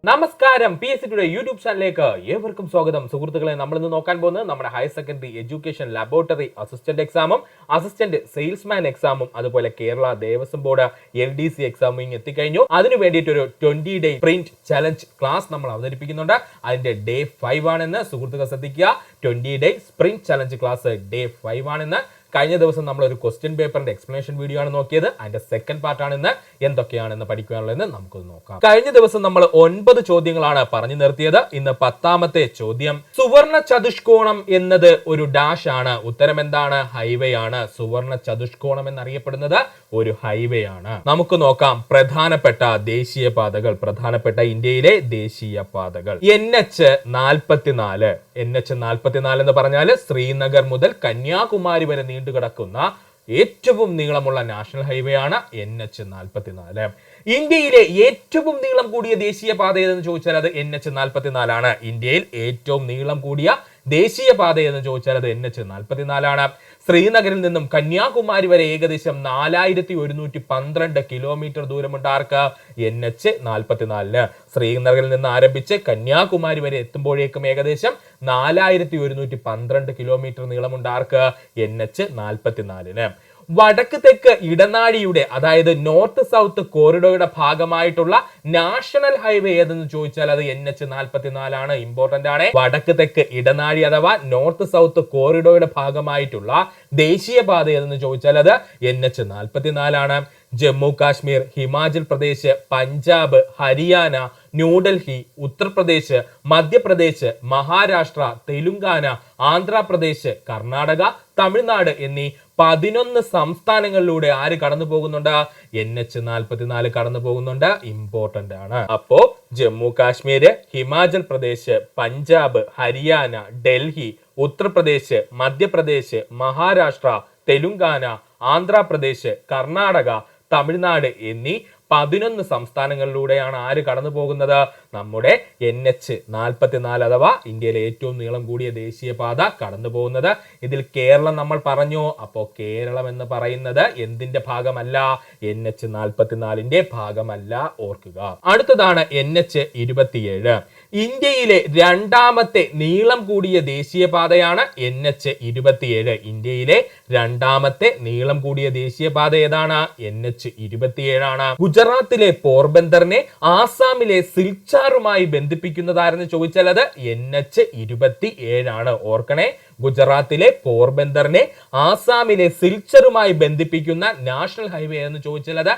നമസ്കാരം, P S C today YouTube ചാനലിലേക്ക് ഏവർക്കും സ്വാഗതം. സുഹൃത്തുക്കളെ, നമ്മൾ ഇന്ന് നോക്കാൻ പോകുന്നത് നമ്മുടെ higher secondary education laboratory assistant എക്സാമും അസിസ്റ്റന്റ് സെയിൽസ്മാൻ എക്സാമും അതുപോലെ കേരള ദേവസ്വം ബോർഡ് LDC എക്സാമും എത്തിക്കഴിഞ്ഞു. അതിനു വേണ്ടിയിട്ട് ഒരു 20-day സ്പ്രിന്റ് ചലഞ്ച് ക്ലാസ് നമ്മൾ അവതരിപ്പിക്കുന്നുണ്ട്. അതിന്റെ ഡേ 5 ആണെന്ന് സുഹൃത്തുക്കൾ ശ്രദ്ധിക്കുക. 20-day sprint challenge class day 5 ആണെന്ന്. കഴിഞ്ഞ ദിവസം നമ്മൾ ഒരു ക്വസ്റ്റ്യൻ പേപ്പറിന്റെ എക്സ്പ്ലനേഷൻ വീഡിയോ ആണ് നോക്കിയത്. അതിന്റെ സെക്കൻഡ് പാർട്ടാണെന്ന് എന്തൊക്കെയാണെന്ന് പഠിക്കാനുള്ളതെന്ന് നമുക്കൊന്ന് നോക്കാം. കഴിഞ്ഞ ദിവസം നമ്മൾ 9 ചോദ്യങ്ങളാണ് പറഞ്ഞു നിർത്തിയത്. ഇന്ന് 10ാമത്തെ ചോദ്യം. സുവർണ ചതുഷ്കോണം എന്നത് ഒരു ഡാഷ് ആണ്. ഉത്തരം എന്താണ്? ഹൈവേ ആണ്. സുവർണ ചതുഷ്കോണം എന്നറിയപ്പെടുന്നത് ഒരു ഹൈവേ ആണ്. നമുക്ക് നോക്കാം പ്രധാനപ്പെട്ട ദേശീയപാതകൾ. പ്രധാനപ്പെട്ട ഇന്ത്യയിലെ ദേശീയപാതകൾ. NH44 എന്ന് പറഞ്ഞാൽ ശ്രീനഗർ മുതൽ കന്യാകുമാരി വരെ നീണ്ടുകിടക്കുന്ന ഏറ്റവും നീളമുള്ള നാഷണൽ ഹൈവേ ആണ് NH44. ഇന്ത്യയിലെ ഏറ്റവും നീളം കൂടിയ ദേശീയപാത ഏതെന്ന് ചോദിച്ചാൽ അത് NH44 ആണ്. ഇന്ത്യയിൽ ഏറ്റവും നീളം കൂടിയ ദേശീയപാത എന്ന് ചോദിച്ചാൽ അത് NH44 ആണ്. ശ്രീനഗറിൽ നിന്നും കന്യാകുമാരി വരെ ഏകദേശം 4112 കിലോമീറ്റർ ദൂരമുണ്ട്. ആർക്ക്? NH44. ശ്രീനഗറിൽ നിന്ന് ആരംഭിച്ച് കന്യാകുമാരി വരെ എത്തുമ്പോഴേക്കും ഏകദേശം 4112 കിലോമീറ്റർ നീളമുണ്ട്. ആർക്ക്? NH44. വടക്ക് തെക്ക് ഇടനാഴിയുടെ അതായത് നോർത്ത് സൗത്ത് കോറിഡോറുടെ ഭാഗമായിട്ടുള്ള നാഷണൽ ഹൈവേ ഏതെന്ന് ചോദിച്ചാൽ അത് NH44 ആണ്. ഇമ്പോർട്ടന്റ് ആണ്. വടക്ക് തെക്ക് ഇടനാഴി അഥവാ നോർത്ത് സൗത്ത് കോറിഡോറുടെ ഭാഗമായിട്ടുള്ള ദേശീയപാത ഏതെന്ന് ചോദിച്ചാൽ അത് NH44 ആണ്. ജമ്മു കാശ്മീർ, ഹിമാചൽ പ്രദേശ്, പഞ്ചാബ്, ഹരിയാന, ന്യൂഡൽഹി, ഉത്തർപ്രദേശ്, മധ്യപ്രദേശ്, മഹാരാഷ്ട്ര, തെലുങ്കാന, ആന്ധ്രാപ്രദേശ്, കർണാടക, തമിഴ്നാട് എന്നീ 11 സംസ്ഥാനങ്ങളിലൂടെ ആര് കടന്നു പോകുന്നുണ്ട്? NH44 കടന്നു പോകുന്നുണ്ട്. ഇമ്പോർട്ടന്റ് ആണ്. അപ്പോ ജമ്മു കാശ്മീര്, ഹിമാചൽ പ്രദേശ്, പഞ്ചാബ്, ഹരിയാന, ഡൽഹി, ഉത്തർപ്രദേശ്, മധ്യപ്രദേശ്, മഹാരാഷ്ട്ര, തെലുങ്കാന, ആന്ധ്രാപ്രദേശ്, കർണാടക, തമിഴ്നാട് എന്നീ 11 സംസ്ഥാനങ്ങളിലൂടെയാണ് ആര് കടന്നു പോകുന്നത്? നമ്മുടെ NH44 അഥവാ ഇന്ത്യയിലെ ഏറ്റവും നീളം കൂടിയ ദേശീയപാത കടന്നു പോകുന്നത്. ഇതിൽ കേരളം നമ്മൾ പറഞ്ഞു. അപ്പോ കേരളം എന്ന് പറയുന്നത് എന്തിന്റെ ഭാഗമല്ല? NH44ന്റെ ഭാഗമല്ല. ഓർക്കുക. അടുത്തതാണ് NH27. ഇന്ത്യയിലെ രണ്ടാമത്തെ നീളം കൂടിയ ദേശീയപാതയാണ് NH27. ഇന്ത്യയിലെ രണ്ടാമത്തെ നീളം കൂടിയ ദേശീയപാത ഏതാണ്? NH27 ആണ്. ഗുജറാത്തിലെ പോർബന്ദറിനെ ആസാമിലെ സിൽച്ചാറുമായി ബന്ധിപ്പിക്കുന്നതാരെന്ന് ചോദിച്ചാൽ അത് NH27 ആണ്. ഓർക്കണേ, ഗുജറാത്തിലെ പോർബന്ദറിനെ ആസാമിലെ സിൽച്ചറുമായി ബന്ധിപ്പിക്കുന്ന നാഷണൽ ഹൈവേ എന്ന് ചോദിച്ചാൽ അത്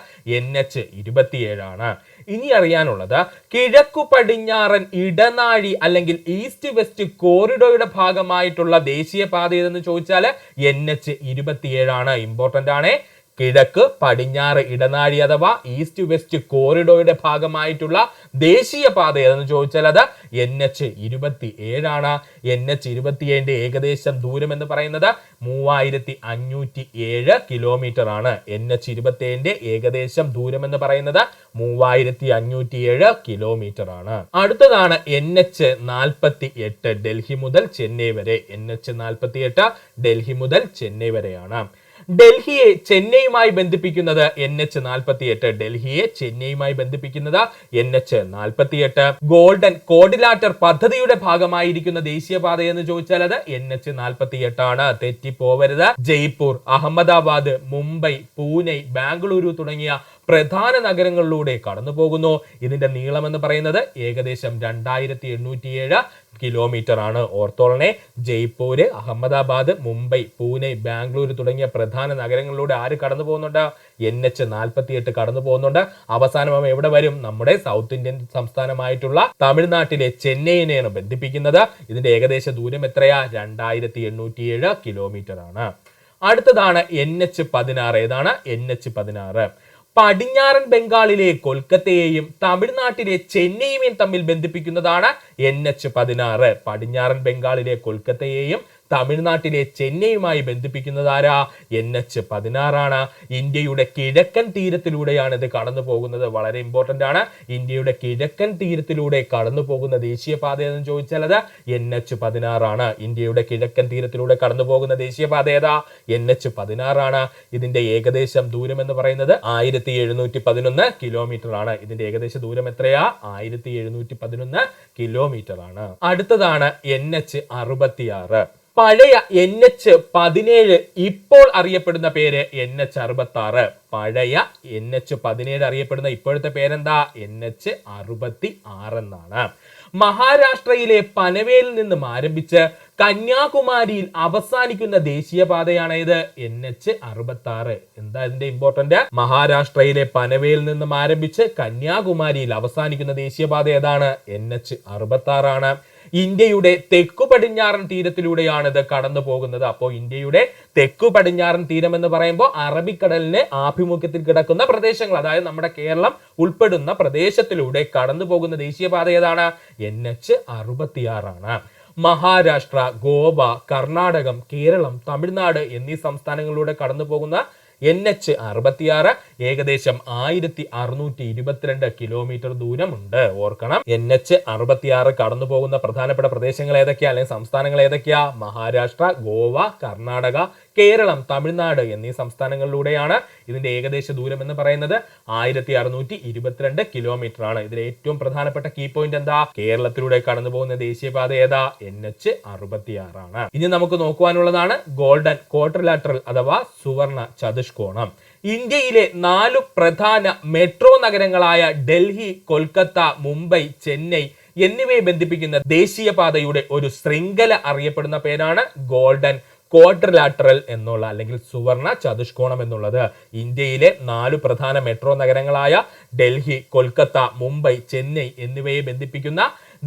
NH27 ആണ്. ഇനി അറിയാനുള്ളത് കിഴക്കു പടിഞ്ഞാറൻ ഇടനാഴി അല്ലെങ്കിൽ ഈസ്റ്റ് വെസ്റ്റ് കോറിഡോറുടെ ഭാഗമായിട്ടുള്ള ദേശീയപാത ഏതെന്ന് ചോദിച്ചാൽ NH27 ആണ്. ഇമ്പോർട്ടന്റ് ആണ്. കിഴക്ക് പടിഞ്ഞാറ് ഇടനാഴി അഥവാ ഈസ്റ്റ് വെസ്റ്റ് കോറിഡോറുടെ ഭാഗമായിട്ടുള്ള ദേശീയപാത ഏതെന്ന് ചോദിച്ചാൽ അത് NH27 ആണ്. NH27ന്റെ ഏകദേശം ദൂരം എന്ന് പറയുന്നത് 3507 കിലോമീറ്റർ ആണ്. NH27ന്റെ ഏകദേശം ദൂരം എന്ന് പറയുന്നത് 3507 കിലോമീറ്റർ ആണ്. അടുത്തതാണ് NH48. ഡൽഹി മുതൽ ചെന്നൈ വരെ. NH48 ഡൽഹി മുതൽ ചെന്നൈ വരെയാണ്. ഡൽഹിയെ ചെന്നൈയുമായി ബന്ധിപ്പിക്കുന്നത് NH48. ഡൽഹിയെ ചെന്നൈയുമായി ബന്ധിപ്പിക്കുന്നത് NH48. ഗോൾഡൻ കോഡിലാറ്റർ പദ്ധതിയുടെ ഭാഗമായിരിക്കുന്ന ദേശീയപാത എന്ന് ചോദിച്ചാൽ അത് NH48 ആണ്. തെറ്റിപ്പോവരുത്. ജയ്പൂർ, അഹമ്മദാബാദ്, മുംബൈ, പൂനെ, ബാംഗ്ലൂരു തുടങ്ങിയ പ്രധാന നഗരങ്ങളിലൂടെ കടന്നു പോകുന്നു. ഇതിന്റെ നീളം എന്ന് പറയുന്നത് ഏകദേശം 2807 കിലോമീറ്റർ ആണ്. ഓർത്തോളനെ, ജയ്പൂര്, അഹമ്മദാബാദ്, മുംബൈ, പൂനെ, ബാംഗ്ലൂർ തുടങ്ങിയ പ്രധാന നഗരങ്ങളിലൂടെ ആര് കടന്നു പോകുന്നുണ്ട്? NH48 കടന്നു പോകുന്നുണ്ട്. അവസാനം എവിടെ വരും? നമ്മുടെ സൗത്ത് ഇന്ത്യൻ സംസ്ഥാനമായിട്ടുള്ള തമിഴ്നാട്ടിലെ ചെന്നൈയിനെയാണ് ബന്ധിപ്പിക്കുന്നത്. ഇതിന്റെ ഏകദേശ ദൂരം എത്രയാ? 2807 കിലോമീറ്റർ ആണ്. അടുത്തതാണ് NH16. ഏതാണ് NH16? പടിഞ്ഞാറൻ ബംഗാളിലെ കൊൽക്കത്തയെയും തമിഴ്നാട്ടിലെ ചെന്നൈയും തമ്മിൽ ബന്ധിപ്പിക്കുന്നതാണ് NH16. പടിഞ്ഞാറൻ ബംഗാളിലെ കൊൽക്കത്തയെയും തമിഴ്നാട്ടിലെ ചെന്നൈയുമായി ബന്ധിപ്പിക്കുന്നത് ആരാ? NH-16 ഇന്ത്യയുടെ കിഴക്കൻ തീരത്തിലൂടെയാണ് ഇത് കടന്നു പോകുന്നത്. വളരെ ഇമ്പോർട്ടന്റ് ആണ്. ഇന്ത്യയുടെ കിഴക്കൻ തീരത്തിലൂടെ കടന്നു പോകുന്ന ദേശീയപാത എന്ന് ചോദിച്ചാൽ അത് NH-16 ഇന്ത്യയുടെ കിഴക്കൻ തീരത്തിലൂടെ കടന്നു പോകുന്ന ദേശീയപാത ഏതാ? NH-16 ഇതിന്റെ ഏകദേശം ദൂരം എന്ന് പറയുന്നത് 1711 കിലോമീറ്റർ ആണ്. ഇതിന്റെ ഏകദേശ ദൂരം എത്രയാ? 1711 കിലോമീറ്റർ ആണ്. അടുത്തതാണ് NH-66. പഴയ NH-17 ഇപ്പോൾ അറിയപ്പെടുന്ന പേര് NH-66. പഴയ NH-17 അറിയപ്പെടുന്ന ഇപ്പോഴത്തെ പേരെന്താ? NH-66 എന്നാണ്. മഹാരാഷ്ട്രയിലെ പനവേലിൽ നിന്നും ആരംഭിച്ച് കന്യാകുമാരിയിൽ അവസാനിക്കുന്ന ദേശീയപാതയാണ് ഇത് NH-66. എന്താ ഇതിന്റെ ഇമ്പോർട്ടന്റ്? മഹാരാഷ്ട്രയിലെ പനവേലിൽ നിന്നും ആരംഭിച്ച് കന്യാകുമാരിയിൽ അവസാനിക്കുന്ന ദേശീയപാത ഏതാണ്? NH-66 ഇന്ത്യയുടെ തെക്കു പടിഞ്ഞാറൻ തീരത്തിലൂടെയാണ് ഇത് കടന്നു പോകുന്നത്. അപ്പോൾ ഇന്ത്യയുടെ തെക്കു പടിഞ്ഞാറൻ തീരം എന്ന് പറയുമ്പോൾ അറബിക്കടലിന് ആഭിമുഖ്യത്തിൽ കിടക്കുന്ന പ്രദേശങ്ങൾ, അതായത് നമ്മുടെ കേരളം ഉൾപ്പെടുന്ന പ്രദേശത്തിലൂടെ കടന്നു പോകുന്ന ദേശീയപാത ഏതാണ്? NH-66 മഹാരാഷ്ട്ര, ഗോവ, കർണാടകം, കേരളം, തമിഴ്നാട് എന്നീ സംസ്ഥാനങ്ങളിലൂടെ കടന്നു പോകുന്ന NH-66 ഏകദേശം 1622 കിലോമീറ്റർ ദൂരമുണ്ട്. ഓർക്കണം, NH-66 കടന്നു പോകുന്ന പ്രധാനപ്പെട്ട പ്രദേശങ്ങൾ ഏതൊക്കെയാ അല്ലെങ്കിൽ സംസ്ഥാനങ്ങൾ ഏതൊക്കെയാ? മഹാരാഷ്ട്ര, ഗോവ, കർണാടക, കേരളം, തമിഴ്നാട് എന്നീ സംസ്ഥാനങ്ങളിലൂടെയാണ്. ഇതിന്റെ ഏകദേശ ദൂരം എന്ന് പറയുന്നത് 1622 കിലോമീറ്റർ ആണ്. ഇതിൽ ഏറ്റവും പ്രധാനപ്പെട്ട കീ പോയിന്റ് എന്താ? കേരളത്തിലൂടെ കടന്നു പോകുന്ന ദേശീയപാത ഏതാ? NH-66 ആണ്. ഇനി നമുക്ക് നോക്കുവാനുള്ളതാണ് ഗോൾഡൻ ക്വാഡ്രിലാറ്ററൽ അഥവാ സുവർണ ചതുഷ്കോണം. ഇന്ത്യയിലെ 4 പ്രധാന മെട്രോ നഗരങ്ങളായ ഡൽഹി, കൊൽക്കത്ത, മുംബൈ, ചെന്നൈ എന്നിവയെ ബന്ധിപ്പിക്കുന്ന ദേശീയപാതയുടെ ഒരു ശൃംഖല അറിയപ്പെടുന്ന പേരാണ് ഗോൾഡൻ ക്വാഡ്രിലാറ്ററൽ എന്നുള്ള അല്ലെങ്കിൽ സുവർണ ചതുഷ്കോണം എന്നുള്ളത്. ഇന്ത്യയിലെ 4 പ്രധാന മെട്രോ നഗരങ്ങളായ ഡൽഹി, കൊൽക്കത്ത, മുംബൈ, ചെന്നൈ എന്നിവയെ ബന്ധിപ്പിക്കുന്ന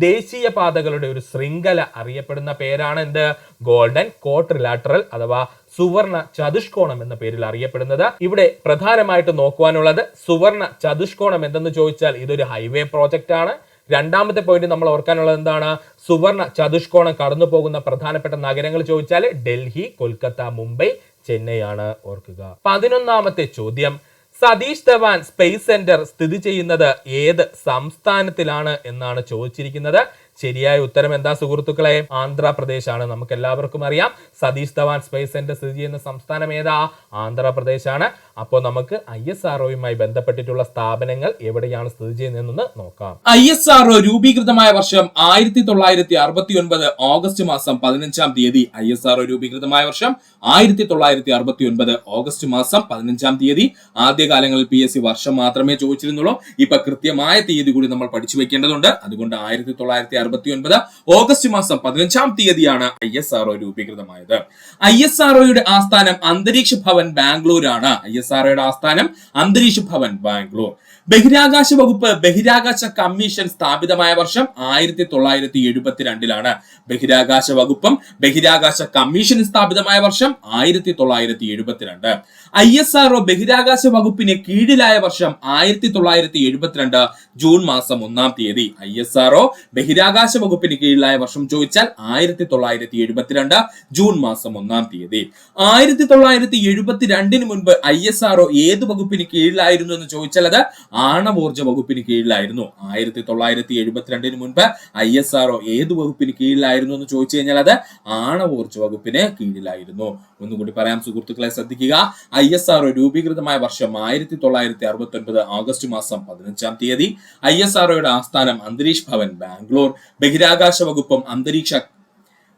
ദേശീയപാതകളുടെ ഒരു ശൃംഖല അറിയപ്പെടുന്ന പേരാണ് എന്ത്? ഗോൾഡൻ ക്വാഡ്രിലാറ്ററൽ അഥവാ സുവർണ ചതുഷ്കോണം എന്ന പേരിൽ അറിയപ്പെടുന്നത്. ഇവിടെ പ്രധാനമായിട്ട് നോക്കുവാനുള്ളത് സുവർണ ചതുഷ്കോണം എന്തെന്ന് ചോദിച്ചാൽ ഇതൊരു ഹൈവേ പ്രോജക്റ്റ് ആണ്. രണ്ടാമത്തെ പോയിന്റ് നമ്മൾ ഓർക്കാനുള്ളത് എന്താണ്? സുവർണ ചതുഷ്കോണം കടന്നു പോകുന്ന പ്രധാനപ്പെട്ട നഗരങ്ങൾ ചോദിച്ചാൽ ഡൽഹി, കൊൽക്കത്ത, മുംബൈ, ചെന്നൈ ആണ്. ഓർക്കുക. 11ാമത്തെ ചോദ്യം, സതീഷ് ധവാൻ സ്പേസ് സെന്റർ സ്ഥിതി ചെയ്യുന്നത് ഏത് സംസ്ഥാനത്തിലാണ് എന്നാണ് ചോദിച്ചിരിക്കുന്നത്. ശരിയായ ഉത്തരം എന്താ സുഹൃത്തുക്കളെ? ആന്ധ്രാപ്രദേശ് ആണ്. നമുക്ക് എല്ലാവർക്കും അറിയാം സതീഷ് ധവാൻ സ്പേസ് സെന്റർ സ്ഥിതി ചെയ്യുന്ന സംസ്ഥാനം ഏതാ? ആന്ധ്രാപ്രദേശ് ആണ്. അപ്പോൾ നമുക്ക് ISROയുമായി ബന്ധപ്പെട്ടിട്ടുള്ള സ്ഥാപനങ്ങൾ എവിടെയാണ് സ്ഥിതി ചെയ്യുന്നതെന്ന് നോക്കാം. ISRO രൂപീകൃതമായ വർഷം 1969 ഓഗസ്റ്റ് മാസം 15-ാം തീയതി. ISRO രൂപീകൃതമായ വർഷം 1969 ഓഗസ്റ്റ് മാസം 15-ാം തീയതി. ആദ്യകാലങ്ങളിൽ PSC വർഷം മാത്രമേ ചോദിച്ചിരുന്നുള്ളൂ. ഇപ്പൊ കൃത്യമായ തീയതി കൂടി നമ്മൾ പഠിച്ചു വെക്കേണ്ടതുണ്ട്. അതുകൊണ്ട് 1969 ഓഗസ്റ്റ് മാസം 15-ാം തീയതിയാണ് ISRO രൂപീകൃതമായത്. ISROയുടെ ആസ്ഥാനം അന്തരീക്ഷ ഭവൻ ബാംഗ്ലൂർ ആണ്. ISROയുടെ ആസ്ഥാനം അന്തരീക്ഷ ഭവൻ ബാംഗ്ലൂർ. ബഹിരാകാശ വകുപ്പ് ബഹിരാകാശ കമ്മീഷൻ സ്ഥാപിതമായ വർഷം 1972 ബഹിരാകാശ വകുപ്പും ബഹിരാകാശ കമ്മീഷൻ സ്ഥാപിതമായ വർഷം 1972. ISRO ബഹിരാകാശ വകുപ്പിന് കീഴിലായ വർഷം 1972 ജൂൺ മാസം 1-ാം തീയതി. ISRO ബഹിരാകാശ വകുപ്പിന് കീഴിലായ വർഷം ചോദിച്ചാൽ 1972 ജൂൺ മാസം 1-ാം തീയതി. 1972 മുൻപ് ISRO ഏത് വകുപ്പിന് കീഴിലായിരുന്നു എന്ന് ചോദിച്ചാൽ അത് ആണവോർജ വകുപ്പിന് കീഴിലായിരുന്നു. 1972 മുൻപ് ISRO ഏത് വകുപ്പിന് കീഴിലായിരുന്നു എന്ന് ചോദിച്ചു കഴിഞ്ഞാൽ അത് ആണവോർജ വകുപ്പിന് കീഴിലായിരുന്നു. ഒന്നുകൂടി പറയാം സുഹൃത്തുക്കളെ, ശ്രദ്ധിക്കുക. ISRO രൂപീകൃതമായ വർഷം 1969 ഓഗസ്റ്റ് മാസം 15-ാം തീയതി. ISROയുടെ ആസ്ഥാനം അന്തരീക്ഷ ഭവൻ ബാംഗ്ലൂർ. ബഹിരാകാശ വകുപ്പും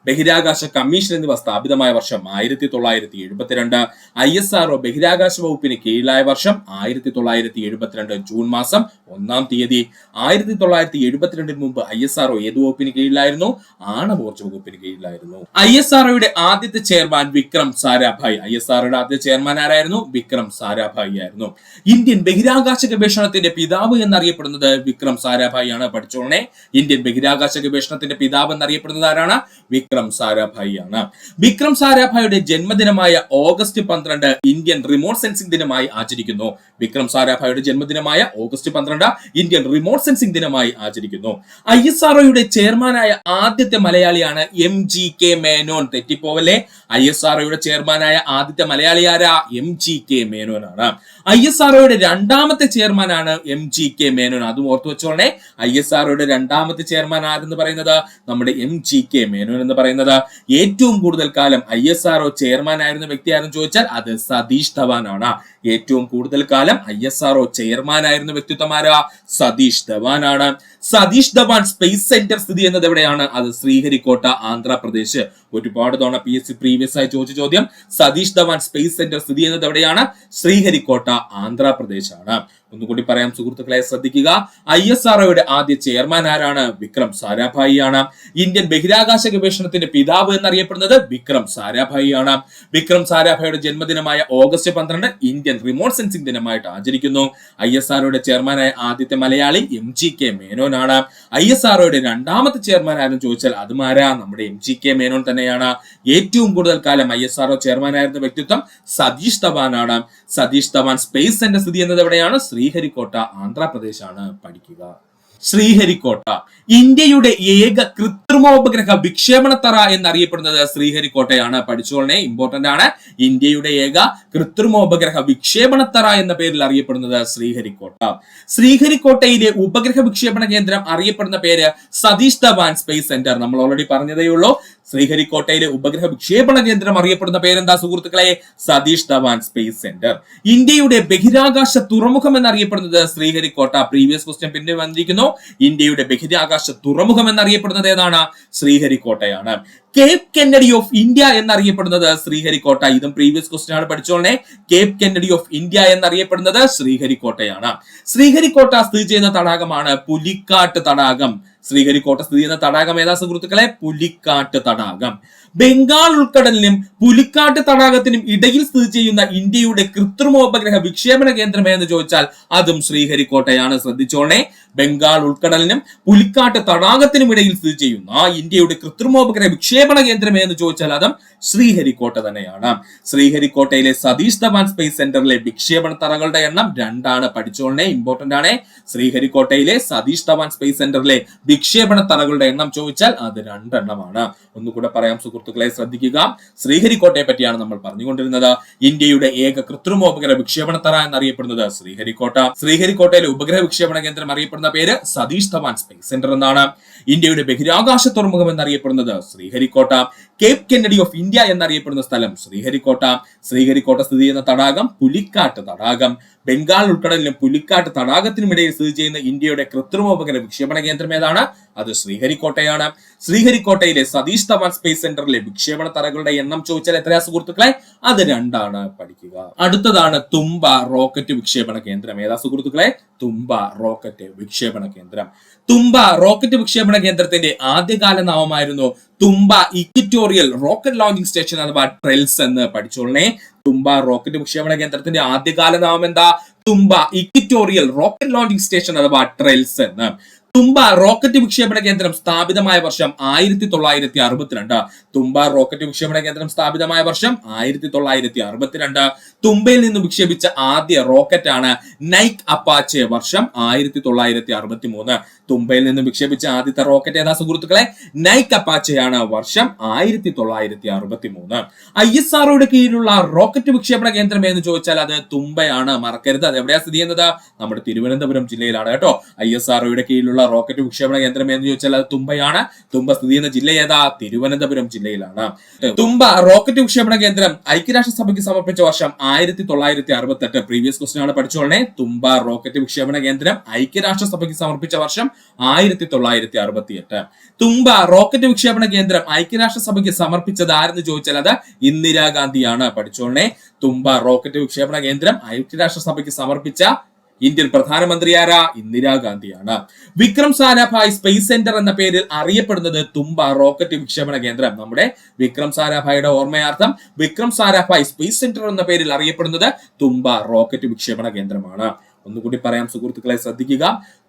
ബഹിരാകാശ കമ്മീഷൻ എന്നിവ സ്ഥാപിതമായ വർഷം 1972. ISRO ബഹിരാകാശ വകുപ്പിന് കീഴിലായ വർഷം 1972 ജൂൺ മാസം 1-ാം തീയതി. 1972 മുമ്പ് ISRO ഏത് വകുപ്പിന് കീഴിലായിരുന്നു? ആണവോർജ വകുപ്പിന് കീഴിലായിരുന്നു. ISROയുടെ ആദ്യത്തെ ചെയർമാൻ വിക്രം സാരാഭായ്. ISROയുടെ ആദ്യ ചെയർമാൻ ആരായിരുന്നു? വിക്രം സാരാഭായ് ആയിരുന്നു. ഇന്ത്യൻ ബഹിരാകാശ ഗവേഷണത്തിന്റെ പിതാവ് എന്നറിയപ്പെടുന്നത് വിക്രം സാരാഭായ് ആണ്. പഠിച്ചോളണേ, ഇന്ത്യൻ ബഹിരാകാശ ഗവേഷണത്തിന്റെ പിതാവ് എന്നറിയപ്പെടുന്നത് ആരാണ്? വിക്രം വിക്രം സാരാഭായി ആണ്. വിക്രം സാരാഭായിയുടെ ജന്മദിനമായ ഓഗസ്റ്റ് 12 ഇന്ത്യൻ റിമോട്ട് സെൻസിംഗ് ദിനമായി ആചരിക്കുന്നു. വിക്രം സാരാഭായിയുടെ ജന്മദിനമായ ഓഗസ്റ്റ് 12 ഇന്ത്യൻ റിമോട്ട് സെൻസിംഗ് ദിനമായി ആചരിക്കുന്നു. ISROയുടെ ചെയർമാനായ ആദ്യത്തെ മലയാളിയാണ് MGK മേനോൻ. തെറ്റിപ്പോവല്ലേ, ISROയുടെ ചെയർമാനായ ആദ്യത്തെ മലയാളി ആരാ? MGK മേനോൻ ആണ്. ISROയുടെ രണ്ടാമത്തെ ചെയർമാനാണ് MGK മേനോൻ. അതും ഓർത്തു വെച്ചോളേ, ISROയുടെ രണ്ടാമത്തെ ചെയർമാൻ ആരെന്ന് പറയുന്നത് നമ്മുടെ MGK മേനോൻ എന്ന് പറയുന്നത്. ഏറ്റവും കൂടുതൽ കാലം ISRO ചെയർമാൻ ആയിരുന്ന വ്യക്തി ആരെന്ന് ചോദിച്ചാൽ അത് സതീഷ് ധവാൻ ആണ്. ഏറ്റവും കൂടുതൽ കാലം ISRO ചെയർമാൻ ആയിരുന്ന വ്യക്തിത്വം ആരാ? സതീഷ് ധവാൻ ആണ്. സതീഷ് ധവാൻ സ്പേസ് സെന്റർ സ്ഥിതി ചെയ്യുന്നത് എവിടെയാണ്? അത് ശ്രീഹരിക്കോട്ട, ആന്ധ്രാപ്രദേശ്. ഒരുപാട് തവണ PSC പ്രീവിയസ് ആയി ചോദിച്ച ചോദ്യം. സതീഷ് ധവാൻ സ്പേസ് സെന്റർ സ്ഥിതി ചെയ്യുന്നത് എവിടെയാണ്? ശ്രീഹരിക്കോട്ട, ആന്ധ്രാപ്രദേശ് ആണ്. ഒന്നുകൂടി പറയാം സുഹൃത്തുക്കളെ, ശ്രദ്ധിക്കുക. ISROയുടെ ആദ്യ ചെയർമാൻ ആരാണ്? വിക്രം സാരാഭായി ആണ്. ഇന്ത്യൻ ബഹിരാകാശ ഗവേഷണത്തിന്റെ പിതാവ് എന്നറിയപ്പെടുന്നത് വിക്രം സാരാഭായി ആണ്. വിക്രം സാരാഭായിയുടെ ജന്മദിനമായ ഓഗസ്റ്റ് 12 ഇന്ത്യൻ റിമോട്ട് സെൻസിംഗ് ദിനമായിട്ട് ആചരിക്കുന്നു. ISROയുടെ ചെയർമാനായ ആദ്യത്തെ മലയാളി MGK മേനോൻ ആണ്. ISROയുടെ രണ്ടാമത്തെ ചെയർമാൻ ആരെന്ന് ചോദിച്ചാൽ അതുമാരാ? നമ്മുടെ MGK മേനോൻ തന്നെയാണ്. ഏറ്റവും കൂടുതൽ കാലം ISRO ചെയർമാനായിരുന്ന വ്യക്തിത്വം സതീഷ് ധവാൻ ആണ്. സതീഷ് ധവാൻ സ്പേസ് സെന്റർ സ്ഥിതി ചെയ്യുന്നത് എവിടെയാണ്? ശ്രീഹരിക്കോട്ട, ആന്ധ്രാപ്രദേശ് ആണ്. പഠിക്കുക. ശ്രീഹരിക്കോട്ട ഇന്ത്യയുടെ ഏക കൃത്രിമോപഗ്രഹ വിക്ഷേപണത്തറ എന്നറിയപ്പെടുന്നത് ശ്രീഹരിക്കോട്ടയാണ്. പഠിച്ചോളനെ, ഇമ്പോർട്ടന്റ് ആണ്. ഇന്ത്യയുടെ ഏക കൃത്രിമോപഗ്രഹ വിക്ഷേപണത്തറ എന്ന പേരിൽ അറിയപ്പെടുന്നത് ശ്രീഹരിക്കോട്ട. ശ്രീഹരിക്കോട്ടയിലെ ഉപഗ്രഹ വിക്ഷേപണ കേന്ദ്രം അറിയപ്പെടുന്ന പേര് സതീഷ് ധവാൻ സ്പേസ് സെന്റർ. നമ്മൾ ഓൾറെഡി പറഞ്ഞതേ ഉള്ളൂ. ശ്രീഹരിക്കോട്ടയിലെ ഉപഗ്രഹ വിക്ഷേപണ കേന്ദ്രം അറിയപ്പെടുന്ന പേരെന്താ സുഹൃത്തുക്കളെ? Satish Dhawan space centre. ഇന്ത്യയുടെ ബഹിരാകാശ തുറമുഖം എന്നറിയപ്പെടുന്നത് ശ്രീഹരിക്കോട്ട. പ്രീവിയസ് ക്വസ്റ്റ്യൻ പിന്നെ വന്നിരിക്കുന്നു. ഇന്ത്യയുടെ ബഹിരാകാശ തുറമുഖം എന്നറിയപ്പെടുന്നത് ഏതാണ്? ശ്രീഹരിക്കോട്ടയാണ്. കേപ്പ് കെന്നഡി ഓഫ് ഇന്ത്യ എന്നറിയപ്പെടുന്നത് ശ്രീഹരിക്കോട്ട. ഇതും പ്രീവിയസ് ക്വസ്റ്റ്യൻ ആണ്, പഠിച്ചോളനെ. കേപ്പ് കെന്നഡി ഓഫ് ഇന്ത്യ എന്നറിയപ്പെടുന്നത് ശ്രീഹരിക്കോട്ടയാണ്. ശ്രീഹരിക്കോട്ട സ്ഥിതി ചെയ്യുന്ന തടാകമാണ് പുലിക്കാട്ട് തടാകം. ശ്രീഹരിക്കോട്ട സ്ഥിതി ചെയ്യുന്ന തടാകം ഏതാ സുഹൃത്തുക്കളെ? പുലിക്കാട്ട് തടാകം. ബംഗാൾ ഉൾക്കടലിനും പുലിക്കാട്ട് തടാകത്തിനും ഇടയിൽ സ്ഥിതി ചെയ്യുന്ന ഇന്ത്യയുടെ കൃത്രിമോപഗ്രഹ വിക്ഷേപണ കേന്ദ്രം എന്ന് ചോദിച്ചാൽ അതും ശ്രീഹരിക്കോട്ടയാണ്. ശ്രദ്ധിച്ചോളെ, ബംഗാൾ ഉൾക്കടലിനും പുലിക്കാട്ട് തടാകത്തിനും ഇടയിൽ സ്ഥിതി ചെയ്യുന്ന ഇന്ത്യയുടെ കൃത്രിമോപഗ്രഹ വിക്ഷേപണ കേന്ദ്രം എന്ന് ചോദിച്ചാൽ അതും ശ്രീഹരിക്കോട്ട തന്നെയാണ്. ശ്രീഹരിക്കോട്ടയിലെ സതീഷ് ധവാൻ സ്പേസ് സെന്ററിലെ വിക്ഷേപണ തറകളുടെ എണ്ണം 2 ആണ്. പഠിച്ചോളനെ, ഇമ്പോർട്ടന്റ് ആണ്. ശ്രീഹരിക്കോട്ടയിലെ സതീഷ് ധവാൻ സ്പേസ് സെന്ററിലെ വിക്ഷേപണ തറകളുടെ എണ്ണം ചോദിച്ചാൽ അത് 2 എണ്ണമാണ്. ഒന്നുകൂടെ പറയാം സുഹൃത്തുക്കളെ, ശ്രദ്ധിക്കുക. ശ്രീഹരിക്കോട്ടയെ പറ്റിയാണ് നമ്മൾ പറഞ്ഞുകൊണ്ടിരുന്നത്. ഇന്ത്യയുടെ ഏക കൃത്രിമോപഗ്രഹ വിക്ഷേപണ തറ എന്നറിയപ്പെടുന്നത് ശ്രീഹരിക്കോട്ട. ശ്രീഹരിക്കോട്ടയിലെ ഉപഗ്രഹ വിക്ഷേപണ കേന്ദ്രം അറിയപ്പെടുന്ന പേര് സതീഷ് ധവാൻ സ്പേസ് സെന്റർ എന്നാണ്. ഇന്ത്യയുടെ ബഹിരാകാശ തുറമുഖം എന്നറിയപ്പെടുന്നത് Sriharikota. Cape Kennedy of India എന്നറിയപ്പെടുന്ന സ്ഥലം ശ്രീഹരിക്കോട്ട. ശ്രീഹരിക്കോട്ട സ്ഥിതി ചെയ്യുന്ന തടാകം പുലിക്കാട്ട് തടാകം. ബംഗാൾ ഉൾക്കടലിലും പുലിക്കാട്ട് തടാകത്തിനും ഇടയിൽ സ്ഥിതി ചെയ്യുന്ന ഇന്ത്യയുടെ കൃത്രിമോപഗ്രഹ വിക്ഷേപണ കേന്ദ്രം ഏതാണ്? അത് ശ്രീഹരിക്കോട്ടയാണ്. ശ്രീഹരിക്കോട്ടയിലെ സതീഷ് ധവാൻ സ്പേസ് സെന്ററിലെ വിക്ഷേപണ തറകളുടെ എണ്ണം ചോദിച്ചാൽ എത്രയാ സുഹൃത്തുക്കളെ? അത് 2 ആണ്. പഠിക്കുക. അടുത്തതാണ് തുമ്പ റോക്കറ്റ് വിക്ഷേപണ കേന്ദ്രം. ഏതാ സുഹൃത്തുക്കളെ? തുമ്പ റോക്കറ്റ് വിക്ഷേപണ കേന്ദ്രം. തുമ്പ റോക്കറ്റ് വിക്ഷേപണ കേന്ദ്രത്തിന്റെ ആദ്യകാല നാമമായിരുന്നു തുമ്പ ഇക്വിറ്റോറിയൽ റോക്കറ്റ് ലോഞ്ചിങ് സ്റ്റേഷൻ അഥവാ ട്രെൽസ് എന്ന്. പഠിച്ചോളനെ, തുമ്പ റോക്കറ്റ് വിക്ഷേപണ കേന്ദ്രത്തിന്റെ ആദ്യകാല നാമം എന്താ? തുമ്പ ഇക്വിറ്റോറിയൽ റോക്കറ്റ് ലോഞ്ചിങ് സ്റ്റേഷൻ അഥവാ ട്രെൽസ് എന്ന്. തുമ്പ റോക്കറ്റ് വിക്ഷേപണ കേന്ദ്രം സ്ഥാപിതമായ വർഷം 1962. തുമ്പ റോക്കറ്റ് വിക്ഷേപണ കേന്ദ്രം സ്ഥാപിതമായ വർഷം 1962. തുമ്പയിൽ നിന്ന് വിക്ഷേപിച്ച ആദ്യ റോക്കറ്റ് ആണ് നൈക് അപ്പാച്ചെ. വർഷം 1963. തുമ്പയിൽ നിന്ന് വിക്ഷേപിച്ച ആദ്യത്തെ റോക്കറ്റ് ഏതാ സുഹൃത്തുക്കളെ? നൈക് അപ്പാച്ചെയാണ്. വർഷം 1963. ISROയുടെ കീഴിലുള്ള റോക്കറ്റ് വിക്ഷേപണ കേന്ദ്രം എന്ന് ചോദിച്ചാൽ അത് തുമ്പയാണ്. മറക്കരുത്, അത് എവിടെയാ സ്ഥിതി ചെയ്യുന്നത്? നമ്മുടെ തിരുവനന്തപുരം ജില്ലയിലാണ് കേട്ടോ. ISROയുടെ കീഴിലുള്ള റോക്കറ്റ് വിക്ഷേപണ കേന്ദ്രം എന്ന് ചോദിച്ചാൽ അത് തുമ്പയാണ്. തുമ്പ സ്ഥിതി ചെയ്യുന്ന ജില്ല ഏതാ? തിരുവനന്തപുരം ജില്ലയിലാണ്. തുമ്പ റോക്കറ്റ് വിക്ഷേപണ കേന്ദ്രം ഐക്യരാഷ്ട്രസഭയ്ക്ക് സമർപ്പിച്ച വർഷം 1968. പ്രീവിയസ് ക്വസ്റ്റ്യൻ ആണ്, പഠിച്ചോളനെ. തുമ്പ റോക്കറ്റ് വിക്ഷേപണ കേന്ദ്രം ഐക്യരാഷ്ട്രസഭയ്ക്ക് സമർപ്പിച്ച വർഷം 1968. തുമ്പ റോക്കറ്റ് വിക്ഷേപണ കേന്ദ്രം ഐക്യരാഷ്ട്രസഭയ്ക്ക് സമർപ്പിച്ചത് ആരെന്ന് ചോദിച്ചാൽ അത് ഇന്ദിരാഗാന്ധിയാണ്. പഠിച്ചോളനെ, തുമ്പ റോക്കറ്റ് വിക്ഷേപണ കേന്ദ്രം ഐക്യരാഷ്ട്രസഭയ്ക്ക് സമർപ്പിച്ച ഇന്ത്യൻ പ്രധാനമന്ത്രി ആരാ? ഇന്ദിരാഗാന്ധിയാണ്. വിക്രം സാരാഭായ് സ്പേസ് സെന്റർ എന്ന പേരിൽ അറിയപ്പെടുന്നത് തുമ്പ റോക്കറ്റ് വിക്ഷേപണ കേന്ദ്രം. നമ്മുടെ വിക്രം സാരാഭായിയുടെ ഓർമ്മയാർത്ഥം വിക്രം സാരാഭായ് സ്പേസ് സെന്റർ എന്ന പേരിൽ അറിയപ്പെടുന്നത് തുമ്പ റോക്കറ്റ് വിക്ഷേപണ കേന്ദ്രമാണ്. ഒന്നുകൂടി പറയാം സുഹൃത്തുക്കളെ, ശ്രദ്ധിക്കുക.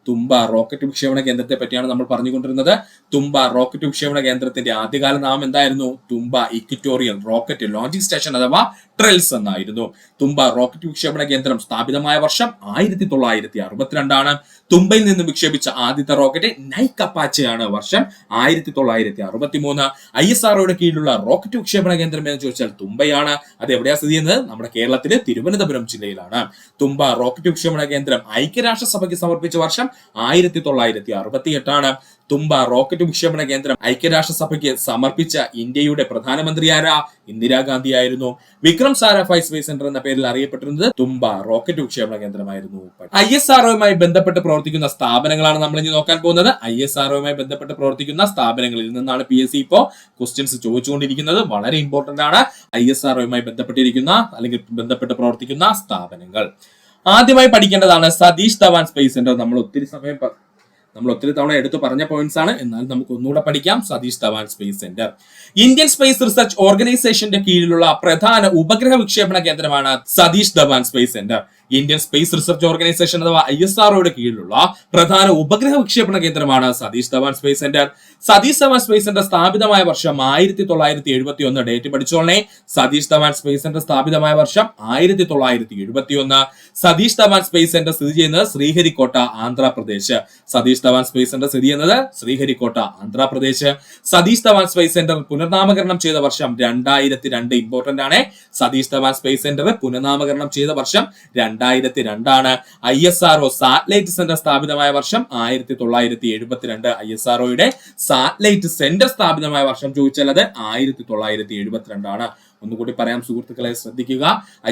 തുമ്പ റോക്കറ്റ് വിക്ഷേപണ കേന്ദ്രത്തെ പറ്റിയാണ് നമ്മൾ പറഞ്ഞുകൊണ്ടിരുന്നത്. തുമ്പ റോക്കറ്റ് വിക്ഷേപണ കേന്ദ്രത്തിന്റെ ആദ്യകാല നാമം എന്തായിരുന്നു? തുമ്പ ഇക്വിറ്റോറിയൽ റോക്കറ്റ് ലോഞ്ചിങ് സ്റ്റേഷൻ അഥവാ ട്രെൽസ് എന്നായിരുന്നു. തുമ്പ റോക്കറ്റ് വിക്ഷേപണ കേന്ദ്രം സ്ഥാപിതമായ വർഷം 1962 തുമ്പയിൽ നിന്ന് വിക്ഷേപിച്ച ആദ്യത്തെ റോക്കറ്റ് നൈക് അപ്പാച്ചെയാണ്. വർഷം 1963. ISROയുടെ കീഴിലുള്ള റോക്കറ്റ് വിക്ഷേപണ കേന്ദ്രം എന്ന് ചോദിച്ചാൽ തുമ്പയാണ്. അത് എവിടെയാണ് സ്ഥിതി ചെയ്യുന്നത്? നമ്മുടെ കേരളത്തിലെ തിരുവനന്തപുരം ജില്ലയിലാണ്. തുമ്പ റോക്കറ്റ് വിക്ഷേപണ കേന്ദ്രം ഐക്യരാഷ്ട്രസഭയ്ക്ക് സമർപ്പിച്ച വർഷം 1968. തുമ്പ റോക്കറ്റ് വിക്ഷേപണ കേന്ദ്രം ഐക്യരാഷ്ട്രസഭയ്ക്ക് സമർപ്പിച്ച ഇന്ത്യയുടെ പ്രധാനമന്ത്രി ആരാ? ഇന്ദിരാഗാന്ധി ആയിരുന്നു. വിക്രം സാരാഭായ് സ്പേസ് സെന്റർ എന്ന പേരിൽ അറിയപ്പെട്ടിരുന്നത് തുമ്പ റോക്കറ്റ് വിക്ഷേപണ കേന്ദ്രമായിരുന്നു. ISROയുമായി ബന്ധപ്പെട്ട് പ്രവർത്തിക്കുന്ന സ്ഥാപനങ്ങളാണ് നമ്മൾ ഇനി നോക്കാൻ പോകുന്നത്. ISROയുമായി ബന്ധപ്പെട്ട് പ്രവർത്തിക്കുന്ന സ്ഥാപനങ്ങളിൽ നിന്നാണ് PSC ഇപ്പോ ക്വസ്റ്റ്യൻസ് ചോദിച്ചുകൊണ്ടിരിക്കുന്നത്. വളരെ ഇമ്പോർട്ടന്റ് ആണ് ISROയുമായി ബന്ധപ്പെട്ടിരിക്കുന്ന അല്ലെങ്കിൽ ബന്ധപ്പെട്ട് പ്രവർത്തിക്കുന്ന സ്ഥാപനങ്ങൾ. ആദ്യമായി പഠിക്കേണ്ടതാണ് സതീഷ് ധവാൻ സ്പേസ് സെന്റർ. നമ്മൾ ഒത്തിരി തവണ എടുത്തു പറഞ്ഞ പോയിന്റ്സ് ആണ്, എന്നാൽ നമുക്ക് ഒന്നുകൂടെ പഠിക്കാം. Satish Dhawan space centre Indian space research ഓർഗനൈസേഷന്റെ കീഴിലുള്ള പ്രധാന ഉപഗ്രഹ വിക്ഷേപണ കേന്ദ്രമാണ് Satish Dhawan space centre. Indian space research organisation അഥവാ ISROയുടെ കീഴിലുള്ള പ്രധാന ഉപഗ്രഹ വിക്ഷേപണ കേന്ദ്രമാണ് Satish Dhawan space centre. Satish Dhawan space centre സ്ഥാപിതമായ വർഷം 1971. ഡേറ്റ് പഠിച്ചോളേ. സതീഷ് ധവാൻ സ്പേസ് സെന്റർ സ്ഥാപിതമായ വർഷം 1971. സതീഷ് ധവാൻ സ്പേസ് സെന്റർ സ്ഥിതി ചെയ്യുന്നത് ശ്രീഹരിക്കോട്ട, ആന്ധ്രാപ്രദേശ്. സതീഷ് ധവാൻ സ്പേസ് സെന്റർ സ്ഥിതി ചെയ്യുന്നത് ശ്രീഹരിക്കോട്ട, ആന്ധ്രാപ്രദേശ്. സതീഷ് ധവാൻ സ്പേസ് സെന്റർ പുനർനാമകരണം ചെയ്ത വർഷം 2002. ഇമ്പോർട്ടന്റ് ആണ്. സതീഷ് ധവാൻ സ്പേസ് സെന്റർ പുനർനാമകരണം ചെയ്ത വർഷം 2002. ISRO സാറ്റലൈറ്റ് സെന്റർ സ്ഥാപിതമായ വർഷം 1972. ISROയുടെ സാറ്റലൈറ്റ് സെന്റർ സ്ഥാപിതമായ വർഷം ചോദിച്ചാൽ അത് 1972. ഒന്നുകൂടി പറയാം സുഹൃത്തുക്കളെ, ശ്രദ്ധിക്കുക.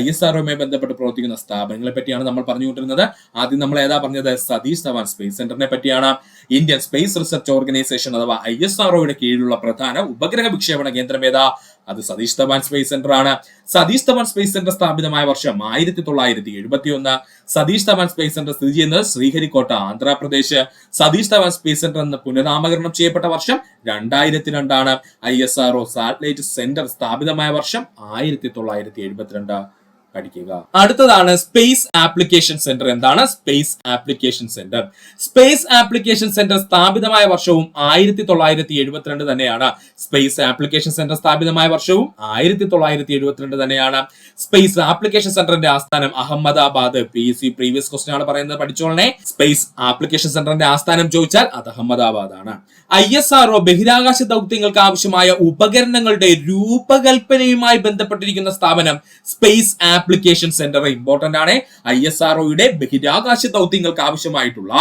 ISROയുമായി ബന്ധപ്പെട്ട് പ്രവർത്തിക്കുന്ന സ്ഥാപനങ്ങളെ പറ്റിയാണ് നമ്മൾ പറഞ്ഞുകൊണ്ടിരുന്നത്. ആദ്യം നമ്മൾ ഏതാ പറഞ്ഞത്? സതീഷ് ധവാൻ സ്പേസ് സെന്ററിനെ പറ്റിയാണ്. ഇന്ത്യൻ സ്പേസ് റിസർച്ച് ഓർഗനൈസേഷൻ അഥവാ ISROയുടെ കീഴിലുള്ള പ്രധാന ഉപഗ്രഹ വിക്ഷേപണ കേന്ദ്രം ഏതാ? അത് സതീഷ് ധവാൻ സ്പേസ് സെന്റർ ആണ്. സതീഷ് ധവാൻ സ്പേസ് സെന്റർ സ്ഥാപിതമായ വർഷം 1971. സതീഷ് ധവാൻ സ്പേസ് സെന്റർ സ്ഥിതി ചെയ്യുന്നത് ശ്രീഹരിക്കോട്ട, ആന്ധ്രാപ്രദേശ്. സതീഷ് ധവാൻ സ്പേസ് സെന്റർ എന്ന് പുനർനാമകരണം ചെയ്യപ്പെട്ട വർഷം 2002. ISRO സാറ്റലൈറ്റ് സെന്റർ സ്ഥാപിതമായ വർഷം 1972. പഠിക്കുക. അടുത്തതാണ് സ്പേസ് ആപ്ലിക്കേഷൻ സെന്റർ. എന്താണ് space application centre? Space application centre സ്ഥാപിതമായ വർഷവും 1972 തന്നെയാണ്. സ്പേസ് ആപ്ലിക്കേഷൻ സെന്റർ സ്ഥാപിതമായ വർഷവും 1972 തന്നെയാണ്. സ്പേസ് ആപ്ലിക്കേഷൻ സെന്ററിന്റെ ആസ്ഥാനം അഹമ്മദാബാദ്. PSC പ്രീവിയസ് ക്വസ്റ്റ്യൻ ആണ് പറയുന്നത്, പഠിച്ചോളണേ. സ്പേസ് ആപ്ലിക്കേഷൻ സെന്ററിന്റെ ആസ്ഥാനം ചോദിച്ചാൽ അത് അഹമ്മദാബാദ് ആണ്. ISRO ബഹിരാകാശ ദൗത്യങ്ങൾക്ക് ആവശ്യമായ ഉപകരണങ്ങളുടെ രൂപകൽപ്പനയുമായി ബന്ധപ്പെട്ടിരിക്കുന്ന സ്ഥാപനം സ്പേസ് ആപ്ലിക്കേഷൻ സെന്റർ. ഇമ്പോർട്ടന്റ് ആണ്. ISROയുടെ ബഹിരാകാശ ദൗത്യങ്ങൾക്ക് ആവശ്യമായിട്ടുള്ള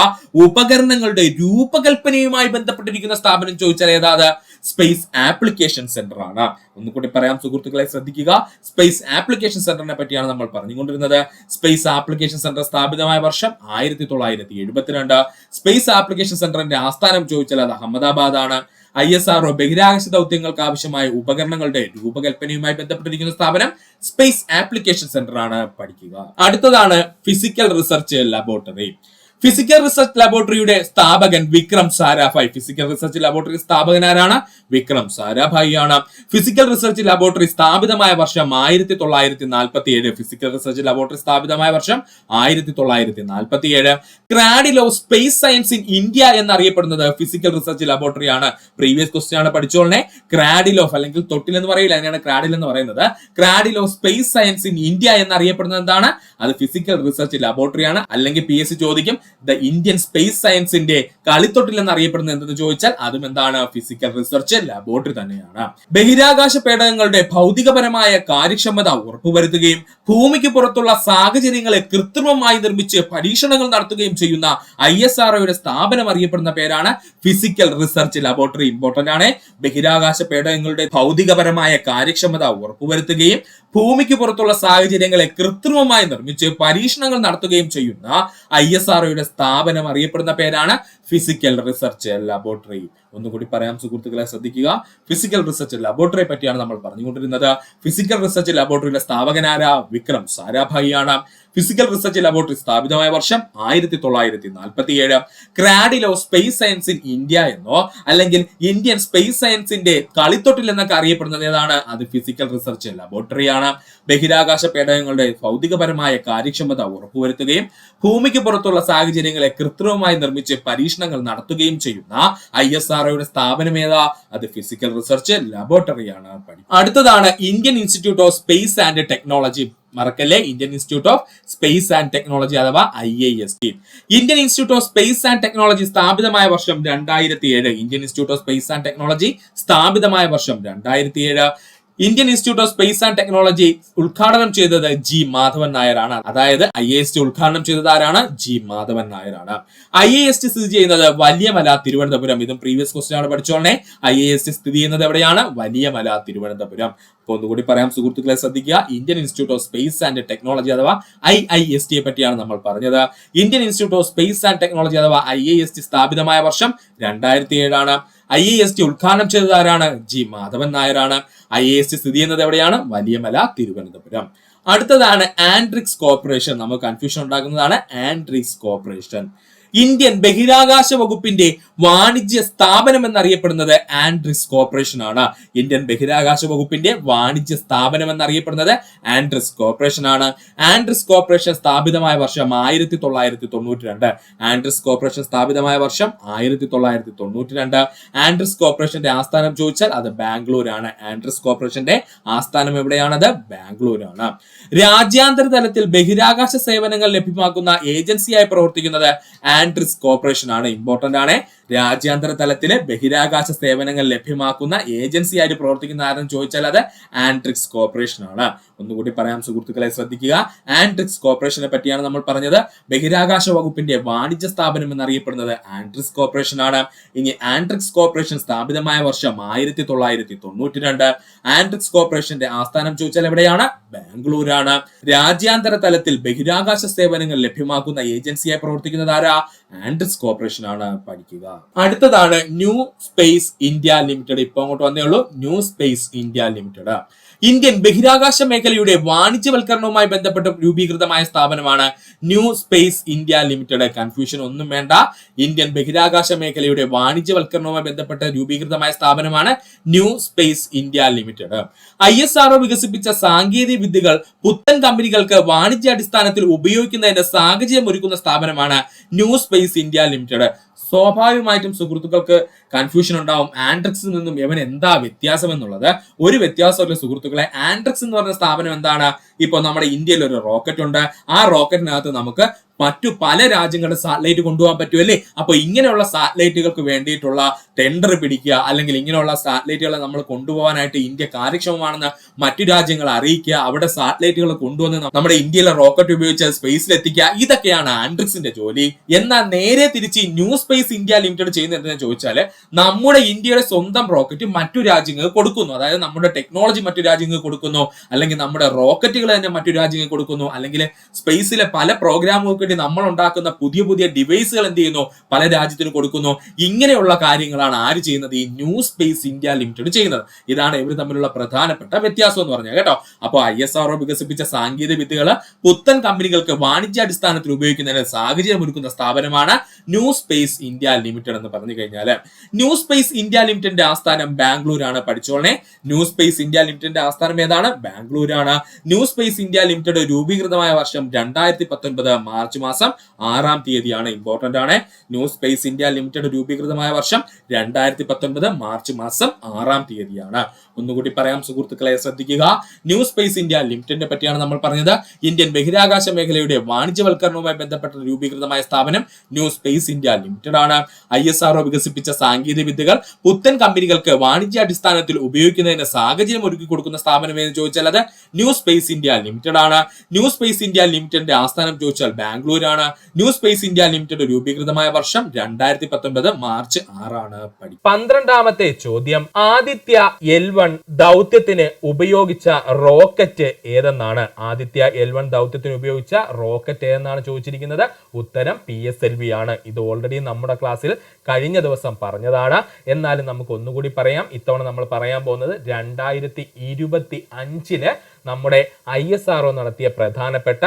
ഉപകരണങ്ങളുടെ രൂപകൽപ്പനയുമായി ബന്ധപ്പെട്ടിരിക്കുന്ന സ്ഥാപനം ചോദിച്ചാൽ ഏതാത്? സ്പേസ് ആപ്ലിക്കേഷൻ സെന്റർ ആണ്. ഒന്നുകൂടി പറയാം സുഹൃത്തുക്കളെ, ശ്രദ്ധിക്കുക. സ്പേസ് ആപ്ലിക്കേഷൻ സെന്ററിനെ പറ്റിയാണ് നമ്മൾ പറഞ്ഞുകൊണ്ടിരുന്നത്. സ്പേസ് ആപ്ലിക്കേഷൻ സെന്റർ സ്ഥാപിതമായ വർഷം 1972. സ്പേസ് ആപ്ലിക്കേഷൻ സെന്ററിന്റെ ആസ്ഥാനം ചോദിച്ചാൽ അത് അഹമ്മദാബാദ് ആണ്. ISRO ബഹിരാകാശ ദൗത്യങ്ങൾക്ക് ആവശ്യമായ ഉപകരണങ്ങളുടെ രൂപകൽപ്പനയുമായി ബന്ധപ്പെട്ടിരിക്കുന്ന സ്ഥാപനം സ്പേസ് ആപ്ലിക്കേഷൻ സെന്റർ ആണ്. പഠിക്കുക. അടുത്തതാണ് physical research laboratory. Physical research ലബോറട്ടറിയുടെ സ്ഥാപകൻ Vikram Sarabhai. Physical research laboratory സ്ഥാപകൻ ആരാണ്? വിക്രം സാരാഭായ് ആണ്. ഫിസിക്കൽ റിസർച്ച് ലബോറട്ടറി സ്ഥാപിതമായ വർഷം 1947. ഫിസിക്കൽ റിസർച്ച് ലബോറട്ടറി സ്ഥാപിതമായ വർഷം 1947. Cradle of space science in India എന്നറിയപ്പെടുന്നത് ഫിസിക്കൽ റിസർച്ച് ലബോറട്ടറി ആണ്. പ്രീവിയസ് ക്വസ്റ്റ്യൻ ആണ്, പഠിച്ചോളനെ. ക്രാഡിൽ ഓഫ് അല്ലെങ്കിൽ തൊട്ടിൽ എന്ന് പറയില്ല, അതിനാണ് ക്രാഡിൽ എന്ന് പറയുന്നത്. Cradle of space science in India എന്നറിയപ്പെടുന്നത് എന്താണ്? അത് ഫിസിക്കൽ റിസർച്ച് ലബോറട്ടറി ആണ്. അല്ലെങ്കിൽ PSC ചോദിക്കും ദ ഇന്ത്യൻ സ്പേസ് സയൻസിന്റെ കളിത്തൊട്ടിൽ എന്നറിയപ്പെടുന്നത് എന്തെന്ന് ചോദിച്ചാൽ അതും എന്താണ്? ഫിസിക്കൽ റിസർച്ച് ലബോറട്ടറി തന്നെയാണ്. ബഹിരാകാശ പേടകങ്ങളുടെ ഭൗതികപരമായ കാര്യക്ഷമത ഉറപ്പുവരുത്തുകയും ഭൂമിക്ക് പുറത്തുള്ള സാഹചര്യങ്ങളെ കൃത്രിമമായി നിർമ്മിച്ച് പരീക്ഷണങ്ങൾ നടത്തുകയും ചെയ്യുന്ന ISROയുടെ സ്ഥാപനം അറിയപ്പെടുന്ന പേരാണ് ഫിസിക്കൽ റിസർച്ച് ലബോറട്ടറി. ഇമ്പോർട്ടന്റ് ആണ്. ബഹിരാകാശ പേടകങ്ങളുടെ ഭൗതികപരമായ കാര്യക്ഷമത ഉറപ്പുവരുത്തുകയും ഭൂമിക്ക് പുറത്തുള്ള സാഹചര്യങ്ങളെ കൃത്രിമമായി നിർമ്മിച്ച് പരീക്ഷണങ്ങൾ നടത്തുകയും ചെയ്യുന്ന ISROയുടെ സ്ഥാപനം അറിയപ്പെടുന്ന പേരാണ് ഫിസിക്കൽ റിസർച്ച് ലബോറട്ടറി. ഒന്നുകൂടി പറയാം സുഹൃത്തുക്കളെ, ശ്രദ്ധിക്കുക. ഫിസിക്കൽ റിസർച്ച് ലബോറട്ടറിയെ പറ്റിയാണ് നമ്മൾ പറഞ്ഞുകൊണ്ടിരുന്നത്. ഫിസിക്കൽ റിസർച്ച് ലബോറട്ടറിയുടെ സ്ഥാപകനാര? വിക്രം സാരാഭായ് ആണ്. ഫിസിക്കൽ റിസർച്ച് ലബോറട്ടറി സ്ഥാപിതമായ വർഷം 1947. Cradle of space science in India എന്നോ അല്ലെങ്കിൽ ഇന്ത്യൻ സ്പേസ് സയൻസിന്റെ കളിത്തൊട്ടിൽ എന്നൊക്കെ അറിയപ്പെടുന്നത് ഏതാണ്? അത് ഫിസിക്കൽ റിസർച്ച് ലബോറട്ടറിയാണ്. ബഹിരാകാശ പേടകങ്ങളുടെ ഭൗതികപരമായ കാര്യക്ഷമത ഉറപ്പുവരുത്തുകയും ഭൂമിക്ക് പുറത്തുള്ള സാഹചര്യങ്ങളെ കൃത്രിമമായി നിർമ്മിച്ച് പരീക്ഷണങ്ങൾ നടത്തുകയും ചെയ്യുന്ന ISROയുടെ സ്ഥാപനം ഏതാ? അത് ഫിസിക്കൽ റിസർച്ച് ലബോറട്ടറിയാണ്. അടുത്തതാണ് Indian institute of space and technology. മറക്കല്ലേ, Indian institute of space and technology അഥവാ IIST. Indian institute of space and technology സ്ഥാപിതമായ വർഷം 2007. Indian institute of space and technology സ്ഥാപിതമായ വർഷം 2007. Indian institute of space and technology ഉദ്ഘാടനം ചെയ്തത് G. Madhavan നായരാണ്. അതായത് IIST ഉദ്ഘാടനം ചെയ്തത് ആരാണ്? G. മാധവൻ നായരാണ്. IIST സ്ഥിതി ചെയ്യുന്നത് വലിയമല, തിരുവനന്തപുരം. ഇതും പ്രീവിയസ് ക്വസ്റ്റ്യൻ ആണ്, പഠിച്ചോളെ. IIST സ്ഥിതി ചെയ്യുന്നത് എവിടെയാണ്? വലിയമല, തിരുവനന്തപുരം. അപ്പൊ ഒന്നുകൂടി പറയാം സുഹൃത്തുക്കളെ, ശ്രദ്ധിക്കുക. Indian institute of space and technology അഥവാ IIST പറ്റിയാണ് നമ്മൾ പറഞ്ഞത്. Indian institute of space and technology അഥവാ IIST സ്ഥാപിതമായ വർഷം 2007 ആണ്. IIST ഉദ്ഘാടനം ചെയ്തത് ആരാണ്? G. മാധവൻ നായരാണ്. IIST സ്ഥിതി ചെയ്യുന്നത് എവിടെയാണ്? വലിയമല, തിരുവനന്തപുരം. അടുത്തതാണ് ആൻഡ്രിക്സ് കോർപ്പറേഷൻ. നമുക്ക് കൺഫ്യൂഷൻ ഉണ്ടാക്കുന്നതാണ് ആൻഡ്രിക്സ് കോർപ്പറേഷൻ. ഇന്ത്യൻ ബഹിരാകാശ വകുപ്പിന്റെ വാണിജ്യ സ്ഥാപനം എന്നറിയപ്പെടുന്നത് ആൻഡ്രിക്സ് കോർപ്പറേഷൻ ആണ്. ഇന്ത്യൻ ബഹിരാകാശ വകുപ്പിന്റെ വാണിജ്യ സ്ഥാപനം എന്നറിയപ്പെടുന്നത് ആൻഡ്രിക്സ് കോർപ്പറേഷൻ ആണ്. ആൻഡ്രിക്സ് കോർപ്പറേഷൻ സ്ഥാപിതമായ വർഷം 1992. ആൻഡ്രിക്സ് കോർപ്പറേഷൻ സ്ഥാപിതമായ വർഷം 1992. ആൻഡ്രിക്സ് കോർപ്പറേഷന്റെ ആസ്ഥാനം ചോദിച്ചാൽ അത് ബാംഗ്ലൂരാണ്. ആൻഡ്രിക്സ് കോർപ്പറേഷന്റെ ആസ്ഥാനം എവിടെയാണത്? ബാംഗ്ലൂരാണ്. രാജ്യാന്തര തലത്തിൽ ബഹിരാകാശ സേവനങ്ങൾ ലഭ്യമാക്കുന്ന ഏജൻസിയായി പ്രവർത്തിക്കുന്നത് ആൻഡ്രിക്സ് കോർപ്പറേഷൻ ആണ്. ഇമ്പോർട്ടന്റ് ആണ്. രാജ്യാന്തര തലത്തില് ബഹിരാകാശ സേവനങ്ങൾ ലഭ്യമാക്കുന്ന ഏജൻസി ആയിട്ട് പ്രവർത്തിക്കുന്ന ആരെന്ന് ചോദിച്ചാൽ അത് ആൻഡ്രിക്സ് കോർപ്പറേഷൻ ആണ്. ഒന്നുകൂടി പറയാം സുഹൃത്തുക്കളെ, ശ്രദ്ധിക്കുക. ആൻഡ്രിക്സ് കോർപ്പറേഷനെ പറ്റിയാണ് നമ്മൾ പറഞ്ഞത്. ബഹിരാകാശ വകുപ്പിന്റെ വാണിജ്യ സ്ഥാപനം എന്നറിയപ്പെടുന്നത് ആൻഡ്രിക്സ് കോർപ്പറേഷൻ ആണ്. ഇനി ആൻഡ്രിക്സ് കോർപ്പറേഷൻ സ്ഥാപിതമായ വർഷം 1992. ആൻഡ്രിക്സ് കോർപ്പറേഷന്റെ ആസ്ഥാനം ചോദിച്ചാൽ എവിടെയാണ്? ബാംഗ്ലൂരാണ്. രാജ്യാന്തര തലത്തിൽ ബഹിരാകാശ സേവനങ്ങൾ ലഭ്യമാക്കുന്ന ഏജൻസിയായി പ്രവർത്തിക്കുന്നത് ആരാ? ആൻഡ്രിക്സ് കോർപ്പറേഷൻ ആണ്. പഠിക്കുക. അടുത്തതാണ് ന്യൂ സ്പേസ് ഇന്ത്യ ലിമിറ്റഡ്. ഇപ്പൊ അങ്ങോട്ട് വന്നേ ഉള്ളൂ. New space India limited Indian ബഹിരാകാശ മേഖലയുടെ വാണിജ്യവൽക്കരണവുമായി ബന്ധപ്പെട്ട് രൂപീകൃതമായ സ്ഥാപനമാണ് new space India limited. Confusion ഒന്നും വേണ്ട. ഇന്ത്യൻ ബഹിരാകാശ മേഖലയുടെ വാണിജ്യവൽക്കരണവുമായി ബന്ധപ്പെട്ട് രൂപീകൃതമായ സ്ഥാപനമാണ് new space India limited. ISRO വികസിപ്പിച്ച സാങ്കേതിക വിദ്യകൾ പുത്തൻ കമ്പനികൾക്ക് വാണിജ്യാടിസ്ഥാനത്തിൽ ഉപയോഗിക്കുന്നതിന് സാഹചര്യം ഒരുക്കുന്ന സ്ഥാപനമാണ് ന്യൂ സ്പേസ് ഇന്ത്യ ലിമിറ്റഡ്. സ്വാഭാവികമായിട്ടും സുഹൃത്തുക്കൾക്ക് കൺഫ്യൂഷൻ ഉണ്ടാവും. ആൻഡ്രിക്സിൽ നിന്നും ഇവൻ എന്താ വ്യത്യാസം എന്നുള്ളത്. ഒരു വ്യത്യാസമില്ല സുഹൃത്തുക്കളെ. ആൻഡ്രിക്സ് എന്ന് പറഞ്ഞ സ്ഥാപനം എന്താണ്? ഇപ്പൊ നമ്മുടെ ഇന്ത്യയിൽ ഒരു റോക്കറ്റ് ഉണ്ട്. ആ റോക്കറ്റിനകത്ത് നമുക്ക് മറ്റു പല രാജ്യങ്ങളുടെ സാറ്റലൈറ്റ് കൊണ്ടുപോകാൻ പറ്റുമല്ലേ? അപ്പൊ ഇങ്ങനെയുള്ള സാറ്റലൈറ്റുകൾക്ക് വേണ്ടിയിട്ടുള്ള ടെൻഡർ പിടിക്കുക, അല്ലെങ്കിൽ ഇങ്ങനെയുള്ള സാറ്റലൈറ്റുകളെ നമ്മൾ കൊണ്ടുപോകാനായിട്ട് ഇന്ത്യ കാര്യക്ഷമമാണെന്ന് മറ്റു രാജ്യങ്ങളെ അറിയിക്കുക, അവിടെ സാറ്റലൈറ്റുകൾ കൊണ്ടുവന്ന് നമ്മുടെ ഇന്ത്യയിലെ റോക്കറ്റ് ഉപയോഗിച്ച് സ്പേസിൽ എത്തിക്കുക, ഇതൊക്കെയാണ് ആൻഡ്രിക്സിന്റെ ജോലി. എന്നാൽ നേരെ തിരിച്ച് ന്യൂ സ്പേസ് ഇന്ത്യ ലിമിറ്റഡ് ചെയ്യുന്നത് എന്താണെന്ന് ചോദിച്ചാൽ നമ്മുടെ ഇന്ത്യയുടെ സ്വന്തം റോക്കറ്റ് മറ്റു രാജ്യങ്ങൾക്ക് കൊടുക്കുന്നു. അതായത് നമ്മുടെ ടെക്നോളജി മറ്റു രാജ്യങ്ങൾക്ക് കൊടുക്കുന്നു, അല്ലെങ്കിൽ നമ്മുടെ റോക്കറ്റുകൾ തന്നെ മറ്റു രാജ്യങ്ങൾക്ക് കൊടുക്കുന്നു, അല്ലെങ്കിൽ സ്പേസിലെ പല പ്രോഗ്രാമുകൾക്ക് വേണ്ടി നമ്മൾ ഉണ്ടാക്കുന്ന പുതിയ പുതിയ ഡിവൈസുകൾ എന്ത് ചെയ്യുന്നു? പല രാജ്യത്തിന് കൊടുക്കുന്നു. ഇങ്ങനെയുള്ള കാര്യങ്ങളാണ് ആര് ചെയ്യുന്നത്? ഈ ന്യൂ സ്പേസ് ഇന്ത്യ ലിമിറ്റഡ് ചെയ്യുന്നത്. ഇതാണ് ഇവർ തമ്മിലുള്ള പ്രധാനപ്പെട്ട വ്യത്യാസം എന്ന് പറഞ്ഞാൽ കേട്ടോ. അപ്പോൾ ISRO വികസിപ്പിച്ച സാങ്കേതിക വിദ്യകൾ പുത്തൻ കമ്പനികൾക്ക് വാണിജ്യാടിസ്ഥാനത്തിൽ ഉപയോഗിക്കുന്നതിന് സാഹചര്യം ഒരുക്കുന്ന സ്ഥാപനമാണ് ന്യൂ സ്പേസ് ഇന്ത്യ ലിമിറ്റഡ് എന്ന് പറഞ്ഞു കഴിഞ്ഞാൽ. ന്യൂ സ്പേസ് ഇന്ത്യ ലിമിറ്റഡിന്റെ ആസ്ഥാനം ബാംഗ്ലൂരാണ്. പഠിച്ചോളെ. ന്യൂ സ്പേസ് ഇന്ത്യ ലിമിറ്റഡിന്റെ ആസ്ഥാനം ഏതാണ്? ബാംഗ്ലൂരാണ്. ന്യൂ സ്പേസ് ഇന്ത്യ ലിമിറ്റഡ് രൂപീകൃതമായ വർഷം 2019 മാർച്ച് മാസം 6-ാം തീയതിയാണ്. ഇമ്പോർട്ടന്റ് ആണ്. ന്യൂ സ്പേസ് ഇന്ത്യ ലിമിറ്റഡ് രൂപീകൃതമായ വർഷം 2019 മാർച്ച് മാസം 6-ാം തീയതിയാണ്. ഒന്നുകൂടി പറയാം സുഹൃത്തുക്കളെ, ശ്രദ്ധിക്കുക. ന്യൂ സ്പേസ് ഇന്ത്യ ലിമിറ്റഡിനെ പറ്റിയാണ് നമ്മൾ പറഞ്ഞത്. ഇന്ത്യൻ ബഹിരാകാശ മേഖലയുടെ വാണിജ്യവൽക്കരണവുമായി ബന്ധപ്പെട്ട രൂപീകൃതമായ സ്ഥാപനം ന്യൂ സ്പേസ് ഇന്ത്യ ലിമിറ്റഡ് ആണ്. ISRO വികസിപ്പിച്ച സാങ്കേതിക വിദ്യകൾ പുത്തൻ കമ്പനികൾക്ക് വാണിജ്യാടിസ്ഥാനത്തിൽ ഉപയോഗിക്കുന്നതിന് സാഹചര്യം ഒരുക്കി കൊടുക്കുന്ന സ്ഥാപനം എന്ന് ചോദിച്ചാൽ അത് ന്യൂ സ്പേസ് ഇന്ത്യ ലിമിറ്റഡ് ആണ്. ന്യൂ സ്പേസ് ഇന്ത്യ ലിമിറ്റഡിന്റെ ആസ്ഥാനം ചോദിച്ചാൽ ബാംഗ്ലൂരാണ്. ന്യൂ സ്പേസ് ഇന്ത്യ ലിമിറ്റഡ് രൂപീകൃതമായ വർഷം 2019 മാർച്ച് 6-ആണ്. 12ാമത്തെ ചോദ്യം, ആദിത്യ L1 ദൗത്യത്തിന് ഉപയോഗിച്ച റോക്കറ്റ് ഏതെന്നാണ്? ആദിത്യ L1 ദൗത്യത്തിന് ഉപയോഗിച്ച റോക്കറ്റ് ഏതെന്നാണ് ചോദിച്ചിരിക്കുന്നത്. ഉത്തരം PSLV ആണ്. ഇത് ഓൾറെഡി നമ്മുടെ ക്ലാസ്സിൽ കഴിഞ്ഞ ദിവസം പറഞ്ഞതാണ്. എന്നാലും നമുക്ക് ഒന്നുകൂടി പറയാം. ഇത്തവണ നമ്മൾ പറയാൻ പോകുന്നത് 2025 നമ്മുടെ ISRO നടത്തിയ പ്രധാനപ്പെട്ട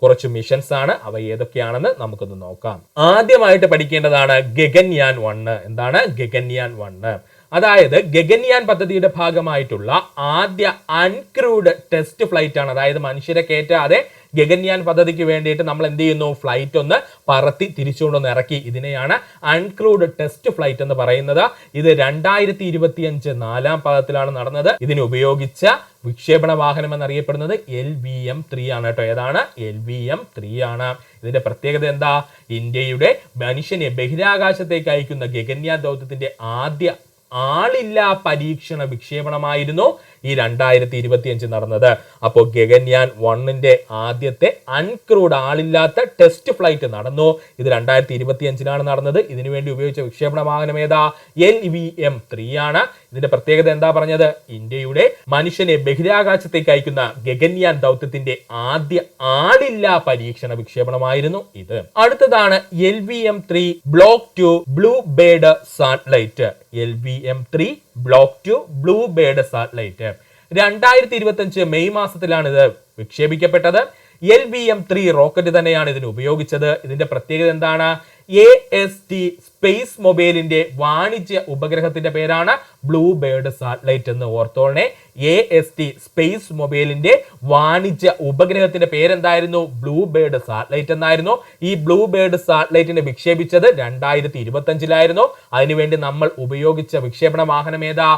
കുറച്ച് മിഷൻസ് ആണ്. അവ ഏതൊക്കെയാണെന്ന് നമുക്കൊന്ന് നോക്കാം. ആദ്യമായിട്ട് പഠിക്കേണ്ടതാണ് ഗഗൻയാൻ 1. എന്താണ് ഗഗൻയാൻ 1? അതായത് ഗഗൻയാൻ പദ്ധതിയുടെ ഭാഗമായിട്ടുള്ള ആദ്യ അൺക്രൂഡ് ടെസ്റ്റ് ഫ്ലൈറ്റ് ആണ്. അതായത് മനുഷ്യരെ കയറ്റാതെ ഗഗൻയാൻ പദ്ധതിക്ക് വേണ്ടിയിട്ട് നമ്മൾ എന്ത് ചെയ്യുന്നു, ഫ്ലൈറ്റ് ഒന്ന് പറത്തി തിരിച്ചുകൊണ്ടൊന്ന് ഇറക്കി. ഇതിനെയാണ് അൺക്രൂഡ് ടെസ്റ്റ് ഫ്ലൈറ്റ് എന്ന് പറയുന്നത്. ഇത് 2025 4-ാം പാദത്തിലാണ് നടന്നത്. ഇതിന് ഉപയോഗിച്ച വിക്ഷേപണ വാഹനം എന്നറിയപ്പെടുന്നത് LVM-3 ആണ് കേട്ടോ. ഏതാണ്? LVM-3 ആണ്. ഇതിന്റെ പ്രത്യേകത എന്താ? ഇന്ത്യയുടെ മനുഷ്യനെ ബഹിരാകാശത്തേക്ക് അയക്കുന്ന ഗഗൻയാൻ ദൗത്യത്തിന്റെ ആദ്യ ആളില്ലാ പരീക്ഷണ വിക്ഷേപണമായിരുന്നു ഈ 2025 നടന്നത്. അപ്പോൾ ഗഗൻയാൻ 1ന്റെ ആദ്യത്തെ അൺക്രൂഡ് ആളില്ലാത്ത ടെസ്റ്റ് ഫ്ലൈറ്റ് നടന്നു. ഇത് 2025 നടന്നത്. ഇതിനുവേണ്ടി ഉപയോഗിച്ച വിക്ഷേപണ വാഹനം ഏതാ? LVM-3 ആണ്. ഇതിന്റെ പ്രത്യേകത എന്താ പറഞ്ഞത്? ഇന്ത്യയുടെ മനുഷ്യനെ ബഹിരാകാശത്തേക്ക് അയക്കുന്ന ഗഗൻയാൻ ദൗത്യത്തിന്റെ ആദ്യ ആളില്ലാ പരീക്ഷണ വിക്ഷേപണമായിരുന്നു ഇത്. അടുത്തതാണ് LVM-3 block 2 blue bird satellite. LVM-3 block 2 blue bird satellite 2025 May മാസത്തിലാണ് ഇത് വിക്ഷേപിക്കപ്പെട്ടത്. LVM-3 റോക്കറ്റ് തന്നെയാണ് ഇതിന് ഉപയോഗിച്ചത്. ഇതിന്റെ പ്രത്യേകത എന്താണ്? AST സ്പേസ് മൊബൈലിന്റെ വാണിജ്യ ഉപഗ്രഹത്തിന്റെ പേരാണ് ബ്ലൂ ബേർഡ് സാറ്റലൈറ്റ് എന്ന് ഓർത്തോളനെ. AST സ്പേസ് മൊബൈലിന്റെ വാണിജ്യ ഉപഗ്രഹത്തിന്റെ പേരെന്തായിരുന്നു? ബ്ലൂ ബേർഡ് സാറ്റലൈറ്റ് എന്നായിരുന്നു. ഈ ബ്ലൂ ബേർഡ് സാറ്റലൈറ്റിനെ വിക്ഷേപിച്ചത് 2025 അതിനുവേണ്ടി നമ്മൾ ഉപയോഗിച്ച വിക്ഷേപണ വാഹനം ഏതാ?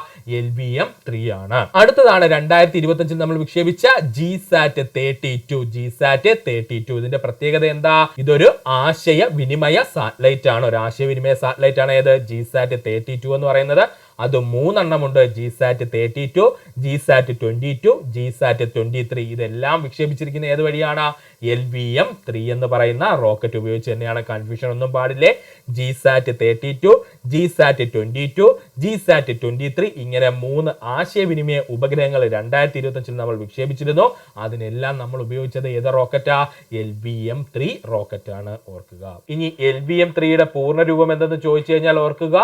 LVM-3 ആണ്. അടുത്തതാണ് 2025 നമ്മൾ വിക്ഷേപിച്ച GSAT-32. GSAT-32 ഇതിന്റെ പ്രത്യേകത എന്താ? ഇതൊരു ആശയവിനിമയ സാറ്റലൈറ്റ് ആണ്. ഒരു ആശയവിനിമയ സാറ്റലൈറ്റ് ആണ്. ഏത്? GSAT-32 എന്ന് പറയുന്നത്. അത് 3 എണ്ണമുണ്ട്. GSAT-32, GSAT-22, GSAT-23. ഇതെല്ലാം വിക്ഷേപിച്ചിരിക്കുന്ന ഏത് വഴിയാണ്? LVM-3 എന്ന് പറയുന്ന റോക്കറ്റ് ഉപയോഗിച്ച് തന്നെയാണ്. കൺഫ്യൂഷൻ ഒന്നും പാടില്ലേ. GSAT-32, GSAT-22, GSAT-23 ഇങ്ങനെ 3 ആശയവിനിമയ ഉപഗ്രഹങ്ങൾ 2025 നമ്മൾ വിക്ഷേപിച്ചിരുന്നു. അതിനെല്ലാം നമ്മൾ ഉപയോഗിച്ചത് ഏത് റോക്കറ്റാ? LVM-3 റോക്കറ്റ് ആണ്. ഓർക്കുക. ഇനി LVM-3യുടെ പൂർണ്ണ രൂപം എന്തെന്ന് ചോദിച്ചു കഴിഞ്ഞാൽ ഓർക്കുക,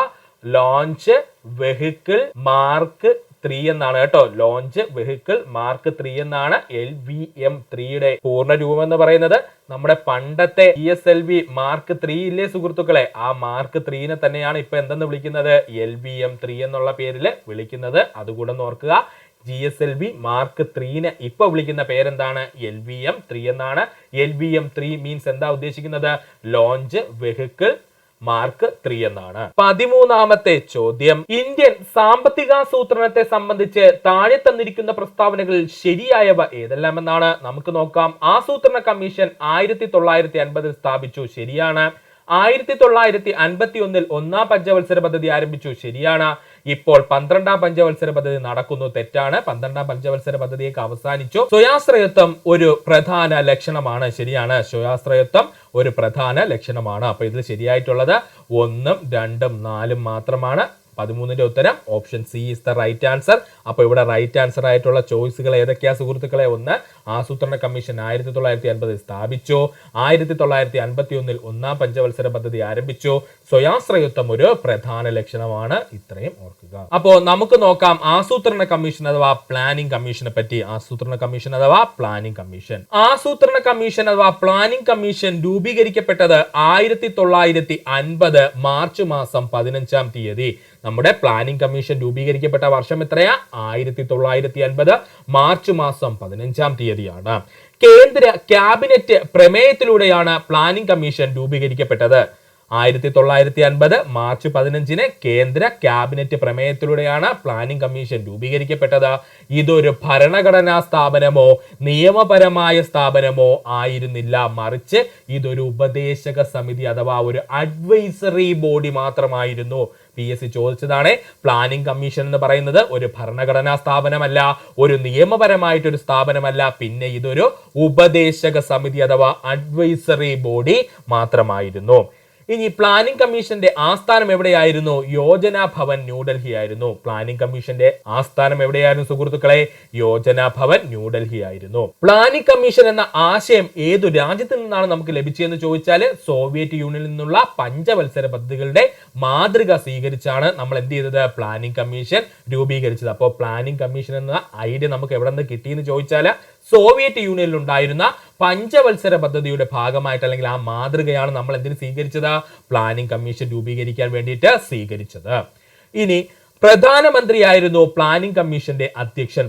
ലോഞ്ച് വെഹിക്കിൾ മാർക്ക് 3 എന്നാണ് കേട്ടോ. ലോഞ്ച് വെഹിക്കിൾ മാർക്ക് 3 എന്നാണ് LVM-3യുടെ പൂർണ്ണ രൂപം എന്ന് പറയുന്നത്. നമ്മുടെ പണ്ടത്തെ ESLV മാർക്ക് 3 ഇല്ലേ സുഹൃത്തുക്കളെ? ആ മാർക്ക് 3നെ തന്നെയാണ് ഇപ്പൊ എന്തെന്ന് വിളിക്കുന്നത്? LVM-3 എന്നുള്ള പേരിൽ വിളിക്കുന്നത്. അതുകൂടെ ഓർക്കുക. GSLV മാർക്ക് 3നെ ഇപ്പൊ വിളിക്കുന്ന പേരെന്താണ്? LVM-3 എന്നാണ്. LVM-3 മീൻസ് എന്താ ഉദ്ദേശിക്കുന്നത്? ലോഞ്ച് വെഹിക്കിൾ മാർക്ക് 3 എന്നാണ്. 13ാമത്തെ ചോദ്യം, ഇന്ത്യൻ സാമ്പത്തികാസൂത്രണത്തെ സംബന്ധിച്ച് താഴെ തന്നിരിക്കുന്ന പ്രസ്താവനകളിൽ ശരിയായവ ഏതെല്ലാം എന്നാണ് നമുക്ക് നോക്കാം. ആസൂത്രണ കമ്മീഷൻ 1950 സ്ഥാപിച്ചു. ശരിയാണ്. 1951 1-ാം പഞ്ചവത്സര പദ്ധതി ആരംഭിച്ചു. ശരിയാണ്. ഇപ്പോൾ 12-ാം പഞ്ചവത്സര പദ്ധതി നടക്കുന്നു. തെറ്റാണ്. 12-ാം പഞ്ചവത്സര പദ്ധതിയൊക്കെ അവസാനിച്ചു. സ്വയാശ്രയത്വം ഒരു പ്രധാന ലക്ഷണമാണ്. ശരിയാണ്. സ്വയാശ്രയത്വം ഒരു പ്രധാന ലക്ഷണമാണ്. അപ്പൊ ഇതിൽ ശരിയായിട്ടുള്ളത് 1, 2, 4 മാത്രമാണ്. 13ന്റെ ഉത്തരം option C is the right answer. അപ്പൊ ഇവിടെ റൈറ്റ് ആൻസർ ആയിട്ടുള്ള ചോയ്സുകൾ ഏതൊക്കെയാ സുഹൃത്തുക്കളെ? 1, ആസൂത്രണ കമ്മീഷൻ 1950 സ്ഥാപിച്ചു. 1951 1-ാം പഞ്ചവത്സര പദ്ധതി ആരംഭിച്ചു. സ്വയാശ്രയത്വം ഒരു പ്രധാന ലക്ഷണമാണ്. ഇത്രയും ഓർക്കുക. അപ്പോ നമുക്ക് നോക്കാം ആസൂത്രണ കമ്മീഷൻ അഥവാ പ്ലാനിംഗ് കമ്മീഷനെ പറ്റി. ആസൂത്രണ കമ്മീഷൻ അഥവാ പ്ലാനിംഗ് കമ്മീഷൻ. ആസൂത്രണ കമ്മീഷൻ അഥവാ പ്ലാനിംഗ് കമ്മീഷൻ രൂപീകരിക്കപ്പെട്ടത് 1950 മാർച്ച് മാസം 15-ാം തീയതി. നമ്മുടെ പ്ലാനിംഗ് കമ്മീഷൻ രൂപീകരിക്കപ്പെട്ട വർഷം എത്രയാ? 1950 മാർച്ച് മാസം 15-ാം തീയതിയാണ്. കേന്ദ്ര ക്യാബിനറ്റ് പ്രമേയത്തിലൂടെയാണ് പ്ലാനിംഗ് കമ്മീഷൻ രൂപീകരിക്കപ്പെട്ടത്. 1950 മാർച്ച് 15-ന് കേന്ദ്ര ക്യാബിനറ്റ് പ്രമേയത്തിലൂടെയാണ് പ്ലാനിംഗ് കമ്മീഷൻ രൂപീകരിക്കപ്പെട്ടത്. ഇതൊരു ഭരണഘടനാ സ്ഥാപനമോ നിയമപരമായ സ്ഥാപനമോ ആയിരുന്നില്ല. മറിച്ച് ഇതൊരു ഉപദേശക സമിതി അഥവാ ഒരു അഡ്വൈസറി ബോഡി മാത്രമായിരുന്നു. PSC ചോദിച്ചതാണ്. പ്ലാനിംഗ് കമ്മീഷൻ എന്ന് പറയുന്നത് ഒരു ഭരണഘടനാ സ്ഥാപനമല്ല, ഒരു നിയമപരമായിട്ടൊരു സ്ഥാപനമല്ല, പിന്നെ ഇതൊരു ഉപദേശക സമിതി അഥവാ അഡ്വൈസറി ബോഡി മാത്രമായിരുന്നു. ഇനി പ്ലാനിംഗ് കമ്മീഷന്റെ ആസ്ഥാനം എവിടെയായിരുന്നു? യോജന ഭവൻ ന്യൂഡൽഹി ആയിരുന്നു. പ്ലാനിംഗ് കമ്മീഷന്റെ ആസ്ഥാനം എവിടെയായിരുന്നു സുഹൃത്തുക്കളെ? യോജന ഭവൻ ന്യൂഡൽഹി ആയിരുന്നു. പ്ലാനിംഗ് കമ്മീഷൻ എന്ന ആശയം ഏതു രാജ്യത്തിൽ നിന്നാണ് നമുക്ക് ലഭിച്ചതെന്ന് ചോദിച്ചാൽ സോവിയറ്റ് യൂണിയനിൽ നിന്നുള്ള പഞ്ചവത്സര പദ്ധതികളുടെ മാതൃക സ്വീകരിച്ചാണ് നമ്മൾ എന്ത് ചെയ്തത്? പ്ലാനിംഗ് കമ്മീഷൻ രൂപീകരിച്ചത്. അപ്പോൾ പ്ലാനിംഗ് കമ്മീഷൻ എന്ന ഐഡിയ നമുക്ക് എവിടെ നിന്ന് കിട്ടിയെന്ന് ചോദിച്ചാൽ സോവിയറ്റ് യൂണിയനിൽ ഉണ്ടായിരുന്ന പഞ്ചവത്സര പദ്ധതിയുടെ ഭാഗമായിട്ട് അല്ലെങ്കിൽ ആ മാതൃകയാണ് നമ്മൾ എന്തിനു സ്വീകരിച്ചത്? പ്ലാനിംഗ് കമ്മീഷൻ രൂപീകരിക്കാൻ വേണ്ടിയിട്ട് സ്വീകരിച്ചത്. ഇനി പ്രധാനമന്ത്രിയായിരുന്നു പ്ലാനിംഗ് കമ്മീഷന്റെ അധ്യക്ഷൻ.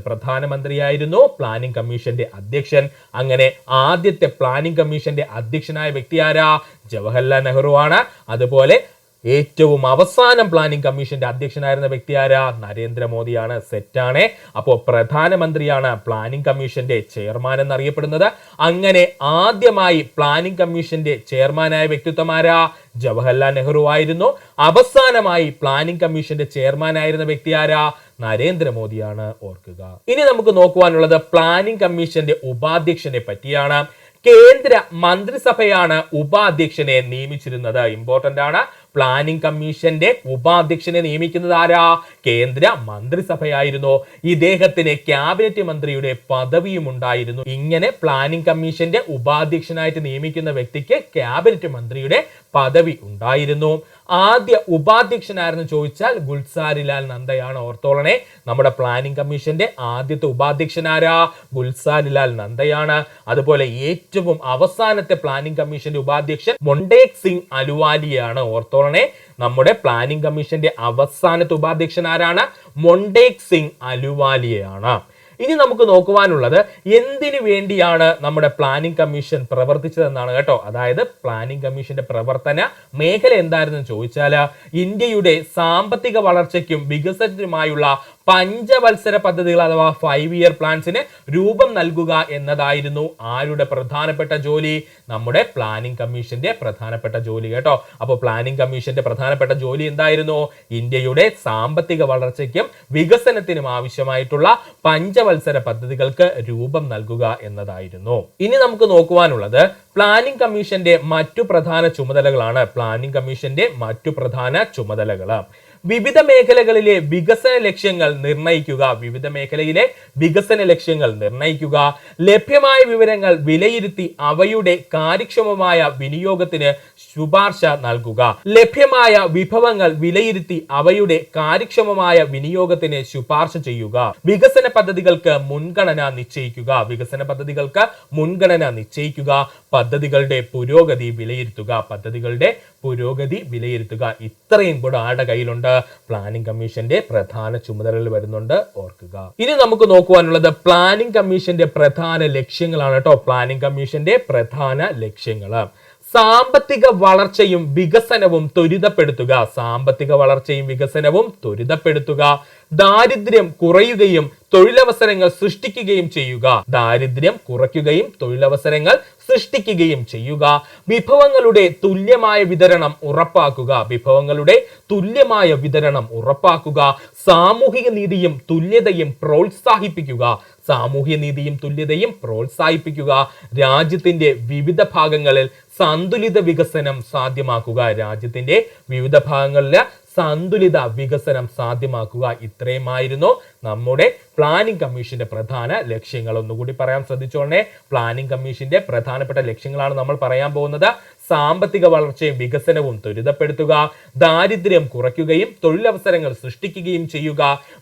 അങ്ങനെ ആദ്യത്തെ പ്ലാനിംഗ് കമ്മീഷന്റെ അധ്യക്ഷനായ വ്യക്തി ആരാ? ജവഹർലാൽ നെഹ്റു ആണ്. അതുപോലെ ഏറ്റവും അവസാനം പ്ലാനിംഗ് കമ്മീഷന്റെ അധ്യക്ഷനായിരുന്ന വ്യക്തി ആരാ? നരേന്ദ്രമോദിയാണ്. സെറ്റാണ്. അപ്പോൾ പ്രധാനമന്ത്രിയാണ് പ്ലാനിംഗ് കമ്മീഷന്റെ ചെയർമാൻ എന്നറിയപ്പെടുന്നത്. അങ്ങനെ ആദ്യമായി പ്ലാനിംഗ് കമ്മീഷന്റെ ചെയർമാനായ വ്യക്തിത്വം ആരാ? ജവഹർലാൽ നെഹ്റു ആയിരുന്നു. അവസാനമായി പ്ലാനിംഗ് കമ്മീഷന്റെ ചെയർമാൻ ആയിരുന്ന വ്യക്തി ആരാ? നരേന്ദ്രമോദിയാണ്. ഓർക്കുക. ഇനി നമുക്ക് നോക്കുവാനുള്ളത് പ്ലാനിംഗ് കമ്മീഷന്റെ ഉപാധ്യക്ഷനെ പറ്റിയാണ്. കേന്ദ്ര മന്ത്രിസഭയാണ് ഉപാധ്യക്ഷനെ നിയമിച്ചിരുന്നത്. ഇമ്പോർട്ടന്റ് ആണ്. പ്ലാനിംഗ് കമ്മീഷന്റെ ഉപാധ്യക്ഷനെ നിയമിക്കുന്നത് ആരാ? കേന്ദ്ര മന്ത്രിസഭയായിരുന്നു. ഇദ്ദേഹത്തിന് ക്യാബിനറ്റ് മന്ത്രിയുടെ പദവിയും ഉണ്ടായിരുന്നു. ഇങ്ങനെ പ്ലാനിംഗ് കമ്മീഷന്റെ ഉപാധ്യക്ഷനായിട്ട് നിയമിക്കുന്ന വ്യക്തിക്ക് ക്യാബിനറ്റ് മന്ത്രിയുടെ പദവി ഉണ്ടായിരുന്നു. ആദ്യ ഉപാധ്യക്ഷനായിരുന്നു ചോദിച്ചാൽ ഗുൽസാരിലാൽ നന്ദയാണ്. ഓർത്തോളനെ, നമ്മുടെ പ്ലാനിംഗ് കമ്മീഷന്റെ ആദ്യത്തെ ഉപാധ്യക്ഷനാരാ? ഗുൽസാരിലാൽ നന്ദയാണ്. അതുപോലെ ഏറ്റവും അവസാനത്തെ പ്ലാനിംഗ് കമ്മീഷന്റെ ഉപാധ്യക്ഷൻ മൊണ്ടേക് സിംഗ് അലുവാലിയാണ്. ഓർത്തോളനെ, നമ്മുടെ പ്ലാനിംഗ് കമ്മീഷന്റെ അവസാനത്തെ ഉപാധ്യക്ഷൻ ആരാണ്? മൊണ്ടേക് സിംഗ് അലുവാലിയാണ്. ഇനി നമുക്ക് നോക്കുവാനുള്ളത് എന്തിനു വേണ്ടിയാണ് നമ്മുടെ പ്ലാനിംഗ് കമ്മീഷൻ പ്രവർത്തിച്ചതെന്നാണ് കേട്ടോ. അതായത് പ്ലാനിംഗ് കമ്മീഷന്റെ പ്രവർത്തന മേഖല എന്തായിരുന്നു ചോദിച്ചാൽ ഇന്ത്യയുടെ സാമ്പത്തിക വളർച്ചയ്ക്കും വികസനത്തിനുമായുള്ള പഞ്ചവത്സര പദ്ധതികൾ അഥവാ 5 ഇയർ പ്ലാൻസിന് രൂപം നൽകുക എന്നതായിരുന്നു ആരുടെ പ്രധാനപ്പെട്ട ജോലി? നമ്മുടെ പ്ലാനിംഗ് കമ്മീഷന്റെ പ്രധാനപ്പെട്ട ജോലി കേട്ടോ. അപ്പോൾ പ്ലാനിംഗ് കമ്മീഷന്റെ പ്രധാനപ്പെട്ട ജോലി എന്തായിരുന്നു? ഇന്ത്യയുടെ സാമ്പത്തിക വളർച്ചയ്ക്കും വികസനത്തിനും ആവശ്യമായിട്ടുള്ള പഞ്ചവത്സര പദ്ധതികൾക്ക് രൂപം നൽകുക എന്നതായിരുന്നു. ഇനി നമുക്ക് നോക്കുവാനുള്ളത് പ്ലാനിംഗ് കമ്മീഷന്റെ മറ്റു പ്രധാന ചുമതലകളാണ്. പ്ലാനിംഗ് കമ്മീഷന്റെ മറ്റു പ്രധാന ചുമതലകൾ വിവിധ മേഖലകളിലെ വികസന ലക്ഷ്യങ്ങൾ നിർണ്ണയിക്കുക, ലഭ്യമായ വിവരങ്ങൾ വിലയിരുത്തി അവയുടെ കാര്യക്ഷമമായ വിനിയോഗത്തിന് ശുപാർശ നൽകുക, ലഭ്യമായ വിഭവങ്ങൾ വിലയിരുത്തി അവയുടെ കാര്യക്ഷമമായ വിനിയോഗത്തിന് ശുപാർശ ചെയ്യുക, വികസന പദ്ധതികൾക്ക് മുൻഗണന നിശ്ചയിക്കുക, പദ്ധതികളുടെ പുരോഗതി വിലയിരുത്തുക. ഇത്രയും കൂടെ ആരുടെ കയ്യിലുണ്ട്? പ്ലാനിംഗ് കമ്മീഷന്റെ പ്രധാന ചുമതലകൾ വരുന്നുണ്ട്. ഓർക്കുക. ഇനി നമുക്ക് നോക്കുവാനുള്ളത് പ്ലാനിംഗ് കമ്മീഷന്റെ പ്രധാന ലക്ഷ്യങ്ങളാണ് കേട്ടോ. പ്ലാനിംഗ് കമ്മീഷന്റെ പ്രധാന ലക്ഷ്യങ്ങൾ സാമ്പത്തിക വളർച്ചയും വികസനവും ത്വരിതപ്പെടുത്തുക, ദാരിദ്ര്യം കുറയുകയും തൊഴിലവസരങ്ങൾ സൃഷ്ടിക്കുകയും ചെയ്യുക, വിഭവങ്ങളുടെ തുല്യമായ വിതരണം ഉറപ്പാക്കുക, സാമൂഹിക നീതിയും തുല്യതയും പ്രോത്സാഹിപ്പിക്കുക, രാജ്യത്തിന്റെ വിവിധ ഭാഗങ്ങളിൽ സന്തുലിത വികസനം സാധ്യമാക്കുക. ഇത്രയുമായിരുന്നു നമ്മുടെ പ്ലാനിംഗ് കമ്മീഷന്റെ പ്രധാന ലക്ഷ്യങ്ങൾ. ഒന്നുകൂടി പറയാൻ ശ്രദ്ധിച്ചോളേ. പ്ലാനിംഗ് കമ്മീഷന്റെ പ്രധാനപ്പെട്ട ലക്ഷ്യങ്ങളാണ് നമ്മൾ പറയാൻ പോകുന്നത്. സാമ്പത്തിക വളർച്ചയും വികസനവും ത്വരിതപ്പെടുത്തുക, ദാരിദ്ര്യം കുറയ്ക്കുകയും തൊഴിലവസരങ്ങൾ സൃഷ്ടിക്കുകയും ചെയ്യുക,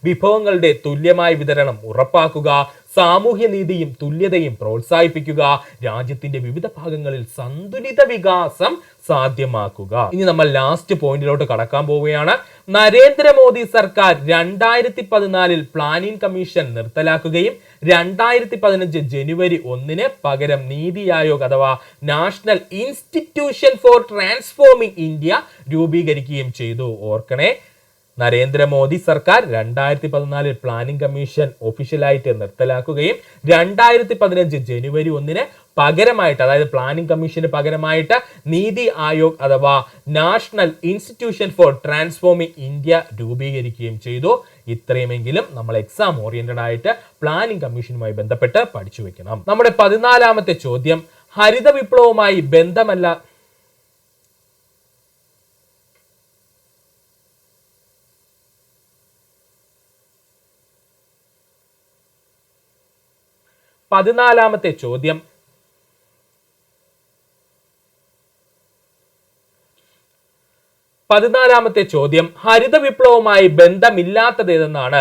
വിഭവങ്ങളുടെ തുല്യമായ വിതരണം ഉറപ്പാക്കുക, സാമൂഹ്യ നീതിയും തുല്യതയും പ്രോത്സാഹിപ്പിക്കുക, രാജ്യത്തിന്റെ വിവിധ ഭാഗങ്ങളിൽ സന്തുലിത വികാസം സാധ്യമാക്കുക. ഇനി നമ്മൾ ലാസ്റ്റ് പോയിന്റിലോട്ട് കടക്കാൻ പോവുകയാണ്. നരേന്ദ്രമോദി സർക്കാർ 2014 പ്ലാനിംഗ് കമ്മീഷൻ നിർത്തലാക്കുകയും 2015 ജനുവരി 1 പകരം നീതി ആയോഗ് അഥവാ national institution for transforming India രൂപീകരിക്കുകയും ചെയ്തു. ഓർക്കണേ, നരേന്ദ്രമോദി സർക്കാർ 2014 പ്ലാനിംഗ് കമ്മീഷൻ ഒഫീഷ്യലായിട്ട് നിർത്തലാക്കുകയും 2015 ജനുവരി 1 പകരമായിട്ട്, അതായത് പ്ലാനിംഗ് കമ്മീഷന് പകരമായിട്ട് നീതി ആയോഗ് അഥവാ national institution for transforming India രൂപീകരിക്കുകയും ചെയ്തു. ഇത്രയുമെങ്കിലും നമ്മൾ എക്സാം ഓറിയന്റഡ് ആയിട്ട് പ്ലാനിംഗ് കമ്മീഷനുമായി ബന്ധപ്പെട്ട് പഠിച്ചു വെക്കണം. നമ്മുടെ 14ാമത്തെ ചോദ്യം ഹരിത വിപ്ലവവുമായി ബന്ധമല്ല 14ാമത്തെ ചോദ്യം ഹരിത വിപ്ലവവുമായി ബന്ധമില്ലാത്തത് ഏതെന്നാണ്.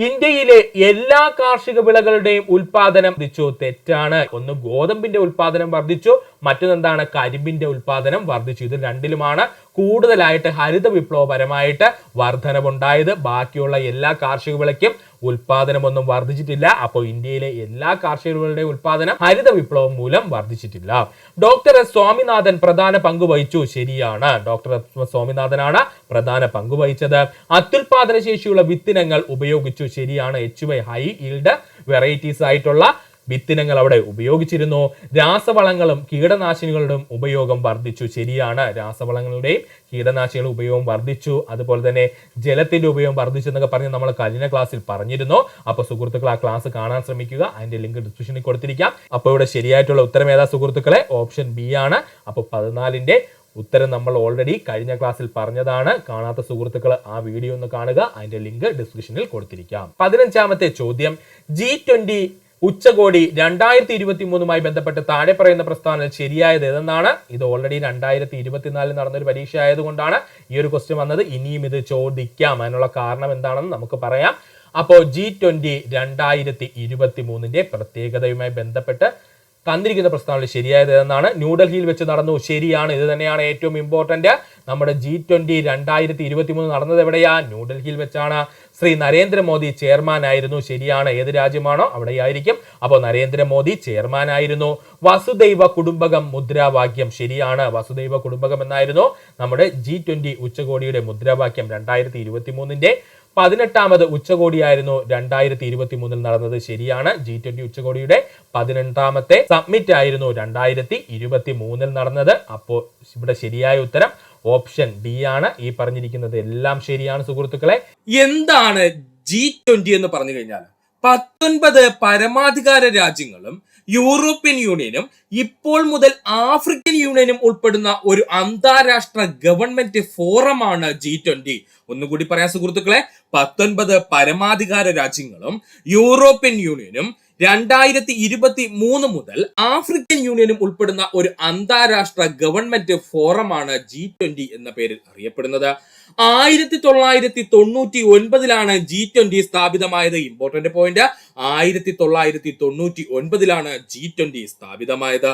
ഇന്ത്യയിലെ എല്ലാ കാർഷിക വിളകളുടെയും ഉൽപാദനം വർദ്ധിച്ചു. തെറ്റാണ്. ഒന്ന് ഗോതമ്പിന്റെ ഉൽപാദനം വർദ്ധിച്ചു, മറ്റൊന്നെന്താണ് കരിമ്പിന്റെ ഉൽപാദനം വർദ്ധിച്ചു. ഇത് രണ്ടിലുമാണ് കൂടുതലായിട്ട് ഹരിത വിപ്ലവപരമായിട്ട് വർധനവുണ്ടായത്. ബാക്കിയുള്ള എല്ലാ കാർഷിക വിളയ്ക്കും ഉൽപാദനമൊന്നും വർദ്ധിച്ചിട്ടില്ല. അപ്പോൾ ഇന്ത്യയിലെ എല്ലാ കാർഷിക വിളകളുടെയും ഉൽപാദനം ഹരിത വിപ്ലവം മൂലം വർദ്ധിച്ചിട്ടില്ല. ഡോക്ടർ എസ് സ്വാമിനാഥൻ പ്രധാന പങ്ക് വഹിച്ചു. ശരിയാണ്, ഡോക്ടർ എസ് സ്വാമിനാഥനാണ് പ്രധാന പങ്ക് വഹിച്ചത്. അത്യുൽപാദന ശേഷിയുള്ള വിത്തിനങ്ങൾ ഉപയോഗിച്ചു. ശരിയാണ്, HY ഹൈ ഈൽഡ് വെറൈറ്റീസ് ആയിട്ടുള്ള വിത്തിനങ്ങൾ അവിടെ ഉപയോഗിച്ചിരുന്നു. രാസവളങ്ങളും കീടനാശിനികളുടെയും ഉപയോഗം വർദ്ധിച്ചു. ശരിയാണ്, രാസവളങ്ങളുടെയും കീടനാശിനികളുടെ ഉപയോഗം വർദ്ധിച്ചു. അതുപോലെ തന്നെ ജലത്തിന്റെ ഉപയോഗം വർദ്ധിച്ചു എന്നൊക്കെ പറഞ്ഞ് നമ്മൾ കഴിഞ്ഞ ക്ലാസ്സിൽ പറഞ്ഞിരുന്നു. അപ്പൊ സുഹൃത്തുക്കൾ ആ ക്ലാസ് കാണാൻ ശ്രമിക്കുക. അതിന്റെ ലിങ്ക് ഡിസ്ക്രിപ്ഷനിൽ കൊടുത്തിരിക്കാം. അപ്പോൾ ഇവിടെ ശരിയായിട്ടുള്ള ഉത്തരം ഏതാ സുഹൃത്തുക്കളെ? ഓപ്ഷൻ ബി ആണ്. അപ്പൊ 14ന്റെ ഉത്തരം നമ്മൾ ഓൾറെഡി കഴിഞ്ഞ ക്ലാസ്സിൽ പറഞ്ഞതാണ്. കാണാത്ത സുഹൃത്തുക്കൾ ആ വീഡിയോ ഒന്ന് കാണുക. അതിന്റെ ലിങ്ക് ഡിസ്ക്രിപ്ഷനിൽ കൊടുത്തിരിക്കാം. 15ാമത്തെ ചോദ്യം, G20 ഉച്ചകോടി 2023 ബന്ധപ്പെട്ട് താഴെ പറയുന്ന പ്രസ്താവന ശരിയായത് ഏതെന്നാണ്? ഇത് ഓൾറെഡി 2024 നടന്നൊരു പരീക്ഷ ആയതുകൊണ്ടാണ് ഈ ഒരു ക്വസ്റ്റ്യൻ വന്നത്. ഇനിയും ഇത് ചോദിക്കാം. അതിനുള്ള കാരണം എന്താണെന്ന് നമുക്ക് പറയാം. അപ്പോൾ G20 2023 പ്രത്യേകതയുമായി ബന്ധപ്പെട്ട് തന്നിരിക്കുന്ന പ്രസ്താവന ശരിയായത് എന്നാണ്. ന്യൂഡൽഹിയിൽ വെച്ച് നടന്നു. ശരിയാണ്, ഇത് തന്നെയാണ് ഏറ്റവും ഇമ്പോർട്ടന്റ്. നമ്മുടെ G20 2023 നടന്നത് എവിടെയാ? ന്യൂഡൽഹിയിൽ വെച്ചാണ്. ശ്രീ നരേന്ദ്രമോദി ചെയർമാൻ ആയിരുന്നു. ശരിയാണ്, ഏത് രാജ്യമാണോ അവിടെയായിരിക്കും. അപ്പോൾ നരേന്ദ്രമോദി ചെയർമാൻ ആയിരുന്നു. വസുദൈവ കുടുംബകം മുദ്രാവാക്യം. ശരിയാണ്, വസുദൈവ കുടുംബകം എന്നായിരുന്നു നമ്മുടെ G20 ഉച്ചകോടിയുടെ മുദ്രാവാക്യം. 2023 18ാമത് ഉച്ചകോടിയായിരുന്നു 2023 നടന്നത്. ശരിയാണ്, G20 ഉച്ചകോടിയുടെ 18ാമത്തെ സബ്മിറ്റ് ആയിരുന്നു 2023 നടന്നത്. അപ്പോൾ ഇവിടെ ശരിയായ ഉത്തരം ഓപ്ഷൻ ഡി ആണ്. ഈ പറഞ്ഞിരിക്കുന്നത് എല്ലാം ശരിയാണ് സുഹൃത്തുക്കളെ. എന്താണ് G20 എന്ന് പറഞ്ഞു കഴിഞ്ഞാൽ 19 പരമാധികാര രാജ്യങ്ങളും യൂറോപ്യൻ യൂണിയനും ഇപ്പോൾ മുതൽ ആഫ്രിക്കൻ യൂണിയനും ഉൾപ്പെടുന്ന ഒരു അന്താരാഷ്ട്ര ഗവൺമെന്റ് ഫോറമാണ് G20. ഒന്നുകൂടി പറയാം സുഹൃത്തുക്കളെ, 19 പരമാധികാര രാജ്യങ്ങളും യൂറോപ്യൻ യൂണിയനും 2023 മുതൽ ആഫ്രിക്കൻ യൂണിയനും ഉൾപ്പെടുന്ന ഒരു അന്താരാഷ്ട്ര ഗവൺമെന്റ് ഫോറമാണ് G20 എന്ന പേരിൽ അറിയപ്പെടുന്നത്. 1999 G20 സ്ഥാപിതമായത്. ഇമ്പോർട്ടന്റ് പോയിന്റ്, 1999 G20 സ്ഥാപിതമായത്.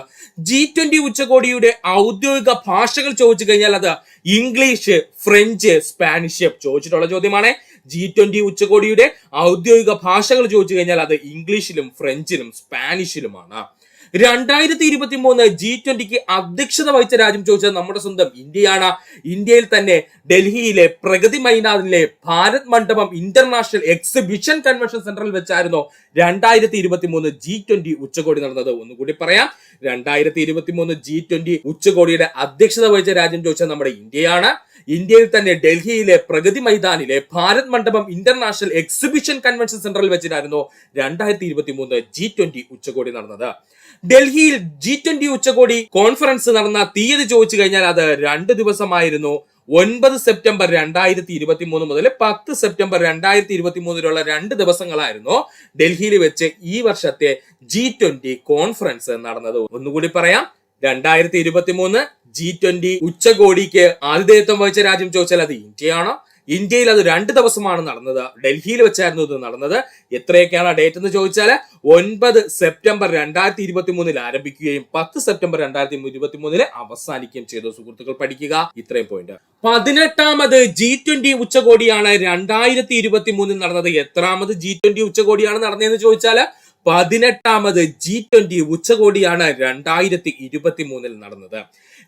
G20 ഉച്ചകോടിയുടെ ഔദ്യോഗിക ഭാഷകൾ ചോദിച്ചു കഴിഞ്ഞാൽ അത് ഇംഗ്ലീഷ്, ഫ്രഞ്ച്, സ്പാനിഷ് ചോദിച്ചിട്ടുള്ള ചോദ്യമാണ്. G20 ഉച്ചകോടിയുടെ ഔദ്യോഗിക ഭാഷകൾ ചോദിച്ചു കഴിഞ്ഞാൽ അത് ഇംഗ്ലീഷിലും ഫ്രഞ്ചിലും സ്പാനിഷിലുമാണ്. 2023 G20 അധ്യക്ഷത വഹിച്ച രാജ്യം ചോദിച്ചത് നമ്മുടെ സ്വന്തം ഇന്ത്യയാണ്. ഇന്ത്യയിൽ തന്നെ ഡൽഹിയിലെ പ്രഗതി മൈതാനിലെ ഭാരത് മണ്ഡപം ഇന്റർനാഷണൽ എക്സിബിഷൻ കൺവെൻഷൻ സെന്ററിൽ വെച്ചായിരുന്നു 2023 G20 ഉച്ചകോടി നടന്നത്. ഒന്നുകൂടി പറയാം, 2023 G20 ഉച്ചകോടിയുടെ അധ്യക്ഷത വഹിച്ച രാജ്യം ചോദിച്ചത് നമ്മുടെ ഇന്ത്യയാണ്. ഇന്ത്യയിൽ തന്നെ ഡൽഹിയിലെ പ്രഗതി മൈതാനിലെ ഭാരത് മണ്ഡപം ഇന്റർനാഷണൽ എക്സിബിഷൻ കൺവെൻഷൻ സെന്ററിൽ വെച്ചിട്ടായിരുന്നു 2023 G20 ഉച്ചകോടി നടന്നത്. ഡൽഹിയിൽ G20 ഉച്ചകോടി കോൺഫറൻസ് നടന്ന തീയതി ചോദിച്ചു കഴിഞ്ഞാൽ അത് 2 ദിവസമായിരുന്നു. 9 സെപ്റ്റംബർ 2023 മുതൽ 10 സെപ്റ്റംബർ 2023 2 ദിവസങ്ങളായിരുന്നു ഡൽഹിയിൽ വെച്ച് ഈ വർഷത്തെ G20 കോൺഫറൻസ് നടന്നത്. ഒന്നുകൂടി പറയാം, 2023 G20 ഉച്ചകോടിക്ക് ആതിഥേയത്വം വഹിച്ച രാജ്യം ചോദിച്ചാൽ അത് ഇന്ത്യയാണ്. ഇന്ത്യയിൽ അത് 2 ദിവസമാണ് നടന്നത്. ഡൽഹിയിൽ വെച്ചായിരുന്നു ഇത് നടന്നത്. എത്രയൊക്കെയാണ് ഡേറ്റ് എന്ന് ചോദിച്ചാൽ 9 സെപ്റ്റംബർ 2023 ആരംഭിക്കുകയും 10 സെപ്റ്റംബർ 2023 അവസാനിക്കുകയും ചെയ്തു. സുഹൃത്തുക്കൾ പഠിക്കുക ഇത്രയും പോയിന്റ്. 18ാമത് G20 ഉച്ചകോടിയാണ് 2023 നടന്നത്. എത്രാമത് G20 ഉച്ചകോടിയാണ് നടന്നതെന്ന് ചോദിച്ചാൽ 18ാമത് G20 ഉച്ചകോടിയാണ് 2023 നടന്നത്.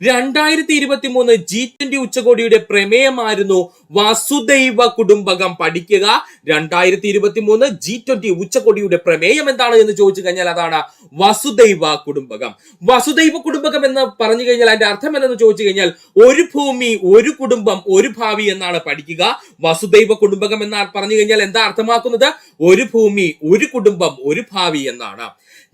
2023 G20 ഉച്ചകോടിയുടെ പ്രമേയമായിരുന്നു വസുദൈവ കുടുംബകം. പഠിക്കുക, 2023 G20 ഉച്ചകോടിയുടെ പ്രമേയം എന്താണ് എന്ന് ചോദിച്ചു കഴിഞ്ഞാൽ അതാണ് വസുദൈവ കുടുംബകം. വസുദൈവ കുടുംബകം എന്ന് പറഞ്ഞു കഴിഞ്ഞാൽ അതിന്റെ അർത്ഥം എന്തെന്ന് ചോദിച്ചു കഴിഞ്ഞാൽ ഒരു ഭൂമി, ഒരു കുടുംബം, ഒരു ഭാവി എന്നാണ്. പഠിക്കുക, വസുദൈവ കുടുംബകം എന്ന് പറഞ്ഞു കഴിഞ്ഞാൽ എന്താ അർത്ഥമാക്കുന്നത്? ഒരു ഭൂമി, ഒരു കുടുംബം, ഒരു ഭാവി എന്നാണ്.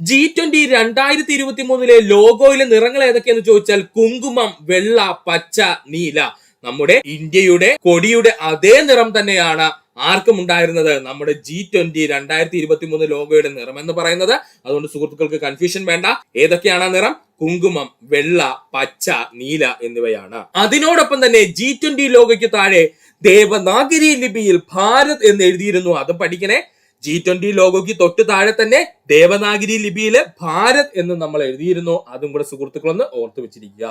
G20 2023 ലോഗോയിലെ നിറങ്ങൾ ഏതൊക്കെയെന്ന് ചോദിച്ചാൽ കുങ്കുമം, വെള്ള, പച്ച, നീല. നമ്മുടെ ഇന്ത്യയുടെ കൊടിയുടെ അതേ നിറം തന്നെയാണ് ആർക്കും ഉണ്ടായിരുന്നത് നമ്മുടെ G20 2023 ലോഗോയുടെ നിറം എന്ന് പറയുന്നത്. അതുകൊണ്ട് സുഹൃത്തുക്കൾക്ക് കൺഫ്യൂഷൻ വേണ്ട. ഏതൊക്കെയാണ് ആ നിറം? കുങ്കുമം, വെള്ള, പച്ച, നീല എന്നിവയാണ്. അതിനോടൊപ്പം തന്നെ G20 ലോഗോയ്ക്ക് താഴെ ദേവനാഗരി ലിപിയിൽ ഭാരത് എന്ന് എഴുതിയിരുന്നു. അതും പഠിക്കണേ. G20 ലോഗോയ്ക്ക് തൊട്ട് താഴെ തന്നെ ദേവനാഗരി ലിപിയില് ഭാരത് എന്ന് നമ്മൾ എഴുതിയിരുന്നു. അതും കൂടെ സുഹൃത്തുക്കളൊന്ന് ഓർത്തു വെച്ചിരിക്കുക.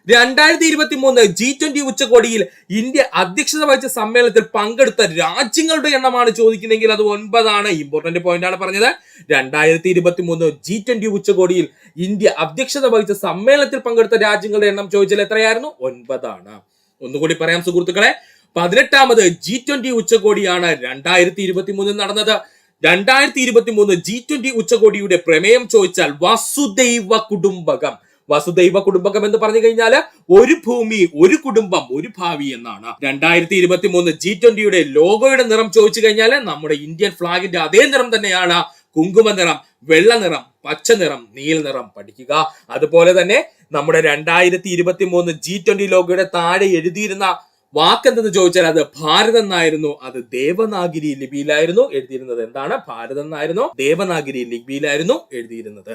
2023 G20 ഉച്ചകോടിയിൽ ഇന്ത്യ അധ്യക്ഷത വഹിച്ച സമ്മേളനത്തിൽ പങ്കെടുത്ത രാജ്യങ്ങളുടെ എണ്ണമാണ് ചോദിക്കുന്നതെങ്കിൽ അത് 9 ആണ്. ഇമ്പോർട്ടന്റ് പോയിന്റ് ആണ് പറഞ്ഞത്. 2023 G20 ഉച്ചകോടിയിൽ ഇന്ത്യ അധ്യക്ഷത വഹിച്ച സമ്മേളനത്തിൽ പങ്കെടുത്ത രാജ്യങ്ങളുടെ എണ്ണം ചോദിച്ചാൽ എത്രയായിരുന്നു? 9 ആണ്. ഒന്നുകൂടി പറയാം സുഹൃത്തുക്കളെ. 18ാമത് G20 ഉച്ചകോടിയാണ് 2023 നടന്നത്. 2023 G20 ഉച്ചകോടിയുടെ പ്രമേയം ചോദിച്ചാൽ വസുദൈവ കുടുംബകം. വസുദൈവ കുടുംബകം എന്ന് പറഞ്ഞു കഴിഞ്ഞാൽ ഒരു ഭൂമി, ഒരു കുടുംബം, ഒരു ഭാവി എന്നാണ്. 2023 G20യുടെ ലോഗോയുടെ നിറം ചോദിച്ചു കഴിഞ്ഞാൽ നമ്മുടെ ഇന്ത്യൻ ഫ്ലാഗിന്റെ അതേ നിറം തന്നെയാണ്. കുങ്കുമ നിറം, വെള്ള നിറം, പച്ച നിറം, നീല നിറം പഠിക്കുക. അതുപോലെ തന്നെ നമ്മുടെ 2023 G20 ലോഗോയുടെ താഴെ എഴുതിയിരുന്ന വാക്കെന്തെന്ന് ചോദിച്ചാൽ അത് ഭാരത് എന്നായിരുന്നു. അത് ദേവനാഗരി ലിപിയിലായിരുന്നു എഴുതിയിരുന്നത്. എന്താണ്? ഭാരത് എന്നായിരുന്നു, ദേവനാഗരി ലിപിയിലായിരുന്നു എഴുതിയിരുന്നത്.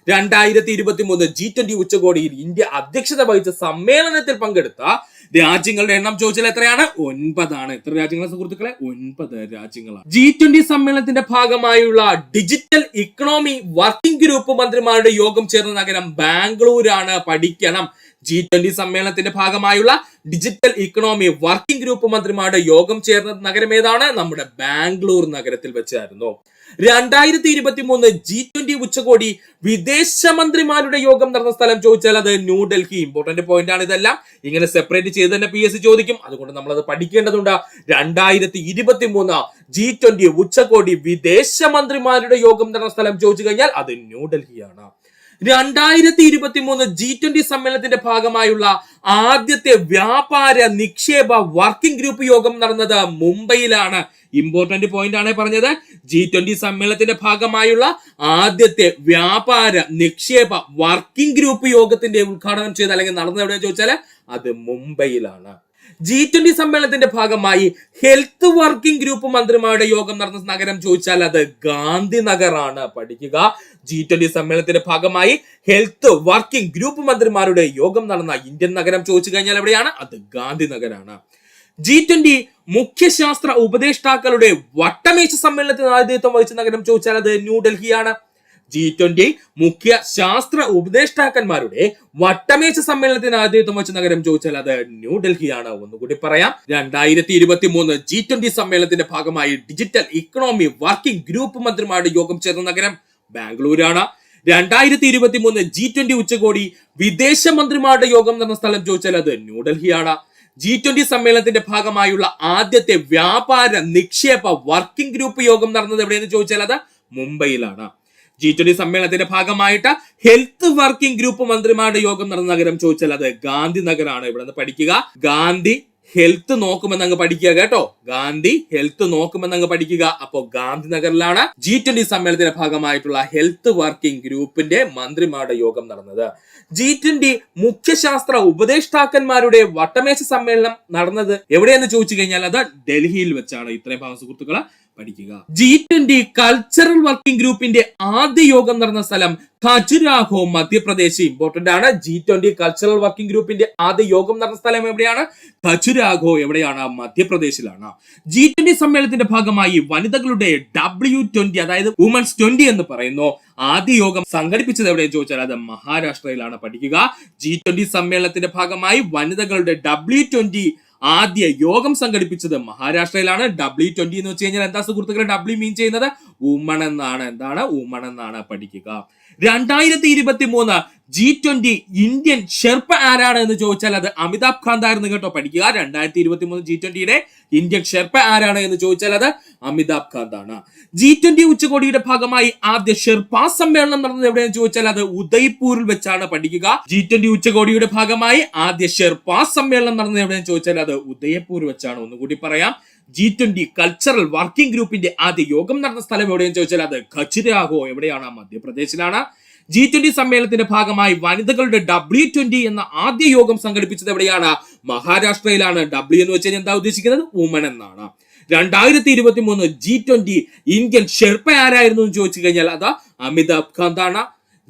2023 G20 ഉച്ചകോടിയിൽ ഇന്ത്യ അധ്യക്ഷത വഹിച്ച സമ്മേളനത്തിൽ പങ്കെടുത്ത രാജ്യങ്ങളുടെ എണ്ണം ചോദിച്ചാൽ എത്രയാണ്? 9 ആണ്. എത്ര രാജ്യങ്ങളാണ് സുഹൃത്തുക്കളെ? 9 രാജ്യങ്ങളാണ്. G20 സമ്മേളനത്തിന്റെ ഭാഗമായുള്ള ഡിജിറ്റൽ ഇക്കണോമി വർക്കിംഗ് ഗ്രൂപ്പ് മന്ത്രിമാരുടെ യോഗം ചേർന്ന നഗരം ബാംഗ്ലൂരാണ്. പഠിക്കണം. G20 സമ്മേളനത്തിന്റെ ഭാഗമായുള്ള ഡിജിറ്റൽ ഇക്കണോമി വർക്കിംഗ് ഗ്രൂപ്പ് മന്ത്രിമാരുടെ യോഗം ചേർന്ന നഗരം ഏതാണ്? നമ്മുടെ ബാംഗ്ലൂർ നഗരത്തിൽ വെച്ചായിരുന്നു. 2023 G20 ഉച്ചകോടി വിദേശമന്ത്രിമാരുടെ യോഗം നടന്ന സ്ഥലം ചോദിച്ചാൽ അത് ന്യൂഡൽഹി. ഇമ്പോർട്ടന്റ് പോയിന്റ് ആണ് ഇതെല്ലാം. ഇങ്ങനെ സെപ്പറേറ്റ് ചെയ്ത് തന്നെ PSC ചോദിക്കും. അതുകൊണ്ട് നമ്മൾ അത് പഠിക്കേണ്ടതുണ്ട്. 2023 G20 ഉച്ചകോടി വിദേശമന്ത്രിമാരുടെ യോഗം നടന്ന സ്ഥലം ചോദിച്ചു കഴിഞ്ഞാൽ അത് ന്യൂഡൽഹിയാണ്. 2023 G20 സമ്മേളനത്തിന്റെ ഭാഗമായുള്ള ആദ്യത്തെ വ്യാപാര നിക്ഷേപ വർക്കിംഗ് ഗ്രൂപ്പ് യോഗം നടന്നത് മുംബൈയിലാണ്. ഇമ്പോർട്ടന്റ് പോയിന്റ് ആണ് പറഞ്ഞത്. G20 സമ്മേളനത്തിന്റെ ഭാഗമായുള്ള ആദ്യത്തെ വ്യാപാര നിക്ഷേപ വർക്കിംഗ് ഗ്രൂപ്പ് യോഗത്തിന്റെ ഉദ്ഘാടനം ചെയ്ത് അല്ലെങ്കിൽ നടന്നത് എവിടെയാ ചോദിച്ചാൽ അത് മുംബൈയിലാണ്. G20 സമ്മേളനത്തിന്റെ ഭാഗമായി ഹെൽത്ത് വർക്കിംഗ് ഗ്രൂപ്പ് മന്ത്രിമാരുടെ യോഗം നടന്ന നഗരം ചോദിച്ചാൽ അത് ഗാന്ധിനഗർ ആണ്. പഠിക്കുക. G20 സമ്മേളനത്തിന്റെ ഭാഗമായി ഹെൽത്ത് വർക്കിംഗ് ഗ്രൂപ്പ് മന്ത്രിമാരുടെ യോഗം നടന്ന ഇന്ത്യൻ നഗരം ചോദിച്ചു കഴിഞ്ഞാൽ എവിടെയാണ്? അത് ഗാന്ധിനഗറാണ്. G20 മുഖ്യശാസ്ത്ര ഉപദേഷ്ടാക്കളുടെ വട്ടമേശ സമ്മേളനത്തിന് ആതിഥ്യം വഹിച്ച നഗരം ചോദിച്ചാൽ അത് ന്യൂഡൽഹിയാണ്. G20 മുഖ്യ ശാസ്ത്ര ഉപദേഷ്ടാക്കന്മാരുടെ വട്ടമേശ സമ്മേളനത്തിന് ആതിഥ്യം വഹിച്ച നഗരം ചോദിച്ചാൽ അത് ന്യൂഡൽഹിയാണ്. ഒന്നുകൂടി പറയാം. 2023 G20 സമ്മേളനത്തിന്റെ ഭാഗമായി ഡിജിറ്റൽ ഇക്കണോമി വർക്കിംഗ് ഗ്രൂപ്പ് മന്ത്രിമാരുടെ യോഗം ചേർന്ന നഗരം ബാംഗ്ലൂരാണ്. 2023 G20 ഉച്ചകോടി വിദേശമന്ത്രിമാരുടെ യോഗം നടന്ന സ്ഥലം ചോദിച്ചാൽ അത് ന്യൂഡൽഹിയാണ്. G20 സമ്മേളനത്തിന്റെ ഭാഗമായുള്ള ആദ്യത്തെ വ്യാപാര നിക്ഷേപ വർക്കിംഗ് ഗ്രൂപ്പ് യോഗം നടന്നത് എവിടെയെന്ന് ചോദിച്ചാൽ അത് മുംബൈയിലാണ്. G20 സമ്മേളനത്തിന്റെ ഭാഗമായിട്ട് ഹെൽത്ത് വർക്കിംഗ് ഗ്രൂപ്പ് മന്ത്രിമാരുടെ യോഗം നടന്ന നഗരം ചോദിച്ചാൽ അത് ഗാന്ധിനഗറാണ്. ഇവിടെ നിന്ന് പഠിക്കുക. ഗാന്ധി ഹെൽത്ത് നോക്കുമെന്നങ്ങ് പഠിക്കുക കേട്ടോ. ഗാന്ധി ഹെൽത്ത് നോക്കുമെന്നങ്ങ് പഠിക്കുക. അപ്പോ ഗാന്ധിനഗറിലാണ് G20 സമ്മേളനത്തിന്റെ ഭാഗമായിട്ടുള്ള ഹെൽത്ത് വർക്കിംഗ് ഗ്രൂപ്പിന്റെ മന്ത്രിമാരുടെ യോഗം നടന്നത്. G20 മുഖ്യശാസ്ത്ര ഉപദേഷ്ടാക്കന്മാരുടെ വട്ടമേശ സമ്മേളനം നടന്നത് എവിടെയെന്ന് ചോദിച്ചു കഴിഞ്ഞാൽ അത് ഡൽഹിയിൽ വെച്ചാണ്. ഇത്രയും ഭാഗം സുഹൃത്തുക്കളെ പഠിക്കുക. G20 കൾച്ചറൽ വർക്കിംഗ് ഗ്രൂപ്പിന്റെ ആദ്യ യോഗം നടന്ന സ്ഥലം ഖജുരാഹോ മധ്യപ്രദേശ്. ഇമ്പോർട്ടന്റ് ആണ്. G20 കൾച്ചറൽ വർക്കിംഗ് ഗ്രൂപ്പിന്റെ ആദ്യ യോഗം നടന്ന സ്ഥലം എവിടെയാണ്? ഖജുരാഹോ എവിടെയാണ്? മധ്യപ്രദേശിലാണ്. G20 സമ്മേളനത്തിന്റെ ഭാഗമായി വനിതകളുടെ W20 അതായത് വുമൻസ് 20 എന്ന് പറയുന്നു ആദ്യ യോഗം സംഘടിപ്പിച്ചത് എവിടെയെന്ന് ചോദിച്ചാൽ അത് മഹാരാഷ്ട്രയിലാണ്. പഠിക്കുക. G20 സമ്മേളനത്തിന്റെ ഭാഗമായി വനിതകളുടെ W20 ആദ്യ യോഗം സംഘടിപ്പിച്ചത് മഹാരാഷ്ട്രയിലാണ്. W20 എന്ന് വെച്ച് കഴിഞ്ഞാൽ എന്താ സുഹൃത്തുക്കളെ? W മീൻ ചെയ്യുന്നത് വുമൺ എന്നാണ്. എന്താണ്? വുമൺ എന്നാണ്. പഠിക്കുക. 2023 G20 ഇന്ത്യൻ ഷെർപ്പ ആരാണ് എന്ന് ചോദിച്ചാൽ അത് അമിതാഭ് കാന്ത് ആയിരുന്നു കേട്ടോ. പഠിക്കുക. 2023 G20യുടെ ഇന്ത്യൻ ഷെർപ്പ ആരാണ് എന്ന് ചോദിച്ചാൽ അത് അമിതാഭ് കാന്ത് ആണ്. G20 ഉച്ചകോടിയുടെ ഭാഗമായി ആദ്യ ഷെർപ്പ സമ്മേളനം നടന്നത് എവിടെയെന്ന് ചോദിച്ചാൽ അത് ഉദയ്പൂരിൽ വെച്ചാണ്. പഠിക്കുക. G20 ഉച്ചകോടിയുടെ ഭാഗമായി ആദ്യ ഷെർപ്പ സമ്മേളനം നടന്നത് എവിടെയെന്ന് ചോദിച്ചാൽ അത് ഉദയ്പൂർ വെച്ചാണ്. ഒന്നുകൂടി പറയാം. G20 കൾച്ചറൽ വർക്കിംഗ് ഗ്രൂപ്പിന്റെ ആദ്യ യോഗം നടന്ന സ്ഥലം എവിടെയെന്ന് ചോദിച്ചാൽ അത് ഖജുരാഹോ എവിടെയാണ്? മധ്യപ്രദേശിലാണ്. G20 സമ്മേളനത്തിന്റെ ഭാഗമായി വനിതകളുടെ W20 എന്ന ആദ്യ യോഗം സംഘടിപ്പിച്ചത് എവിടെയാണ്? മഹാരാഷ്ട്രയിലാണ്. W എന്ന് വെച്ചാൽ എന്താ ഉദ്ദേശിക്കുന്നത്? വുമൺ എന്നാണ്. 2023 G20 ഇന്ത്യൻ ഷെർപ്പ ആരായിരുന്നു എന്ന് ചോദിച്ചു കഴിഞ്ഞാൽ അത് അമിതാഭ് കാന്ത് ആണ്.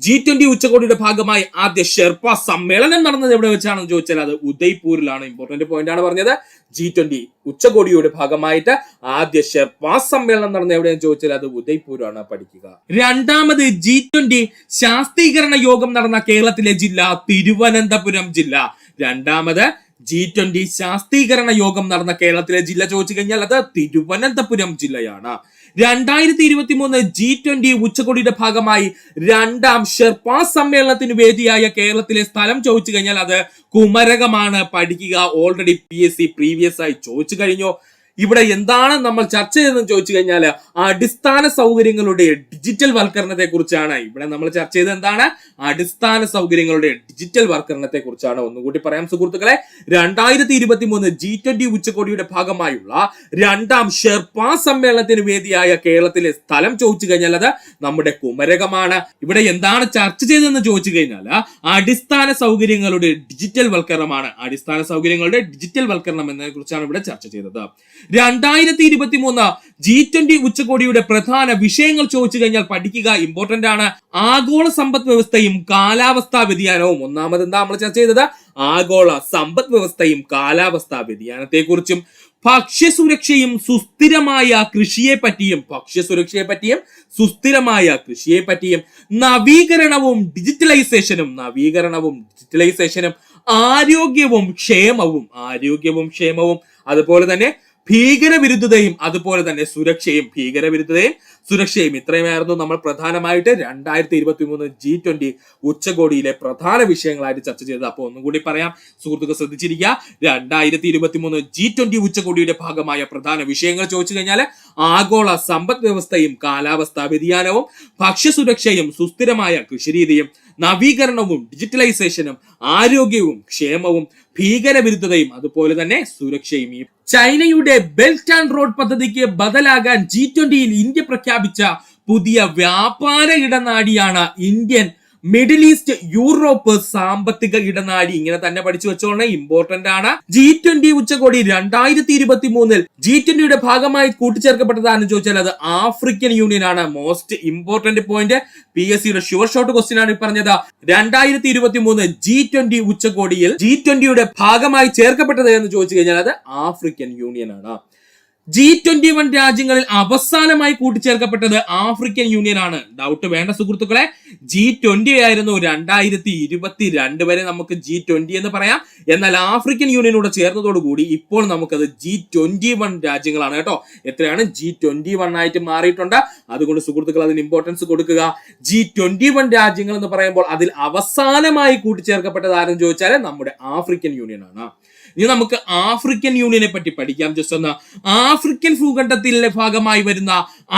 G20 ഉച്ചകോടിയുടെ ഭാഗമായി ആദ്യ ഷെർപ്പ സമ്മേളനം നടന്നത് എവിടെ വെച്ചാണെന്ന് ചോദിച്ചാൽ അത് ഉദയ്പൂരിലാണ്. ഇമ്പോർട്ടന്റ് പോയിന്റ് ആണ് പറഞ്ഞത്. G20 ഉച്ചകോടിയുടെ ഭാഗമായിട്ട് ആദ്യ ഷെർപ്പ സമ്മേളനം നടന്നത് എവിടെയെന്ന് ചോദിച്ചാൽ അത് ഉദയ്പൂരാണ്. പഠിക്കുക. രണ്ടാമത് G20 ശാസ്ത്രീകരണ യോഗം നടന്ന കേരളത്തിലെ ജില്ല തിരുവനന്തപുരം ജില്ല. രണ്ടാമത് G20 ശാസ്ത്രീകരണ യോഗം നടന്ന കേരളത്തിലെ ജില്ല ചോദിച്ചു കഴിഞ്ഞാൽ അത് തിരുവനന്തപുരം ജില്ലയാണ്. 2023 G20 ഉച്ചകോടിയുടെ ഭാഗമായി രണ്ടാം ഷെർപ്പ സമ്മേളനത്തിന് വേദിയായ കേരളത്തിലെ സ്ഥലം ചോദിച്ചു കഴിഞ്ഞാൽ അത് കുമരകമാണ്. പഠിക്കുക. ഓൾറെഡി PSC പ്രീവിയസ് ആയി ചോദിച്ചു കഴിഞ്ഞു. ഇവിടെ എന്താണ് നമ്മൾ ചർച്ച ചെയ്തതെന്ന് ചോദിച്ചു കഴിഞ്ഞാൽ അടിസ്ഥാന സൗകര്യങ്ങളുടെ ഡിജിറ്റൽ വൽക്കരണത്തെ കുറിച്ചാണ്. ഇവിടെ നമ്മൾ ചർച്ച ചെയ്തത് എന്താണ്? അടിസ്ഥാന സൗകര്യങ്ങളുടെ ഡിജിറ്റൽ വൽക്കരണത്തെ കുറിച്ചാണ്. ഒന്നുകൂടി പറയാം സുഹൃത്തുക്കളെ, 2023 G20 ഉച്ചകോടിയുടെ ഭാഗമായുള്ള രണ്ടാം ഷെർപ്പ സമ്മേളനത്തിന് വേദിയായ കേരളത്തിലെ സ്ഥലം ചോദിച്ചു കഴിഞ്ഞാൽ അത് നമ്മുടെ കുമരകമാണ്. ഇവിടെ എന്താണ് ചർച്ച ചെയ്തതെന്ന് ചോദിച്ചു കഴിഞ്ഞാൽ അടിസ്ഥാന സൗകര്യങ്ങളുടെ ഡിജിറ്റൽ വൽക്കരണമാണ്. അടിസ്ഥാന സൗകര്യങ്ങളുടെ ഡിജിറ്റൽ വൽക്കരണം എന്നതിനെ കുറിച്ചാണ് ഇവിടെ ചർച്ച ചെയ്തത്. 2023 G20 ഉച്ചകോടിയുടെ പ്രധാന വിഷയങ്ങൾ ചോദിച്ചു കഴിഞ്ഞാൽ പഠിക്കുക. ഇമ്പോർട്ടന്റ് ആണ്. ആഗോള സമ്പദ് വ്യവസ്ഥയും കാലാവസ്ഥാ വ്യതിയാനവും. ഒന്നാമത് എന്താ നമ്മൾ ചർച്ച ചെയ്തത്? ആഗോള സമ്പദ് വ്യവസ്ഥയും കാലാവസ്ഥാ വ്യതിയാനത്തെ കുറിച്ചും ഭക്ഷ്യസുരക്ഷയും സുസ്ഥിരമായ കൃഷിയെ പറ്റിയും സുസ്ഥിരമായ കൃഷിയെ പറ്റിയും നവീകരണവും ഡിജിറ്റലൈസേഷനും ആരോഗ്യവും ക്ഷേമവും അതുപോലെ തന്നെ ഭീകരവിരുദ്ധതയും അതുപോലെ തന്നെ സുരക്ഷയും ഇത്രയുമായിരുന്നു നമ്മൾ പ്രധാനമായിട്ട് 2023 G20 ഉച്ചകോടിയിലെ പ്രധാന വിഷയങ്ങളായിട്ട് ചർച്ച ചെയ്തത്. അപ്പോൾ ഒന്നുകൂടി പറയാം സുഹൃത്തുക്കൾ, ശ്രദ്ധിച്ചിരിക്കുക. 2023 G20 ഉച്ചകോടിയുടെ ഭാഗമായ പ്രധാന വിഷയങ്ങൾ ചോദിച്ചു കഴിഞ്ഞാൽ ആഗോള സമ്പദ് വ്യവസ്ഥയും കാലാവസ്ഥാ വ്യതിയാനവും ഭക്ഷ്യസുരക്ഷയും സുസ്ഥിരമായ കൃഷിരീതിയും നവീകരണവും ഡിജിറ്റലൈസേഷനും ആരോഗ്യവും ക്ഷേമവും ഭീകരവിരുദ്ധതയും അതുപോലെ തന്നെ സുരക്ഷയും. ചൈനയുടെ ബെൽറ്റ് ആൻഡ് റോഡ് പദ്ധതിക്ക് ബദലാകാൻ G20യിൽ ഇന്ത്യ പ്രഖ്യാപിച്ച പുതിയ വ്യാപാര ഇടനാഴിയാണ് ഇന്ത്യൻ മിഡിൽ ഈസ്റ്റ് യൂറോപ്പ് സാമ്പത്തിക ഇടനാഴി. ഇങ്ങനെ തന്നെ പഠിച്ചു വെച്ചോളണം, ഇമ്പോർട്ടന്റ് ആണ്. G20 ഉച്ചകോടി 2023 G20യുടെ ഭാഗമായി കൂട്ടിച്ചേർക്കപ്പെട്ടതാണെന്ന് ചോദിച്ചാൽ അത് ആഫ്രിക്കൻ യൂണിയൻ ആണ്. Most important point. PSCയുടെ ഷുവർ ഷോട്ട് ക്വസ്റ്റ്യൻ ആണ് പറഞ്ഞത്. 2023 G20 ഉച്ചകോടിയിൽ G20യുടെ ഭാഗമായി ചേർക്കപ്പെട്ടത് എന്ന് ചോദിച്ചു കഴിഞ്ഞാൽ അത് ആഫ്രിക്കൻ യൂണിയൻ ആണ്. G21 രാജ്യങ്ങളിൽ അവസാനമായി കൂട്ടിച്ചേർക്കപ്പെട്ടത് ആഫ്രിക്കൻ യൂണിയൻ ആണ്. ഡൗട്ട് വേണ്ട സുഹൃത്തുക്കളെ. G20 ആയിരുന്നു 2022 വരെ നമുക്ക് G20 എന്ന് പറയാം. എന്നാൽ ആഫ്രിക്കൻ യൂണിയനോട് ചേർന്നതോടുകൂടി ഇപ്പോൾ നമുക്കത് G21 രാജ്യങ്ങളാണ് കേട്ടോ. എത്രയാണ്? G21 ആയിട്ട് മാറിയിട്ടുണ്ട്. അതുകൊണ്ട് സുഹൃത്തുക്കൾ അതിന് ഇമ്പോർട്ടൻസ് കൊടുക്കുക. G21 രാജ്യങ്ങൾ എന്ന് പറയുമ്പോൾ അതിൽ അവസാനമായി കൂട്ടിച്ചേർക്കപ്പെട്ടത് ആരെന്ന് ചോദിച്ചാൽ നമ്മുടെ ആഫ്രിക്കൻ യൂണിയൻ ആണ്. ഇനി നമുക്ക് ആഫ്രിക്കൻ യൂണിയനെ പറ്റി പഠിക്കാം. ജസ്റ്റ് ഒന്ന്, ആഫ്രിക്കൻ ഭൂഖണ്ഡത്തിലെ ഭാഗമായി വരുന്ന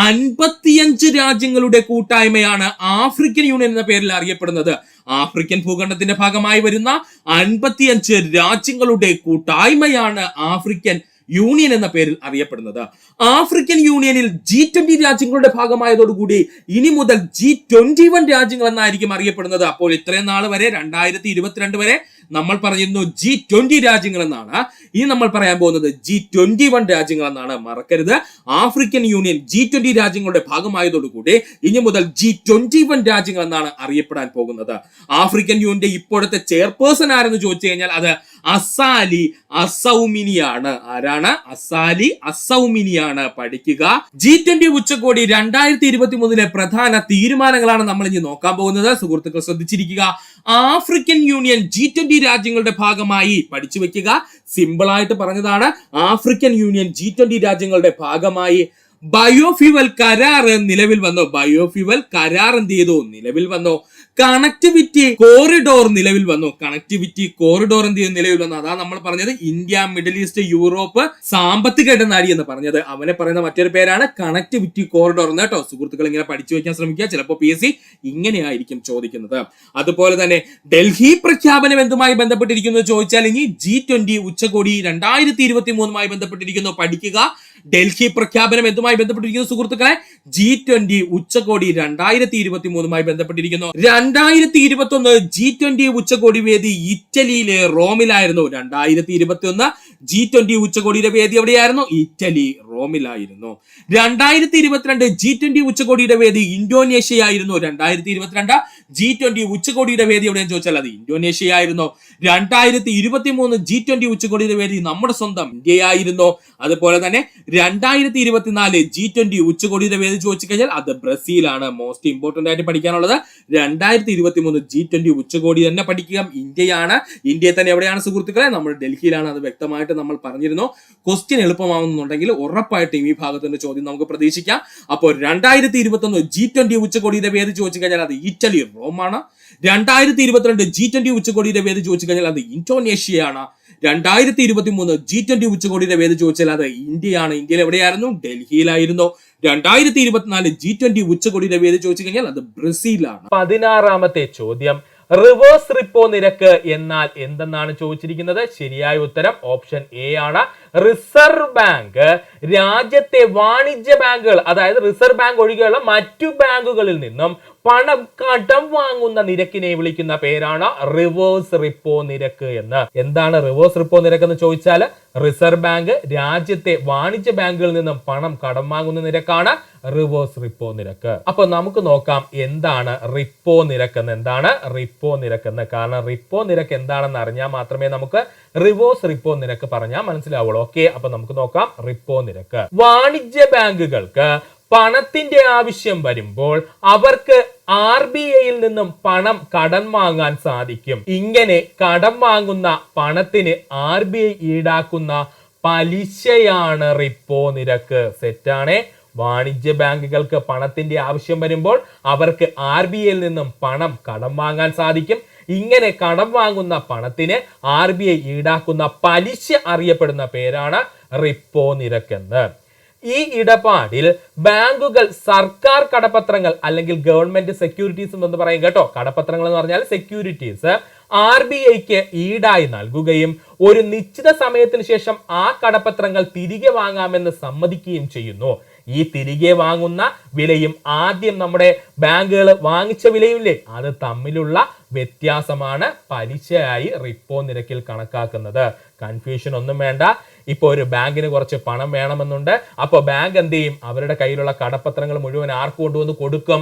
55 രാജ്യങ്ങളുടെ കൂട്ടായ്മയാണ് ആഫ്രിക്കൻ യൂണിയൻ എന്ന പേരിൽ അറിയപ്പെടുന്നത്. ആഫ്രിക്കൻ ഭൂഖണ്ഡത്തിന്റെ ഭാഗമായി വരുന്ന 55 രാജ്യങ്ങളുടെ കൂട്ടായ്മയാണ് ആഫ്രിക്കൻ യൂണിയൻ എന്ന പേരിൽ അറിയപ്പെടുന്നത്. ആഫ്രിക്കൻ യൂണിയനിൽ G20 രാജ്യങ്ങളുടെ ഭാഗമായതോടുകൂടി ഇനി മുതൽ G21 രാജ്യങ്ങൾ എന്നായിരിക്കും അറിയപ്പെടുന്നത്. അപ്പോൾ ഇത്രയും നാൾ വരെ 2022 വരെ നമ്മൾ പറഞ്ഞിരുന്നു G20 രാജ്യങ്ങൾ എന്നാണ്. ഇനി നമ്മൾ പറയാൻ പോകുന്നത് G21 രാജ്യങ്ങൾ എന്നാണ്. മറക്കരുത്, ആഫ്രിക്കൻ യൂണിയൻ G20 രാജ്യങ്ങളുടെ ഭാഗമായതോടുകൂടി ഇനി മുതൽ G21 രാജ്യങ്ങൾ എന്നാണ് അറിയപ്പെടാൻ പോകുന്നത്. ആഫ്രിക്കൻ യൂണിയന്റെ ഇപ്പോഴത്തെ ചെയർപേഴ്സൺ ആരെന്ന് ചോദിച്ചു കഴിഞ്ഞാൽ അത് അസാലി അസൗമിനിയാണ്. ആരാണ്? അസാലി അസൗമിനിയാണ്. പഠിക്കുക. G20 ഉച്ചകോടി 2023 പ്രധാന തീരുമാനങ്ങളാണ് നമ്മൾ ഇനി നോക്കാൻ പോകുന്നത്. സുഹൃത്തുക്കൾ ശ്രദ്ധിച്ചിരിക്കുക. ആഫ്രിക്കൻ യൂണിയൻ G20 രാജ്യങ്ങളുടെ ഭാഗമായി പഠിച്ചു വെക്കുക. സിമ്പിൾ ആയിട്ട് പറഞ്ഞതാണ്. ആഫ്രിക്കൻ യൂണിയൻ G20 രാജ്യങ്ങളുടെ ഭാഗമായി ബയോഫ്യൂവൽ കരാർ നിലവിൽ വന്നു. നിലവിൽ വന്നു. കണക്ടിവിറ്റി കോറിഡോർ നിലവിൽ വന്നു. അതാണ് നമ്മൾ പറഞ്ഞത് ഇന്ത്യ മിഡിൽ ഈസ്റ്റ് യൂറോപ്പ് സാമ്പത്തിക ഇടനാഴി എന്ന് പറഞ്ഞത്. അവനെ പറയുന്ന മറ്റൊരു പേരാണ് കണക്ടിവിറ്റി കോറിഡോർ എന്ന് കേട്ടോ. സുഹൃത്തുക്കൾ ഇങ്ങനെ പഠിച്ചു വെക്കാൻ ശ്രമിക്കുക. ചിലപ്പോൾ PSC ഇങ്ങനെയായിരിക്കും ചോദിക്കുന്നത്. അതുപോലെ തന്നെ ഡൽഹി പ്രഖ്യാപനം എന്തുമായി ബന്ധപ്പെട്ടിരിക്കുന്നു ചോദിച്ചാൽ ഇനി G20 ഉച്ചകോടി 2023 ബന്ധപ്പെട്ടിരിക്കുന്നു. പഠിക്കുക. ഡൽഹി പ്രഖ്യാപനം എന്തുമായി ബന്ധപ്പെട്ടിരിക്കുന്നു സുഹൃത്തുക്കളെ? G20 ഉച്ചകോടി 2023 ബന്ധപ്പെട്ടിരിക്കുന്നു. 2021 G20 ഉച്ചകോടി വേദി ഇറ്റലിയിലെ റോമിലായിരുന്നു. 2021 G20 ഉച്ചകോടിയുടെ വേദി എവിടെയായിരുന്നു? ഇറ്റലി, റോമിലായിരുന്നു. 2022 G20 ഉച്ചകോടിയുടെ വേദി ഇന്തോനേഷ്യയായിരുന്നു. 2022 G20 ഉച്ചകോടിയുടെ വേദി എവിടെയെന്ന് ചോദിച്ചാൽ അത് ഇന്തോനേഷ്യയായിരുന്നു. 2023 G20 ഉച്ചകോടിയുടെ വേദി നമ്മുടെ സ്വന്തം ഇന്ത്യയായിരുന്നു. അതുപോലെ തന്നെ 2024 G20 ഉച്ചകോടിയുടെ വേദി ചോദിച്ചു കഴിഞ്ഞാൽ അത് ബ്രസീലാണ്. മോസ്റ്റ് ഇമ്പോർട്ടന്റ് ആയിട്ട് പഠിക്കാനുള്ളത് 2023 G20 ഉച്ചകോടി തന്നെ പഠിക്കുക. ഇന്ത്യയാണ്. ഇന്ത്യയെ തന്നെ എവിടെയാണ് സുഹൃത്തുക്കളെ? നമ്മൾ ഡൽഹിയിലാണ്. അത് വ്യക്തമായിട്ട് നമ്മൾ പറഞ്ഞിരുന്നു. ക്വസ്റ്റ്യൻ എളുപ്പമാവുന്നുണ്ടെങ്കിൽ ഉറപ്പായിട്ടും ഈ ഭാഗത്തിന്റെ ചോദ്യം നമുക്ക് പ്രതീക്ഷിക്കാം. അപ്പോൾ 2021 G20 ഉച്ചകോടിയുടെ വേദി ചോദിച്ചു കഴിഞ്ഞാൽ അത് ഇറ്റലി റോമാണ്. 2022 G20 ഉച്ചകോടിയുടെ വേദി ചോദിച്ചു കഴിഞ്ഞാൽ അത് ഇന്തോനേഷ്യയാണ്. 2023 G20 ഉച്ചകോടിയുടെ വേദി ചോദിച്ചാൽ അത് ഇന്ത്യയാണ്. ഇന്ത്യയിൽ എവിടെയായിരുന്നു? ഡൽഹിയിലായിരുന്നു. 2024 G20 ഉച്ചകോടിയുടെ വേദി ചോദിച്ചു കഴിഞ്ഞാൽ അത് ബ്രസീലാണ്. 16ാമത്തെ ചോദ്യം, റിവേഴ്സ് റിപ്പോ നിരക്ക് എന്നാൽ എന്തെന്നാണ് ചോദിച്ചിരിക്കുന്നത്? ശരിയായ ഉത്തരം ഓപ്ഷൻ എ ആണ്. റിസർവ് ബാങ്ക് രാജ്യത്തെ വാണിജ്യ ബാങ്കുകൾ, അതായത് റിസർവ് ബാങ്ക് ഒഴികെയുള്ള മറ്റു ബാങ്കുകളിൽ നിന്നും പണം കടം വാങ്ങുന്ന നിരക്കിനെ വിളിക്കുന്ന പേരാണ് റിവേഴ്സ് റിപ്പോ നിരക്ക് എന്ന്. എന്താണ് റിവേഴ്സ് റിപ്പോ നിരക്ക് എന്ന് ചോദിച്ചാൽ, റിസർവ് ബാങ്ക് രാജ്യത്തെ വാണിജ്യ ബാങ്കുകളിൽ നിന്നും പണം കടം വാങ്ങുന്ന നിരക്കാണ് റിവേഴ്സ് റിപ്പോ നിരക്ക്. അപ്പൊ നമുക്ക് നോക്കാം എന്താണ് റിപ്പോ നിരക്ക് എന്ന്. എന്താണ് റിപ്പോ നിരക്ക് എന്ന്? കാരണം റിപ്പോ നിരക്ക് എന്താണെന്ന് അറിഞ്ഞാൽ മാത്രമേ നമുക്ക് റിവേഴ്സ് റിപ്പോ നിരക്ക് പറഞ്ഞാൽ മനസ്സിലാവുള്ളൂ. ഓക്കെ, അപ്പൊ നമുക്ക് നോക്കാം റിപ്പോ നിരക്ക്. വാണിജ്യ ബാങ്കുകൾക്ക് പണത്തിന്റെ ആവശ്യം വരുമ്പോൾ അവർക്ക് RBIയിൽ നിന്നും പണം കടം വാങ്ങാൻ സാധിക്കും. ഇങ്ങനെ കടം വാങ്ങുന്ന പണത്തിന് RBI ഈടാക്കുന്ന പലിശയാണ് റിപ്പോ നിരക്ക്. സെറ്റാണ്. വാണിജ്യ ബാങ്കുകൾക്ക് പണത്തിന്റെ ആവശ്യം വരുമ്പോൾ അവർക്ക് RBIയിൽ നിന്നും പണം കടം വാങ്ങാൻ സാധിക്കും. ഇങ്ങനെ കടം വാങ്ങുന്ന പണത്തിന് RBI ഈടാക്കുന്ന പലിശ അറിയപ്പെടുന്ന പേരാണ് റിപ്പോ നിരക്കെന്ന്. ഈ ഇടപാടിൽ ബാങ്കുകൾ സർക്കാർ കടപ്പത്രങ്ങൾ അല്ലെങ്കിൽ ഗവൺമെന്റ് സെക്യൂരിറ്റീസ് എന്ന് പറയും കേട്ടോ. കടപ്പത്രങ്ങൾ എന്ന് പറഞ്ഞാൽ സെക്യൂരിറ്റീസ് RBIക്ക് ഈടായി നൽകുകയും ഒരു നിശ്ചിത സമയത്തിന് ശേഷം ആ കടപ്പത്രങ്ങൾ തിരികെ വാങ്ങാമെന്ന് സമ്മതിക്കുകയും ചെയ്യുന്നു. ഈ തിരികെ വാങ്ങുന്ന വിലയും ആദ്യം നമ്മുടെ ബാങ്കുകൾ വാങ്ങിച്ച വിലയില്ലേ, അത് തമ്മിലുള്ള വ്യത്യാസമാണ് പലിശയായി റിപ്പോ നിരക്കിൽ കണക്കാക്കുന്നത്. കൺഫ്യൂഷൻ ഒന്നും വേണ്ട. ഇപ്പൊ ഒരു ബാങ്കിന് കുറച്ച് പണം വേണമെന്നുണ്ട്. അപ്പൊ ബാങ്ക് എന്ത് ചെയ്യും? അവരുടെ കയ്യിലുള്ള കടപ്പത്രങ്ങൾ മുഴുവൻ ആർക്ക് കൊണ്ടുവന്ന് കൊടുക്കും?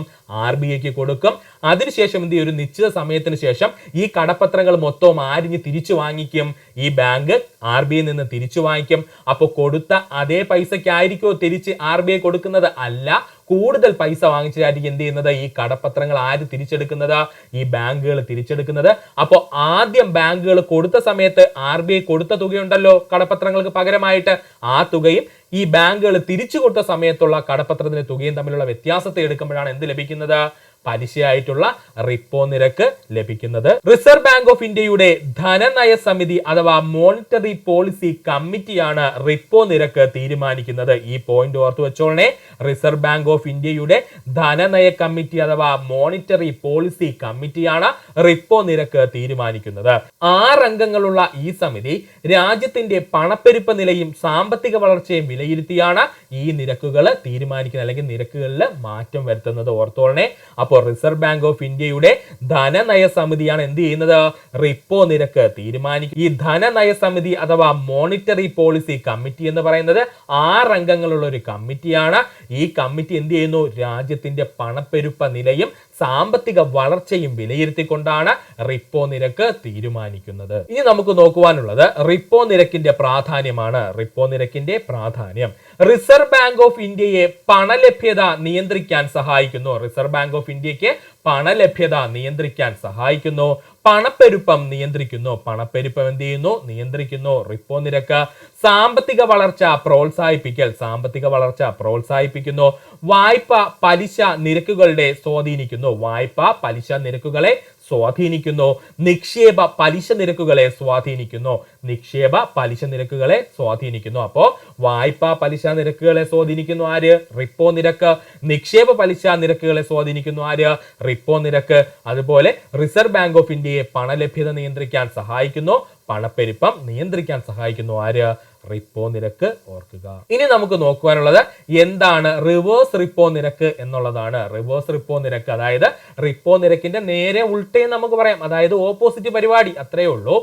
RBIക്ക് കൊടുക്കും. അതിനുശേഷം എന്ത് ചെയ്യും? ഒരു നിശ്ചിത സമയത്തിന് ശേഷം ഈ കടപ്പത്രങ്ങൾ മൊത്തവും ആരിഞ്ഞ് തിരിച്ചു വാങ്ങിക്കും? ഈ ബാങ്ക് RBIയിൽ നിന്ന് തിരിച്ചു വാങ്ങിക്കും. അപ്പൊ കൊടുത്ത അതേ പൈസക്കായിരിക്കോ തിരിച്ച് RBI കൊടുക്കുന്നത്? അല്ല, കൂടുതൽ പൈസ വാങ്ങിച്ചായിരിക്കും എന്ത് ചെയ്യുന്നത്? ഈ കടപ്പത്രങ്ങൾ ആര് തിരിച്ചെടുക്കുന്നത്? ഈ ബാങ്കുകൾ തിരിച്ചെടുക്കുന്നത്. അപ്പൊ ആദ്യം ബാങ്കുകൾ കൊടുത്ത സമയത്ത് RBI കൊടുത്ത തുകയുണ്ടല്ലോ കടപ്പത്രങ്ങൾക്ക് പകരമായിട്ട്, ആ തുകയും ഈ ബാങ്കുകൾ തിരിച്ചു കൊടുത്ത സമയത്തുള്ള കടപ്പത്രത്തിന്റെ തുകയും തമ്മിലുള്ള വ്യത്യാസത്തെ എടുക്കുമ്പോഴാണ് എന്ത് ലഭിക്കുന്നത്? പലിശയായിട്ടുള്ള റിപ്പോ നിരക്ക് ലഭിക്കുന്നത്. റിസർവ് ബാങ്ക് ഓഫ് ഇന്ത്യയുടെ ധനനയ സമിതി അഥവാ മോണിറ്ററി പോളിസി കമ്മിറ്റിയാണ് റിപ്പോ നിരക്ക് തീരുമാനിക്കുന്നത്. ഈ പോയിന്റ് ഓർത്തു വെച്ചോളണേ. റിസർവ് ബാങ്ക് ഓഫ് ഇന്ത്യയുടെ ധനനയ കമ്മിറ്റി അഥവാ മോണിറ്ററി പോളിസി കമ്മിറ്റിയാണ് റിപ്പോ നിരക്ക് തീരുമാനിക്കുന്നത്. 6 അംഗങ്ങളുള്ള ഈ സമിതി രാജ്യത്തിന്റെ പണപ്പെരുപ്പ നിലയും സാമ്പത്തിക വളർച്ചയും വിലയിരുത്തിയാണ് ഈ നിരക്കുകൾ തീരുമാനിക്കുന്നത്, അല്ലെങ്കിൽ നിരക്കുകളിൽ മാറ്റം വരുത്തുന്നത്. ഓർത്തോളണേ. അപ്പോൾ റിസർവ് ബാങ്ക് ഓഫ് ഇന്ത്യയുടെ ധനനയ സമിതിയാണ് എന്ത് ചെയ്യുന്നത്? റിപ്പോ നിരക്ക് തീരുമാനിക്കും. ഈ ധനനയ സമിതി അഥവാ മോണിറ്ററി പോളിസി കമ്മിറ്റി എന്ന് പറയുന്നത് 6 അംഗങ്ങളുള്ള ഒരു കമ്മിറ്റിയാണ്. ഈ കമ്മിറ്റി എന്ത് ചെയ്യുന്നു? രാജ്യത്തിന്റെ പണപ്പെരുപ്പ നിലയും സാമ്പത്തിക വളർച്ചയും വിലയിരുത്തിക്കൊണ്ടാണ് റിപ്പോ നിരക്ക് തീരുമാനിക്കുന്നത്. ഇനി നമുക്ക് നോക്കുവാനുള്ളത് റിപ്പോ നിരക്കിന്റെ പ്രാധാന്യമാണ്. റിപ്പോ നിരക്കിന്റെ പ്രാധാന്യം റിസർവ് ബാങ്ക് ഓഫ് ഇന്ത്യയെ പണലഭ്യത നിയന്ത്രിക്കാൻ സഹായിക്കുന്നു. റിസർവ് ബാങ്ക് ഓഫ് ഇന്ത്യക്ക് പണലഭ്യത നിയന്ത്രിക്കാൻ സഹായിക്കുന്നു. പണപ്പെരുപ്പം നിയന്ത്രിക്കുന്നു. പണപ്പെരുപ്പം എന്ത് ചെയ്യുന്നു? നിയന്ത്രിക്കുന്നു. റിപ്പോ നിരക്ക് സാമ്പത്തിക വളർച്ച പ്രോത്സാഹിപ്പിക്കൽ, സാമ്പത്തിക വളർച്ച പ്രോത്സാഹിപ്പിക്കുന്നു. വായ്പ പലിശ നിരക്കുകളുടെ സ്വാധീനിക്കുന്നു. വായ്പ പലിശ നിരക്കുകളെ സ്വാധീനിക്കുന്നു. നിക്ഷേപ പലിശ നിരക്കുകളെ സ്വാധീനിക്കുന്നു. നിക്ഷേപ പലിശ നിരക്കുകളെ സ്വാധീനിക്കുന്നു. അപ്പോ വായ്പ പലിശ നിരക്കുകളെ സ്വാധീനിക്കുന്നു ആര്? റിപ്പോ നിരക്ക്. നിക്ഷേപ പലിശ നിരക്കുകളെ സ്വാധീനിക്കുന്നു ആര്? റിപ്പോ നിരക്ക്. അതുപോലെ റിസർവ് ബാങ്ക് ഓഫ് ഇന്ത്യയെ പണലഭ്യത നിയന്ത്രിക്കാൻ സഹായിക്കുന്നു. പണപ്പെരുപ്പം നിയന്ത്രിക്കാൻ സഹായിക്കുന്നു ആര്? റിപ്പോ നിരക്ക്. ഓർക്കുക. ഇനി നമുക്ക് നോക്കുവാനുള്ളത് എന്താണ് റിവേഴ്സ് റിപ്പോ നിരക്ക് എന്നുള്ളതാണ്. റിവേഴ്സ് റിപ്പോ നിരക്ക് അതായത് റിപ്പോ നിരക്കിന്റെ നേരെ ഉൾട്ടേ നമുക്ക് പറയാം, അതായത് ഓപ്പോസിറ്റ് പരിപാടി, അത്രയേ ഉള്ളൂ.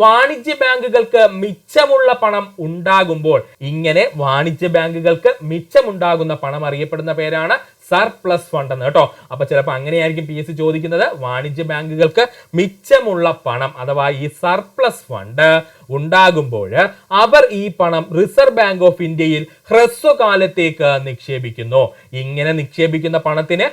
വാണിജ്യ ബാങ്കുകൾക്ക് മിച്ചമുള്ള പണം ഉണ്ടാകുമ്പോൾ, ഇങ്ങനെ വാണിജ്യ ബാങ്കുകൾക്ക് മിച്ചമുണ്ടാകുന്ന പണം അറിയപ്പെടുന്ന പേരാണ് സർപ്ലസ് ഫണ്ട് എന്ന് കേട്ടോ. അപ്പൊ ചിലപ്പോൾ അങ്ങനെയായിരിക്കും PSC ചോദിക്കുന്നത്. വാണിജ്യ ബാങ്കുകൾക്ക് മിച്ചമുള്ള പണം അഥവാ ഈ സർപ്ലസ് ഫണ്ട് ഉണ്ടാകുമ്പോൾ അവർ ഈ പണം റിസർവ് ബാങ്ക് ഓഫ് ഇന്ത്യയിൽ ഹ്രസ്വകാലത്തേക്ക് നിക്ഷേപിക്കുന്നു. ഇങ്ങനെ നിക്ഷേപിക്കുന്ന പണത്തിന്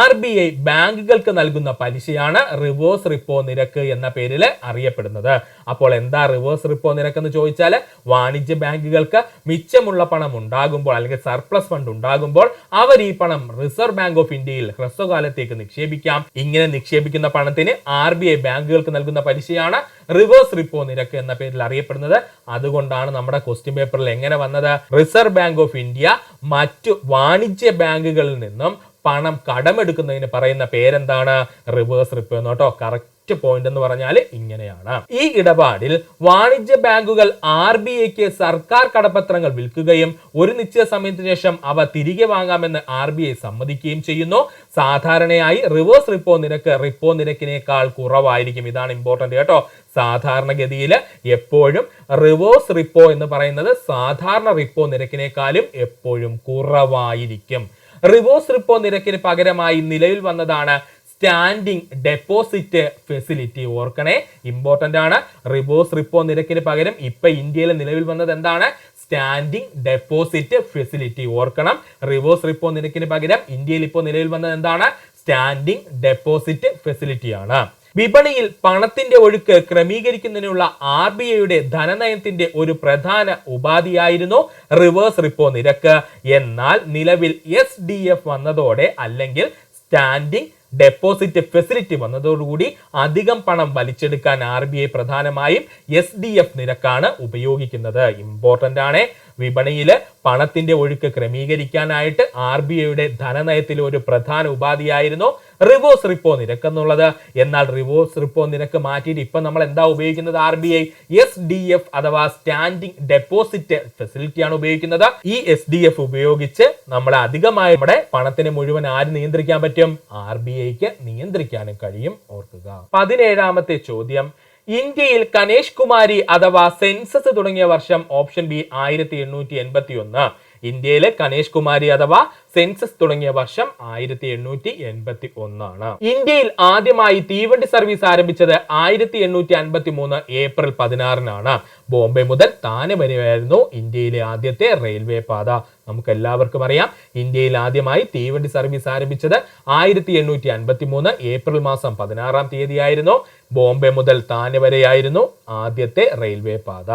RBI ബാങ്കുകൾക്ക് നൽകുന്ന പലിശയാണ് റിവേഴ്സ് റിപ്പോ നിരക്ക് എന്ന പേരിൽ അറിയപ്പെടുന്നത്. അപ്പോൾ എന്താ റിവേഴ്സ് റിപ്പോ നിരക്ക് എന്ന് ചോദിച്ചാൽ, വാണിജ്യ ബാങ്കുകൾക്ക് മിച്ചമുള്ള പണം ഉണ്ടാകുമ്പോൾ അല്ലെങ്കിൽ സർപ്ലസ് ഫണ്ട് ഉണ്ടാകുമ്പോൾ അവർ ഈ പണം റിസർവ് ബാങ്ക് ഓഫ് ഇന്ത്യയിൽ ഹ്രസ്വകാലത്തേക്ക് നിക്ഷേപിക്കാം. ഇങ്ങനെ നിക്ഷേപിക്കുന്ന പണത്തിന് RBI ബാങ്കുകൾക്ക് നൽകുന്ന പലിശയാണ് റിവേഴ്സ് റിപ്പോ നിരക്ക് എന്ന പേരിൽ അറിയപ്പെടുന്നത്. അതുകൊണ്ടാണ് നമ്മുടെ ക്വസ്റ്റ്യൻ പേപ്പറിൽ എങ്ങനെ വന്നത്, റിസർവ് ബാങ്ക് ഓഫ് ഇന്ത്യ മറ്റു വാണിജ്യ ബാങ്കുകളിൽ നിന്നും പണം കടമെടുക്കുന്നതിന് പറയുന്ന പേരെന്താണ്, റിവേഴ്സ് റിപ്പോ എന്ന് കേട്ടോ. കറക്റ്റ് പോയിന്റ് എന്ന് പറഞ്ഞാൽ ഇങ്ങനെയാണ്. ഈ ഇടപാടിൽ വാണിജ്യ ബാങ്കുകൾ RBIക്ക് സർക്കാർ കടപ്പത്രങ്ങൾ വിൽക്കുകയും ഒരു നിശ്ചിത സമയത്തിന് ശേഷം അവ തിരികെ വാങ്ങാമെന്ന് RBI സമ്മതിക്കുകയും ചെയ്യുന്നു. സാധാരണയായി റിവേഴ്സ് റിപ്പോ നിരക്ക് റിപ്പോ നിരക്കിനേക്കാൾ കുറവായിരിക്കും. ഇതാണ് ഇമ്പോർട്ടന്റ് കേട്ടോ. സാധാരണഗതിയിൽ എപ്പോഴും റിവേഴ്സ് റിപ്പോ എന്ന് പറയുന്നത് സാധാരണ റിപ്പോ നിരക്കിനേക്കാളും എപ്പോഴും കുറവായിരിക്കും. റിവേഴ്സ് റിപ്പോ നിരക്കിന് പകരമായി നിലവിൽ വന്നതാണ് സ്റ്റാൻഡിംഗ് ഡെപ്പോസിറ്റ് ഫെസിലിറ്റി. ഓർക്കണേ, ഇമ്പോർട്ടന്റ് ആണ്. റിവേഴ്സ് റിപ്പോ നിരക്കിന് പകരം ഇപ്പൊ ഇന്ത്യയിൽ നിലവിൽ വന്നത് എന്താണ്, സ്റ്റാൻഡിംഗ് ഡെപ്പോസിറ്റ് ഫെസിലിറ്റി. ഓർക്കണം, റിവേഴ്സ് റിപ്പോ നിരക്കിന് പകരം ഇന്ത്യയിൽ ഇപ്പോൾ നിലവിൽ വന്നത് എന്താണ്, സ്റ്റാൻഡിംഗ് ഡെപ്പോസിറ്റ് ഫെസിലിറ്റി ആണ്. വിപണിയിൽ പണത്തിന്റെ ഒഴുക്ക് ക്രമീകരിക്കുന്നതിനുള്ള RBIയുടെ ധനനയത്തിന്റെ ഒരു പ്രധാന ഉപാധിയായിരുന്നു റിവേഴ്സ് റിപ്പോ നിരക്ക്. എന്നാൽ നിലവിൽ SDF വന്നതോടെ അല്ലെങ്കിൽ സ്റ്റാൻഡിംഗ് ഡെപ്പോസിറ്റ് ഫെസിലിറ്റി വന്നതോടുകൂടി അധികം പണം വലിച്ചെടുക്കാൻ RBI പ്രധാനമായും SDF നിരക്കാണ് ഉപയോഗിക്കുന്നത്. ഇമ്പോർട്ടന്റ് ആണ്. വിപണിയിൽ പണത്തിന്റെ ഒഴുക്ക് ക്രമീകരിക്കാനായിട്ട് RBIയുടെ ധനനയത്തിലെ ഒരു പ്രധാന ഉപാധിയായിരുന്നു റിവേഴ്സ് റിപ്പോ നിരക്ക് എന്നുള്ളത്. എന്നാൽ റിവേഴ്സ് റിപ്പോ നിരക്ക് മാറ്റിയിട്ട് ഇപ്പൊ നമ്മൾ എന്താ ഉപയോഗിക്കുന്നത്, RBI SDF അഥവാ സ്റ്റാൻഡിംഗ് ഡെപ്പോസിറ്റ് ഫെസിലിറ്റി ആണ് ഉപയോഗിക്കുന്നത്. ഈ SDF ഉപയോഗിച്ച് നമ്മൾ അധികമായി നമ്മുടെ പണത്തിന് മുഴുവൻ ആര് നിയന്ത്രിക്കാൻ പറ്റും, RBIക്ക് നിയന്ത്രിക്കാനും കഴിയും. ഓർക്കുക. 17ാമത്തെ ചോദ്യം, ഇന്ത്യയിൽ കനേഷ് കുമാരി അഥവാ സെൻസസ് തുടങ്ങിയ വർഷം ഓപ്ഷൻ ബി 1881. ഇന്ത്യയിലെ കനേഷ് കുമാരി അഥവാ സെൻസസ് തുടങ്ങിയ വർഷം 1881 ആണ്. ഇന്ത്യയിൽ ആദ്യമായി തീവണ്ടി സർവീസ് ആരംഭിച്ചത് 1853 ഏപ്രിൽ 16 ബോംബെ മുതൽ താനെ വരെയായിരുന്നു ഇന്ത്യയിലെ ആദ്യത്തെ റെയിൽവേ പാത. നമുക്ക് എല്ലാവർക്കും അറിയാം, ഇന്ത്യയിൽ ആദ്യമായി തീവണ്ടി സർവീസ് ആരംഭിച്ചത് 1853 ഏപ്രിൽ മാസം 16 ആയിരുന്നു. ബോംബെ മുതൽ താനെ വരെയായിരുന്നു ആദ്യത്തെ റെയിൽവേ പാത.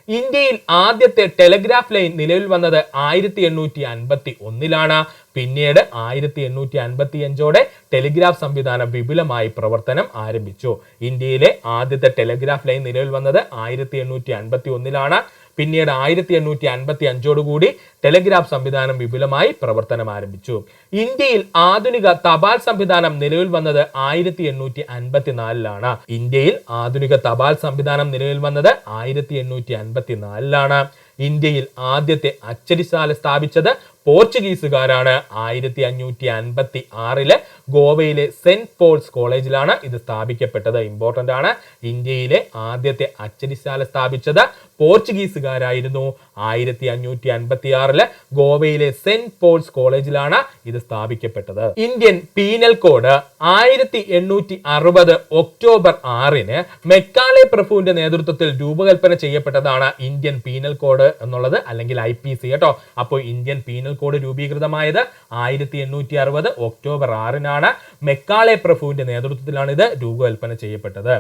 ഇന്ത്യയിൽ ആദ്യത്തെ ടെലിഗ്രാഫ് ലൈൻ നിലവിൽ വന്നത് 1851 പിന്നീട് 1855 ടെലിഗ്രാഫ് സംവിധാനം വിപുലമായി പ്രവർത്തനം ആരംഭിച്ചു. ഇന്ത്യയിലെ ആദ്യത്തെ ടെലിഗ്രാഫ് ലൈൻ നിലവിൽ വന്നത് 1851 പിന്നീട് 1855 കൂടി ടെലിഗ്രാഫ് സംവിധാനം വിപുലമായി പ്രവർത്തനം ആരംഭിച്ചു. ഇന്ത്യയിൽ ആധുനിക തപാൽ സംവിധാനം നിലവിൽ വന്നത് 1854 ഇന്ത്യയിൽ ആധുനിക തപാൽ സംവിധാനം നിലവിൽ വന്നത് 1854 ഇന്ത്യയിൽ ആദ്യത്തെ അച്ചടിശാല സ്ഥാപിച്ചത് പോർച്ചുഗീസുകാരാണ്. 1556 ഗോവയിലെ സെന്റ് പോൾസ് കോളേജിലാണ് ഇത് സ്ഥാപിക്കപ്പെട്ടത്. ഇമ്പോർട്ടന്റ് ആണ്. ഇന്ത്യയിലെ ആദ്യത്തെ അച്ചടിശാല സ്ഥാപിച്ചത് പോർച്ചുഗീസുകാരായിരുന്നു. 1556 ഗോവയിലെ സെന്റ് പോൾസ് കോളേജിലാണ് ഇത് സ്ഥാപിക്കപ്പെട്ടത്. Indian penal code 1860 October 6 Macaulay പ്രഭുവിന്റെ നേതൃത്വത്തിൽ രൂപകൽപ്പന ചെയ്യപ്പെട്ടതാണ് ഇന്ത്യൻ പീനൽ കോഡ് എന്നുള്ളത്, അല്ലെങ്കിൽ IPC കേട്ടോ. അപ്പോൾ ഇന്ത്യൻ പീനൽ കോഡ് രൂപീകൃതമായത് 1860 ഒക്ടോബർ 6 മെക്കാളെ പ്രഭുവിന്റെ നേതൃത്വത്തിലാണ് ഇത് രൂപകൽപ്പന ചെയ്യപ്പെട്ടത്.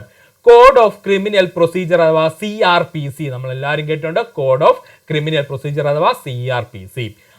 കോഡ് ഓഫ് ക്രിമിനൽ പ്രൊസീജിയർ അഥവാ CRPC നമ്മൾ എല്ലാവരും കേട്ടിട്ടുണ്ട്. കോഡ് ഓഫ് ക്രിമിനൽ പ്രൊസീജിയർ അഥവാ CRPC.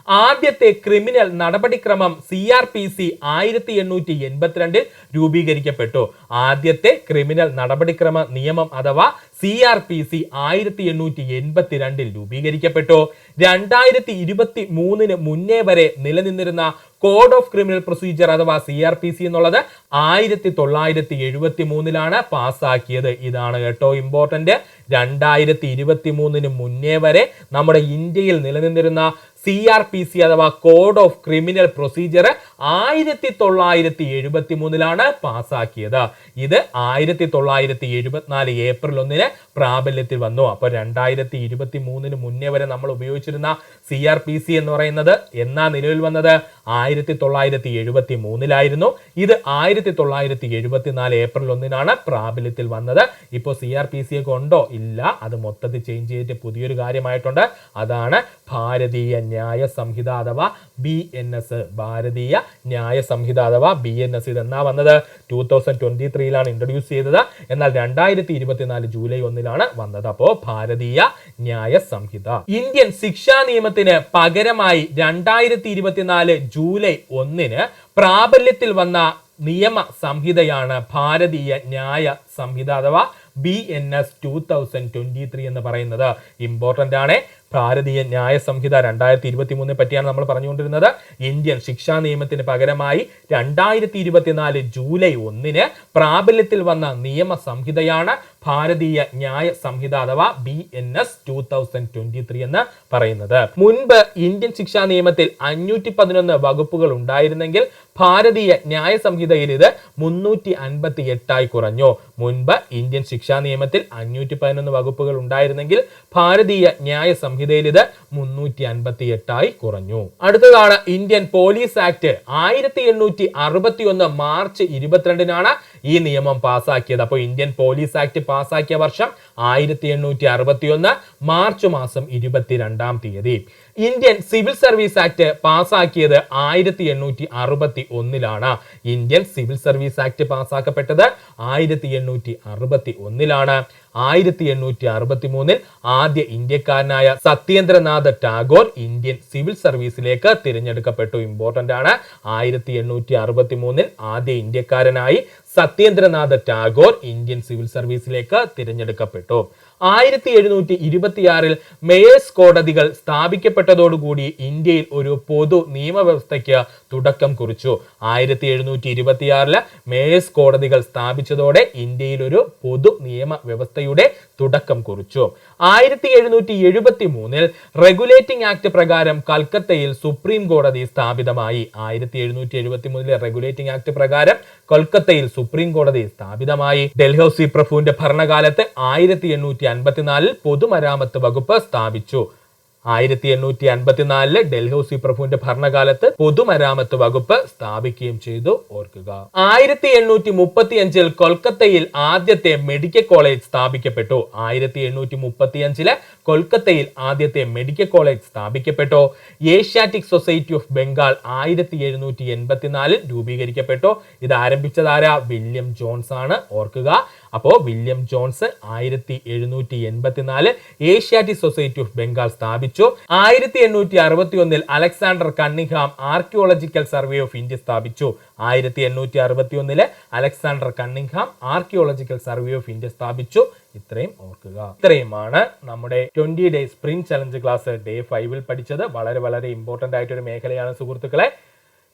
ആദ്യത്തെ ക്രിമിനൽ നടപടിക്രമം CRPC 1882 രൂപീകരിക്കപ്പെട്ടു. ആദ്യത്തെ ക്രിമിനൽ നടപടിക്രമ നിയമം അഥവാ CRPC 1882 രൂപീകരിക്കപ്പെട്ടു. 2023 മുന്നേ വരെ നിലനിന്നിരുന്ന കോഡ് ഓഫ് ക്രിമിനൽ പ്രൊസീജിയർ അഥവാ CRPC എന്നുള്ളത് 1973 പാസ്സാക്കിയത്. ഇതാണ് കേട്ടോ ഇമ്പോർട്ടന്റ്. 2023 മുന്നേ വരെ നമ്മുടെ ഇന്ത്യയിൽ നിലനിന്നിരുന്ന CRPC അഥവാ കോഡ് ഓഫ് ക്രിമിനൽ പ്രൊസീജിയർ 1973 പാസ്സാക്കിയത്. ഇത് 1974 ഏപ്രിൽ 1 പ്രാബല്യത്തിൽ വന്നു. അപ്പൊ 2023 മുന്നേ വരെ നമ്മൾ ഉപയോഗിച്ചിരുന്ന CRPC എന്ന് പറയുന്നത് എന്നാ നിലവിൽ വന്നത്? 1973 ഇത് 1974 ഏപ്രിൽ 1 പ്രാബല്യത്തിൽ വന്നത്. ഇപ്പോൾ CRPC ഒക്കെ ഉണ്ടോ? ഇല്ല. അത് മൊത്തത്തിൽ ചേഞ്ച് ചെയ്തിട്ട് പുതിയൊരു കാര്യമായിട്ടുണ്ട്. അതാണ് ഭാരതീയ ന്യായ സംഹിത അഥവാ BNS. ഭാരതീയ ന്യായ സംഹിത അഥവാ BNS ഇത് എന്നാ വന്നത്? 2023 ഇൻട്രൊഡ്യൂസ് ചെയ്തത്. എന്നാൽ 2024 ജൂലൈ 1 വന്നത്. അപ്പോ ഭാരതീയ ന്യായ സംഹിത. ഇന്ത്യൻ ശിക്ഷാ നിയമത്തിന് പകരമായി 2024 ജൂലൈ 1 പ്രാബല്യത്തിൽ വന്ന നിയമ സംഹിതയാണ് ഭാരതീയ ന്യായ സംഹിത അഥവാ BNS 2023 എന്ന് പറയുന്നത്. ഇമ്പോർട്ടന്റ് ആണ്. ഭാരതീയ ന്യായ സംഹിത 2023 പറ്റിയാണ് നമ്മൾ പറഞ്ഞുകൊണ്ടിരുന്നത്. ഇന്ത്യൻ ശിക്ഷാ നിയമത്തിന് പകരമായി 2024 ജൂലൈ 1 പ്രാബല്യത്തിൽ വന്ന നിയമ സംഹിതയാണ് ഭാരതീയ ന്യായ സംഹിത അഥവാ BNS 2023 എന്ന് പറയുന്നത്. മുൻപ് ഇന്ത്യൻ ശിക്ഷാ നിയമത്തിൽ 511 വകുപ്പുകൾ ഉണ്ടായിരുന്നെങ്കിൽ ഭാരതീയ ന്യായ സംഹിതയിൽ ഇത് 358 കുറഞ്ഞു. മുൻപ് ഇന്ത്യൻ ശിക്ഷാ നിയമത്തിൽ 511 വകുപ്പുകൾ ഉണ്ടായിരുന്നെങ്കിൽ ഭാരതീയ ന്യായ സംഹിതയിൽ ഇത് 358 കുറഞ്ഞു. അടുത്തതാണ് ഇന്ത്യൻ പോലീസ് ആക്ട്. 1861 മാർച്ച് 22 ഈ നിയമം പാസാക്കിയത്. അപ്പോൾ ഇന്ത്യൻ പോലീസ് ആക്ട് പാസാക്കിയ വർഷം 1861 മാർച്ച് മാസം 22 ഇന്ത്യൻ സിവിൽ സർവീസ് ആക്ട് പാസാക്കിയത് 1861 ഇന്ത്യൻ സിവിൽ സർവീസ് ആക്ട് പാസാക്കപ്പെട്ടത് 1861 1863 ആദ്യ ഇന്ത്യക്കാരനായ സത്യേന്ദ്രനാഥ് ടാഗോർ ഇന്ത്യൻ സിവിൽ സർവീസിലേക്ക് തിരഞ്ഞെടുക്കപ്പെട്ടു. ഇമ്പോർട്ടന്റ് ആണ്. 1863 ആദ്യ ഇന്ത്യക്കാരനായി സത്യേന്ദ്രനാഥ് ടാഗോർ ഇന്ത്യൻ സിവിൽ സർവീസിലേക്ക് തിരഞ്ഞെടുക്കപ്പെട്ടു. 1726 മേയേഴ്സ് കോടതികൾ സ്ഥാപിക്കപ്പെട്ടതോടുകൂടി ഇന്ത്യയിൽ ഒരു പൊതു നിയമവ്യവസ്ഥയ്ക്ക് തുടക്കം കുറിച്ചു. 1726 മേയേഴ്സ് കോടതികൾ സ്ഥാപിച്ചതോടെ ഇന്ത്യയിൽ ഒരു പൊതു നിയമ വ്യവസ്ഥയുടെ തുടക്കം കുറിച്ചു. 1773 റെഗുലേറ്റിംഗ് ആക്ട് പ്രകാരം കൽക്കത്തയിൽ സുപ്രീം കോടതി സ്ഥാപിതമായി. 1773 റെഗുലേറ്റിംഗ് ആക്ട് പ്രകാരം കൊൽക്കത്തയിൽ സുപ്രീം കോടതി സ്ഥാപിതമായി. ഡൽഹൌസി പ്രഭുവിന്റെ ഭരണകാലത്ത് 1854 പൊതുമരാമത്ത് വകുപ്പ് സ്ഥാപിച്ചു. 1854 ഡൽഹൌസി പ്രഭുവിന്റെ ഭരണകാലത്ത് പൊതുമരാമത്ത് വകുപ്പ് സ്ഥാപിക്കുകയും ചെയ്തു. ഓർക്കുക. 1835 കൊൽക്കത്തയിൽ ആദ്യത്തെ മെഡിക്കൽ കോളേജ് സ്ഥാപിക്കപ്പെട്ടു. 1835 കൊൽക്കത്തയിൽ ആദ്യത്തെ മെഡിക്കൽ കോളേജ് സ്ഥാപിക്കപ്പെട്ടു. Asiatic society of Bengal 1784 രൂപീകരിക്കപ്പെട്ടു. ഇത് ആരംഭിച്ചതാരാ? വില്യം ജോൺസ് ആണ്. ഓർക്കുക. അപ്പോ William Jones 1784 Asiatic society of Bengal സ്ഥാപിച്ചു. 1861 Alexander Cunningham archaeological survey of India സ്ഥാപിച്ചു. 1861 Alexander Cunningham archaeological survey of India സ്ഥാപിച്ചു. ഇത്രയും ഓർക്കുക. ഇത്രയുമാണ് നമ്മുടെ 20 days spring challenge class day 5 പഠിച്ചത്. വളരെ ഇമ്പോർട്ടന്റ് ആയിട്ടൊരു മേഖലയാണ് സുഹൃത്തുക്കളെ.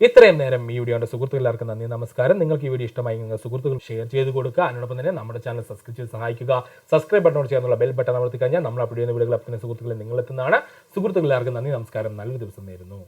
ഇത്രയും നേരം ഈ വീഡിയോയുടെ സുഹൃത്തുക്കൾക്ക് നന്ദി, നമസ്കാരം. നിങ്ങൾക്ക് ഈ വീഡിയോ ഇഷ്ടമായി നിങ്ങൾ സുഹൃത്തുക്കൾ ഷെയർ ചെയ്ത് കൊടുക്കുക. അതിനോടൊപ്പം തന്നെ നമ്മുടെ ചാനൽ സബ്സ്ക്രൈബ് ചെയ്ത് സഹായിക്കുക. സബ്സ്ക്രൈബ് ബട്ടണോട് ചേർന്നുള്ള ബെൽ ബട്ടൺ അമർത്തി കഴിഞ്ഞാൽ നമ്മൾ അപ്ലോഡ് ചെയ്യുന്ന വീഡിയോകൾ അപ്പം സുഹൃത്തുക്കളെ നിങ്ങളെത്തുന്നതാണ്. സുഹൃത്തുക്കൾക്ക് നന്ദി, നമസ്കാരം. നല്ലൊരു ദിവസം നേരുന്നു.